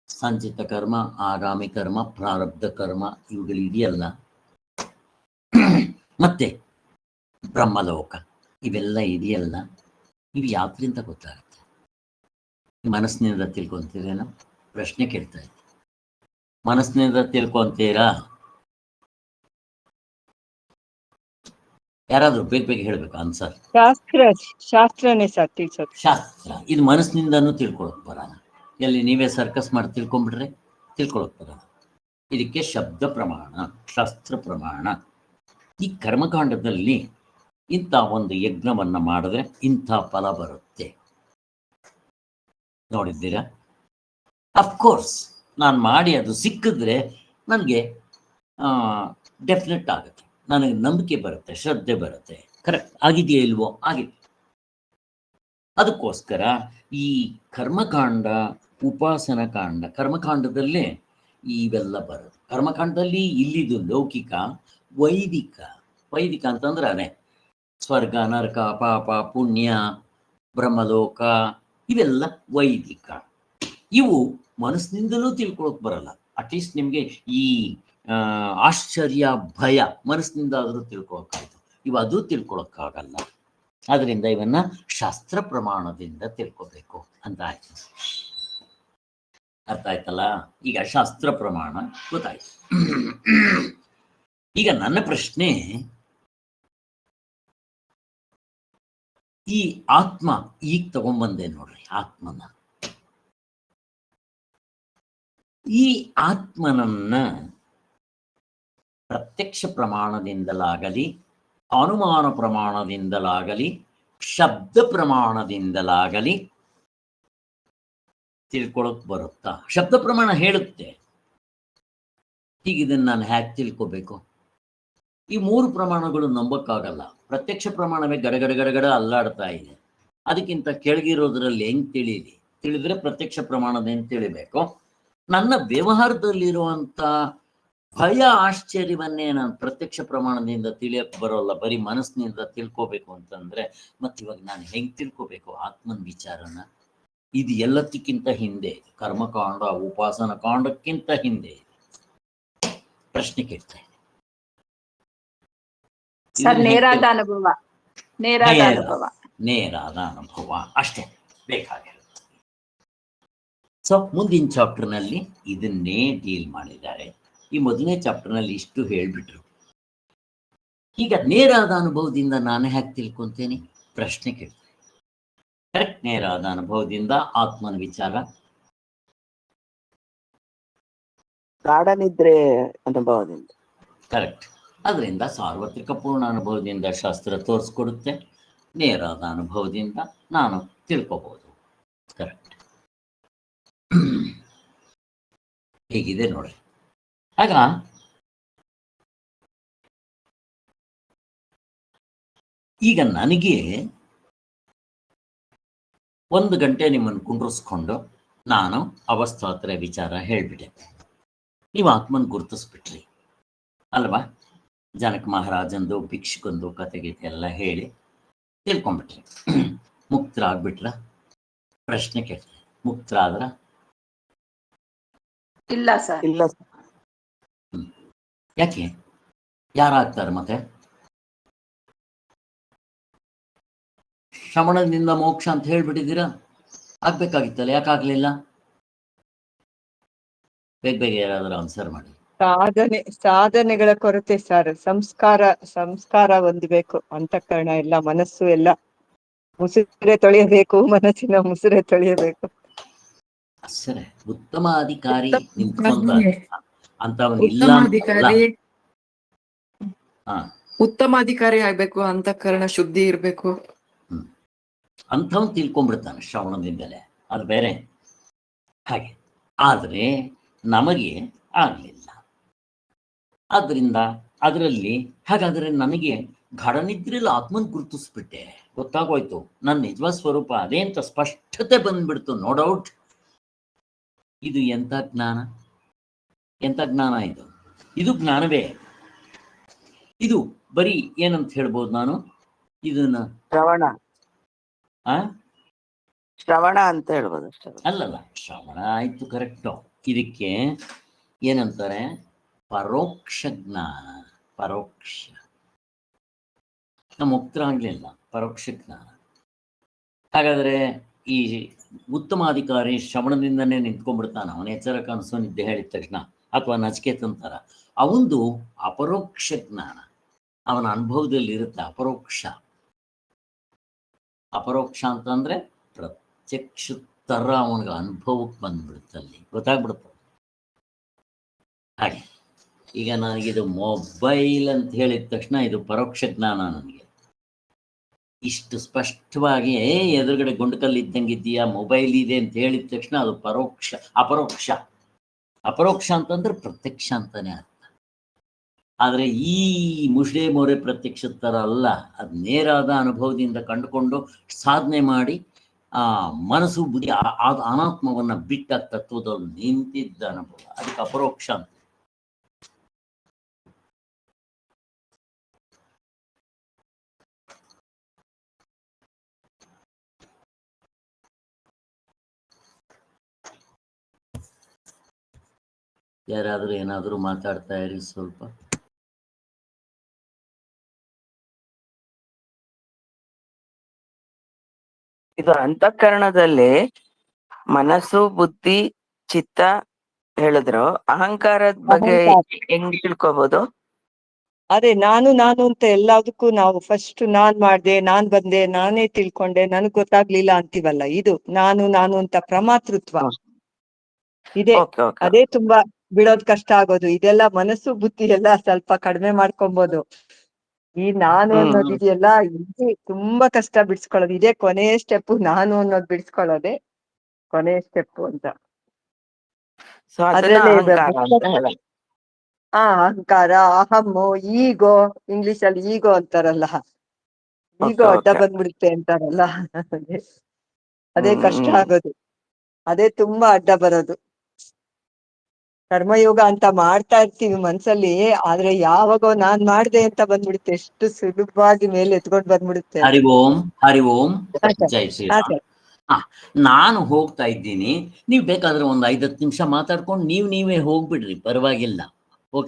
ಸಂಚಿತ ಕರ್ಮ, ಆಗಾಮಿ ಕರ್ಮ, ಪ್ರಾರಬ್ಧ ಕರ್ಮ, ಇವುಗಳಿದೆಯಲ್ಲ, ಮತ್ತೆ ಬ್ರಹ್ಮಲೋಕ, ಇವೆಲ್ಲ ಇದೆಯಲ್ಲ, ಇವು ಯಾತ್ರಿಂದ ಗೊತ್ತಾಗುತ್ತೆ? ಮನಸ್ಸಿನಿಂದ ತಿಳ್ಕೊಂತೀರೇನೋ? ಪ್ರಶ್ನೆ ಕೇಳ್ತಾ ಇದ್ದೆ. ಮನಸ್ಸಿನಿಂದ ತಿಳ್ಕೊಂತೀರಾ? ಯಾರಾದ್ರೂ ಬೇಗ ಹೇಳ್ಬೇಕು ಆನ್ಸರ್. ಶಾಸ್ತ್ರನೇ ಸರ್ ತಿಳ್ಸೋದು. ಶಾಸ್ತ್ರ. ಇದು ಮನಸ್ಸಿನಿಂದನೂ ತಿಳ್ಕೊಳಕ್ ಬರಲ್ಲ. ಎಲ್ಲಿ ನೀವೇ ಸರ್ಕಸ್ ಮಾಡಿ ತಿಳ್ಕೊಂಡ್ಬಿಟ್ರೆ ತಿಳ್ಕೊಳಕ್ ಬರಲ್ಲ. ಇದಕ್ಕೆ ಶಬ್ದ ಪ್ರಮಾಣ, ಶಾಸ್ತ್ರ ಪ್ರಮಾಣ. ಈ ಕರ್ಮಕಾಂಡದಲ್ಲಿ ಇಂಥ ಒಂದು ಯಜ್ಞವನ್ನ ಮಾಡಿದ್ರೆ ಇಂಥ ಫಲ ಬರುತ್ತೆ, ನೋಡಿದ್ದೀರಾ? ಅಫ್ಕೋರ್ಸ್ ನಾನು ಮಾಡಿ ಅದು ಸಿಕ್ಕಿದ್ರೆ ನನಗೆ ಡೆಫಿನೆಟ್ ಆಗುತ್ತೆ, ನನಗೆ ನಂಬಿಕೆ ಬರುತ್ತೆ, ಶ್ರದ್ಧೆ ಬರುತ್ತೆ. ಕರೆಕ್ಟ್ ಆಗಿದೆಯೋ ಇಲ್ವೋ? ಆಗಿದೆ. ಅದಕ್ಕೋಸ್ಕರ ಈ ಕರ್ಮಕಾಂಡ, ಉಪಾಸನ ಕಾಂಡ, ಕರ್ಮಕಾಂಡದಲ್ಲೇ ಇವೆಲ್ಲ ಬರುತ್ತೆ. ಕರ್ಮಕಾಂಡದಲ್ಲಿ ಇಲ್ಲಿದು ಲೌಕಿಕ, ವೈದಿಕ. ವೈದಿಕ ಅಂತಂದ್ರೆ ಅದೇ ಸ್ವರ್ಗ, ನರಕ, ಪಾಪ, ಪುಣ್ಯ, ಬ್ರಹ್ಮಲೋಕ, ಇವೆಲ್ಲ ವೈದಿಕ. ಇವು ಮನಸ್ಸಿನಿಂದಲೂ ತಿಳ್ಕೊಳಕ್ ಬರಲ್ಲ. ಅಟ್ಲೀಸ್ಟ್ ನಿಮಗೆ ಈ ಆಶ್ಚರ್ಯ, ಭಯ ಮನಸ್ಸಿನಿಂದ ಆದರೂ ತಿಳ್ಕೊಳಕ್ಕಾಯ್ತು. ಇವು ಅದು ತಿಳ್ಕೊಳಕ್ಕಾಗಲ್ಲ. ಆದ್ರಿಂದ ಇವನ್ನ ಶಾಸ್ತ್ರ ಪ್ರಮಾಣದಿಂದ ತಿಳ್ಕೊಬೇಕು ಅಂತ ಆಯ್ತು. ಅರ್ಥ ಆಯ್ತಲ್ಲ? ಈಗ ಶಾಸ್ತ್ರ ಪ್ರಮಾಣ ಗೊತ್ತಾಯ್ತು. ಈಗ ನನ್ನ ಪ್ರಶ್ನೆ, ಈ ಆತ್ಮ ಈಗ ತಗೊಂಡ್ಬಂದೆ ನೋಡ್ರಿ, ಆತ್ಮನ. ಈ ಆತ್ಮನನ್ನ ಪ್ರತ್ಯಕ್ಷ ಪ್ರಮಾಣದಿಂದಲಾಗಲಿ, ಅನುಮಾನ ಪ್ರಮಾಣದಿಂದಲಾಗಲಿ, ಶಬ್ದ ಪ್ರಮಾಣದಿಂದಲಾಗಲಿ ತಿಳ್ಕೊಳಕ್ ಬರುತ್ತಾ? ಶಬ್ದ ಪ್ರಮಾಣ ಹೇಳುತ್ತೆ. ಈಗ ಇದನ್ನ ನಾನು ಹ್ಯಾಕ್ ತಿಳ್ಕೊಬೇಕು? ಈ 3 ಪ್ರಮಾಣಗಳು ನಂಬಕ್ಕಾಗಲ್ಲ. ಪ್ರತ್ಯಕ್ಷ ಪ್ರಮಾಣವೇ ಗಡಗಡ ಅಲ್ಲಾಡ್ತಾ ಇದೆ. ಅದಕ್ಕಿಂತ ಕೆಳಗಿರೋದ್ರಲ್ಲಿ ಹೆಂಗ್ ತಿಳಿದ್ರೆ ಪ್ರತ್ಯಕ್ಷ ಪ್ರಮಾಣದಿಂದ ತಿಳಿಬೇಕು. ನನ್ನ ವ್ಯವಹಾರದಲ್ಲಿರುವಂತ ಭಯ, ಆಶ್ಚರ್ಯವನ್ನೇ ನಾನು ಪ್ರತ್ಯಕ್ಷ ಪ್ರಮಾಣದಿಂದ ತಿಳಿಯಕ್ ಬರೋಲ್ಲ, ಬರೀ ಮನಸ್ಸಿನಿಂದ ತಿಳ್ಕೋಬೇಕು ಅಂತಂದ್ರೆ ಮತ್ತಿವಾಗ ನಾನು ಹೆಂಗ್ ತಿಳ್ಕೋಬೇಕು ಆತ್ಮನ ವಿಚಾರನ? ಇದು ಎಲ್ಲದಕ್ಕಿಂತ ಹಿಂದೆ, ಕರ್ಮಕಾಂಡ, ಉಪಾಸನ ಕಾಂಡಕ್ಕಿಂತ ಹಿಂದೆ ಪ್ರಶ್ನೆ ಕೇಳ್ತಾ ಇದೆ. ಸರ್ ನೇರಾದ ಅನುಭವ, ನೇರಾದ ಅನುಭವ, ನೇರಾದ ಅನುಭವ ಅಷ್ಟೇ ಬೇಕಾಗಿರುತ್ತೆ. ಸೊ ಮುಂದಿನ ಚಾಪ್ಟರ್ನಲ್ಲಿ ಇದನ್ನೇ ಡೀಲ್ ಮಾಡಿದ್ದಾರೆ. ಈ ಮೊದಲನೇ ಚಾಪ್ಟರ್ನಲ್ಲಿ ಇಷ್ಟು ಹೇಳ್ಬಿಟ್ರು. ಈಗ ನೇರಾದ ಅನುಭವದಿಂದ ನಾನು ಹ್ಯಾಕ್ ತಿಳ್ಕೊಂತೇನೆ? ಪ್ರಶ್ನೆ ಕೇಳ್ತೇನೆ. ಕರೆಕ್ಟ್, ನೇರಾದ ಅನುಭವದಿಂದ ಆತ್ಮನ ವಿಚಾರ. ಗಾಢನಿದ್ರೆ ಅನುಭವದಿಂದ. ಕರೆಕ್ಟ್. ಅದರಿಂದ ಸಾರ್ವತ್ರಿಕ ಪೂರ್ಣ ಅನುಭವದಿಂದ ಶಾಸ್ತ್ರ ತೋರಿಸ್ಕೊಡುತ್ತೆ, ನೇರಾದ ಅನುಭವದಿಂದ ನಾನು ತಿಳ್ಕೊಬಹುದು. ಕರೆಕ್ಟ್. ಹೇಗಿದೆ ನೋಡ್ರಿ. ಆಗ ಈಗ ನನಗೆ 1 ಗಂಟೆ ನಿಮ್ಮನ್ನು ಕುಂಡ್ರಿಸ್ಕೊಂಡು ನಾನು ಅವಸ್ಥಾತ್ರಯ ವಿಚಾರ ಹೇಳ್ಬಿಟ್ಟೆ. ನೀವು ಆತ್ಮನ್ ಗುರುತಿಸ್ಬಿಟ್ರಿ ಅಲ್ವಾ? ಜನಕ ಮಹಾರಾಜಂದು, ಭಿಕ್ಷುಕಂದು ಕತೆಗೀತೆ ಎಲ್ಲ ಹೇಳಿ ತಿಳ್ಕೊಂಡ್ಬಿಟ್ರಿ. ಮುಕ್ತರಾಗ್ಬಿಟ್ರ? ಪ್ರಶ್ನೆ ಕೇಳ್ತಾರೆ, ಮುಕ್ತರಾದ್ರ? ಇಲ್ಲ ಸರ್. ಇಲ್ಲ. ಯಾಕೆ? ಯಾರಾಗ್ತಾರೆ ಮತ್ತೆ? ಶ್ರವಣದಿಂದ ಮೋಕ್ಷ ಅಂತ ಹೇಳ್ಬಿಟ್ಟಿದ್ದೀರಾ? ಆಗ್ಬೇಕಾಗಿತ್ತಲ್ಲ, ಯಾಕಾಗ್ಲಿಲ್ಲ? ಬೇಗ ಬೇಗ ಯಾರಾದ್ರೂ ಆನ್ಸರ್ ಮಾಡಿ. ಸಾಧನೆಗಳ ಕೊರತೆ ಸರ್. ಸಂಸ್ಕಾರ ಹೊಂದಬೇಕು. ಅಂತಃಕರಣ ಎಲ್ಲ, ಮನಸ್ಸು ಎಲ್ಲ ಮುಸುರೆ ತೊಳೆಯಬೇಕು, ಮನಸ್ಸಿನ ಮುಸುರೆ ತೊಳೆಯಬೇಕು. ಸರಿ, ಉತ್ತಮ ಅಧಿಕಾರಿ ಅಂತವನ್ ಇಲ್ಲ ಅಂತಲ್ಲ. ಉತ್ತಮಾಧಿಕಾರಿ ಆಗ್ಬೇಕು, ಅಂತಃಕರಣ ಶುದ್ಧಿ ಇರ್ಬೇಕು. ಅಂಥವ್ನು ತಿಳ್ಕೊಂಡ್ಬಿಡ್ತಾನೆ ಶ್ರವಣದಿಂದಲೇ, ಅದು ಬೇರೆ. ಹಾಗೆ ಆದ್ರೆ ನಮಗೆ ಆಗ್ಲಿಲ್ಲ. ಆದ್ರಿಂದ ಅದರಲ್ಲಿ ಹಾಗಾದ್ರೆ ನನಗೆ ಗಾಢನಿದ್ರೆಲ್ಲ ಆತ್ಮನ್ ಗುರುತಿಸ್ಬಿಟ್ಟೆ, ಗೊತ್ತಾಗೋಯ್ತು ನನ್ನ ನಿಜ ಸ್ವರೂಪ ಅದೇ ಅಂತ ಸ್ಪಷ್ಟತೆ ಬಂದ್ಬಿಡ್ತು, ನೋ ಡೌಟ್. ಇದು ಎಂಥ ಜ್ಞಾನ, ಎಂಥ ಜ್ಞಾನ ಇದು! ಇದು ಜ್ಞಾನವೇ. ಇದು ಬರೀ ಏನಂತ ಹೇಳ್ಬೋದು ನಾನು ಇದನ್ನ? ಶ್ರವಣ ಅಂತ ಹೇಳ್ಬೋದು. ಅಲ್ಲಲ್ಲ, ಶ್ರವಣ ಆಯ್ತು, ಕರೆಕ್ಟು. ಇದಕ್ಕೆ ಏನಂತಾರೆ? ಪರೋಕ್ಷ ಜ್ಞಾನ. ಪರೋಕ್ಷ ನಮ್ಮ ಮುಕ್ತರಾಗ್ಲಿಲ್ಲ, ಪರೋಕ್ಷ ಜ್ಞಾನ. ಹಾಗಾದ್ರೆ ಈ ಉತ್ತಮಾಧಿಕಾರಿ ಶ್ರವಣದಿಂದನೇ ನಿಂತ್ಕೊಂಡ್ಬಿಡ್ತಾನ, ಅವನ ಎಚ್ಚರ ಕನಸು ನಿದ್ದೆ ಹೇಳಿದ ತಕ್ಷಣ, ಅಥವಾ ನಚಿಕೇತಂತರ ಅವಂದು ಅಪರೋಕ್ಷ ಜ್ಞಾನ, ಅವನ ಅನುಭವದಲ್ಲಿ ಇರುತ್ತೆ. ಅಪರೋಕ್ಷ ಅಂತಂದ್ರೆ ಪ್ರತ್ಯಕ್ಷ ತರ ಅವನಿಗೆ ಅನುಭವಕ್ಕೆ ಬಂದ್ಬಿಡುತ್ತಲ್ಲಿ, ಗೊತ್ತಾಗ್ಬಿಡುತ್ತೆ. ಹಾಗೆ ಈಗ ನನಗಿದು ಮೊಬೈಲ್ ಅಂತ ಹೇಳಿದ ತಕ್ಷಣ ಇದು ಪರೋಕ್ಷ ಜ್ಞಾನ. ನನಗೆ ಇಷ್ಟು ಸ್ಪಷ್ಟವಾಗಿ ಎದುರುಗಡೆ ಗುಂಡ್ಕಲ್ಲಿ ಇದ್ದಂಗಿದ್ದೀಯಾ, ಮೊಬೈಲ್ ಇದೆ ಅಂತ ಹೇಳಿದ ತಕ್ಷಣ ಅದು ಪರೋಕ್ಷ. ಅಪರೋಕ್ಷ ಅಂತಂದ್ರೆ ಪ್ರತ್ಯಕ್ಷ ಅಂತಾನೆ ಅರ್ಥ. ಆದ್ರೆ ಈ ಮುಷ್ಡೆ ಮೋರೆ ಪ್ರತ್ಯಕ್ಷ ತರ ಅಲ್ಲ, ಅದು ನೇರಾದ ಅನುಭವದಿಂದ ಕಂಡುಕೊಂಡು ಸಾಧನೆ ಮಾಡಿ ಆ ಮನಸ್ಸು ಬುದ್ಧಿ ಅನಾತ್ಮವನ್ನ ಬಿಟ್ಟ ತತ್ವದಲ್ಲಿ ನಿಂತಿದ್ದ ಅನುಭವ, ಅದಕ್ಕೆ ಅಪರೋಕ್ಷ ಅಂತ. ಯಾರಾದ್ರೂ ಏನಾದ್ರೂ ಮಾತಾಡ್ತಾ ಇರಿ ಸ್ವಲ್ಪ. ಇದು ಅಂತಃಕರಣದಲ್ಲಿ ಮನಸ್ಸು, ಬುದ್ಧಿ, ಚಿತ್ತ ಹೇಳಿದ್ರು. ಅಹಂಕಾರದ ಬಗ್ಗೆ ಹೆಂಗ್ ತಿಳ್ಕೊಬಹುದು? ಅದೇ ನಾನು ಅಂತ ಎಲ್ಲದಕ್ಕೂ ನಾವು ಫಸ್ಟ್ ನಾನ್ ಮಾಡ್ದೆ, ನಾನ್ ಬಂದೆ, ನಾನೇ ತಿಳ್ಕೊಂಡೆ, ನನಗ್ ಗೊತ್ತಾಗ್ಲಿಲ್ಲ ಅಂತೀವಲ್ಲ, ಇದು ನಾನು ಅಂತ ಪ್ರಮಾತೃತ್ವ ಇದೆ. ಅದೇ ತುಂಬಾ ಬಿಡೋದ್ ಕಷ್ಟ ಆಗೋದು. ಇದೆಲ್ಲ ಮನಸ್ಸು ಬುದ್ಧಿ ಎಲ್ಲ ಸ್ವಲ್ಪ ಕಡಿಮೆ ಮಾಡ್ಕೊಬೋದು. ಈ ನಾನು ಅನ್ನೋದಿದೆಯಲ್ಲ, ಇದು ತುಂಬಾ ಕಷ್ಟ ಬಿಡ್ಸ್ಕೊಳ್ಳೋದು. ಇದೇ ಕೊನೆಯ ಸ್ಟೆಪ್, ನಾನು ಅನ್ನೋದು ಬಿಡ್ಸ್ಕೊಳ್ಳೋದೆ ಕೊನೆಯ ಸ್ಟೆಪ್ ಅಂತ. ಅದ್ರಲ್ಲೇ ಅಹಂಕಾರ, ಅಹಮ್ಮು, ಈಗೋ, ಇಂಗ್ಲಿಷ್ ಅಲ್ಲಿ ಈಗೋ ಅಂತಾರಲ್ಲ, ಈಗೋ ಅಡ್ಡ ಬಂದ್ಬಿಡುತ್ತೆ ಅಂತಾರಲ್ಲ, ಅದೇ ಕಷ್ಟ ಆಗೋದು. ಅದೇ ತುಂಬಾ ಅಡ್ಡ ಬರೋದು. ಕರ್ಮಯೋಗ ಅಂತ ಮಾಡ್ತಾ ಇರ್ತೀವಿ ಮನ್ಸಲ್ಲಿ, ಆದ್ರೆ ಯಾವಾಗೋ ನಾನ್ ಮಾಡ್ದೆ ಅಂತ ಬಂದ್ಬಿಡುತ್ತೆ, ಎಷ್ಟು ಸುಲಭವಾಗಿ ಮೇಲೆ ಎತ್ಕೊಂಡ್ ಬಂದ್ಬಿಡುತ್ತೆ. ಹರಿ ಓಂ, ಹರಿ ಓಂ, ಜೈ ಶ್ರೀರಾಮ್. ನಾನು ಹೋಗ್ತಾ ಇದ್ದೀನಿ, ನೀವು ಬೇಕಾದ್ರೆ ಒಂದು 5-10 ನಿಮಿಷ ಮಾತಾಡ್ಕೊಂಡು ನೀವೇ ಹೋಗ್ಬಿಡ್ರಿ, ಪರವಾಗಿಲ್ಲ.